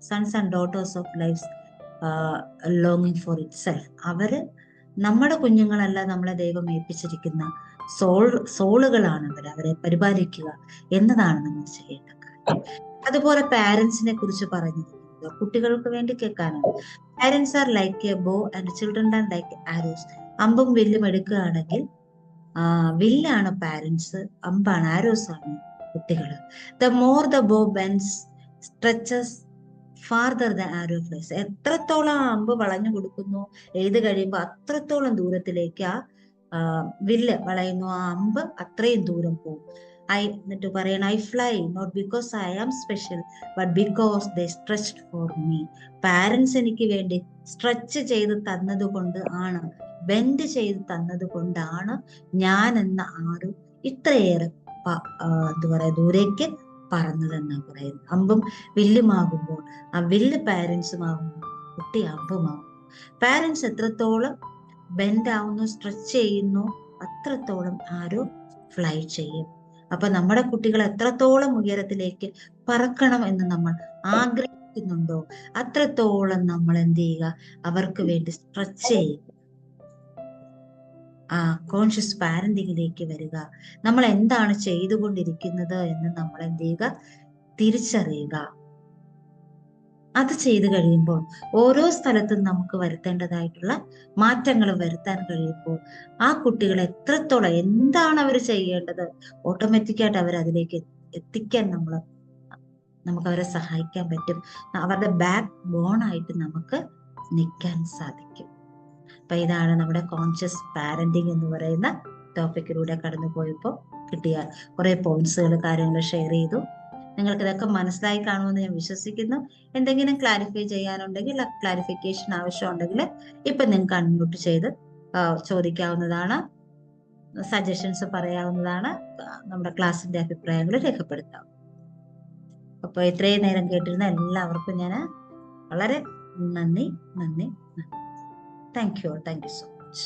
sons and daughters of life ലോങ്ങിങ് ഫോർ ഇറ്റ് സെൽഫ്. അവര് നമ്മുടെ കുഞ്ഞുങ്ങളല്ല നമ്മളെ ദൈവം ഏൽപ്പിച്ചിരിക്കുന്ന സോളുകളാണ് അവരെ പരിപാലിക്കുക എന്നതാണ് നമ്മൾ ചെയ്യേണ്ട കാര്യം. അതുപോലെ പാരന്റ്സിനെ കുറിച്ച് പറഞ്ഞിരിക്കുന്നത് കുട്ടികൾക്ക് വേണ്ടി കേൾക്കാനാണ്. Parents are like a bow and children are like arrows. അമ്പും വില്ലും എടുക്കുകയാണെങ്കിൽ വില്ലാണ് പാരന്റ്സ്, അമ്പാണ്, ആരോസ് ആണ് കുട്ടികൾ. The more the bow bends stretches farther the arrow flies. എത്രത്തോളം ആ അമ്പ് വളഞ്ഞു കൊടുക്കുന്നു, എഴുതി കഴിയുമ്പോൾ അത്രത്തോളം ദൂരത്തിലേക്ക് ആ വില്ല് വളയുന്നു, ആ അമ്പ് അത്രയും ദൂരം പോകും. എന്നിട്ട് പറയണം, I fly not because I am special but because they stretched for me. Parents എനിക്ക് വേണ്ടി സ്ട്രെച്ച് ചെയ്ത് തന്നത് കൊണ്ട് ആണ്, ബെൻഡ് ചെയ്ത് തന്നത് കൊണ്ടാണ് ഞാൻ എന്ന ആരും ഇത്രയേറെ എന്താ പറയാ ദൂരേക്ക് പറന്നതെന്നാണ് പറയുന്നത്. അമ്പും വില്ലുമാകുമ്പോൾ ആ വില്ല് പാരന്റ്സുമാകുമ്പോൾ കുട്ടി അമ്പുമാകും. പാരന്റ്സ് എത്രത്തോളം ബെൻഡ് ആവുന്നു, സ്ട്രെച്ച് ചെയ്യുന്നു, അത്രത്തോളം ആരോ ഫ്ലൈ ചെയ്യും. അപ്പൊ നമ്മുടെ കുട്ടികൾ എത്രത്തോളം ഉയരത്തിലേക്ക് പറക്കണം എന്ന് നമ്മൾ ആഗ്രഹിക്കുന്നുണ്ടോ അത്രത്തോളം നമ്മൾ എന്ത് ചെയ്യുക, അവർക്ക് വേണ്ടി സ്ട്രെച്ച് ചെയ്യുക. ആ കോൺഷ്യസ് പാരന്റിങ്ങിലേക്ക് വരിക. നമ്മൾ എന്താണ് ചെയ്തുകൊണ്ടിരിക്കുന്നത് എന്ന് നമ്മൾ എന്ത് ചെയ്യുക, തിരിച്ചറിയുക. അത് ചെയ്തു കഴിയുമ്പോൾ ഓരോ സ്ഥലത്തും നമുക്ക് വരുത്തേണ്ടതായിട്ടുള്ള മാറ്റങ്ങൾ വരുത്താൻ കഴിയുമ്പോൾ ആ കുട്ടികൾ എത്രത്തോളം എന്താണ് അവർ ചെയ്യേണ്ടത് ഓട്ടോമാറ്റിക്കായിട്ട് അവർ അതിലേക്ക് എത്തിക്കാൻ നമുക്ക് അവരെ സഹായിക്കാൻ പറ്റും. അവരുടെ ബാക്ക് ബോൺ ആയിട്ട് നമുക്ക് നിൽക്കാൻ സാധിക്കും. അപ്പൊ ഇതാണ് നമ്മുടെ കോൺഷ്യസ് പാരന്റിങ് എന്ന് പറയുന്ന ടോപ്പിക്കിലൂടെ കടന്നു പോയപ്പോൾ കിട്ടിയ കുറെ പോയിന്റ്സുകൾ, കാര്യങ്ങൾ ഷെയർ ചെയ്തു. നിങ്ങൾക്ക് ഇതൊക്കെ മനസ്സിലായി കാണുമെന്ന് ഞാൻ വിശ്വസിക്കുന്നു. എന്തെങ്കിലും ക്ലാരിഫൈ ചെയ്യാനുണ്ടെങ്കിൽ, ക്ലാരിഫിക്കേഷൻ ആവശ്യമുണ്ടെങ്കിൽ ഇപ്പൊ നിങ്ങൾക്ക് അൺമ്യൂട്ട് ചെയ്ത് ചോദിക്കാവുന്നതാണ്, സജഷൻസ് പറയാവുന്നതാണ്, നമ്മുടെ ക്ലാസ്സിന്റെ അഭിപ്രായങ്ങൾ രേഖപ്പെടുത്താം. അപ്പൊ ഇത്രയും നേരം കേട്ടിരുന്ന എല്ലാവർക്കും ഞാൻ വളരെ നന്ദി. Thank you so much.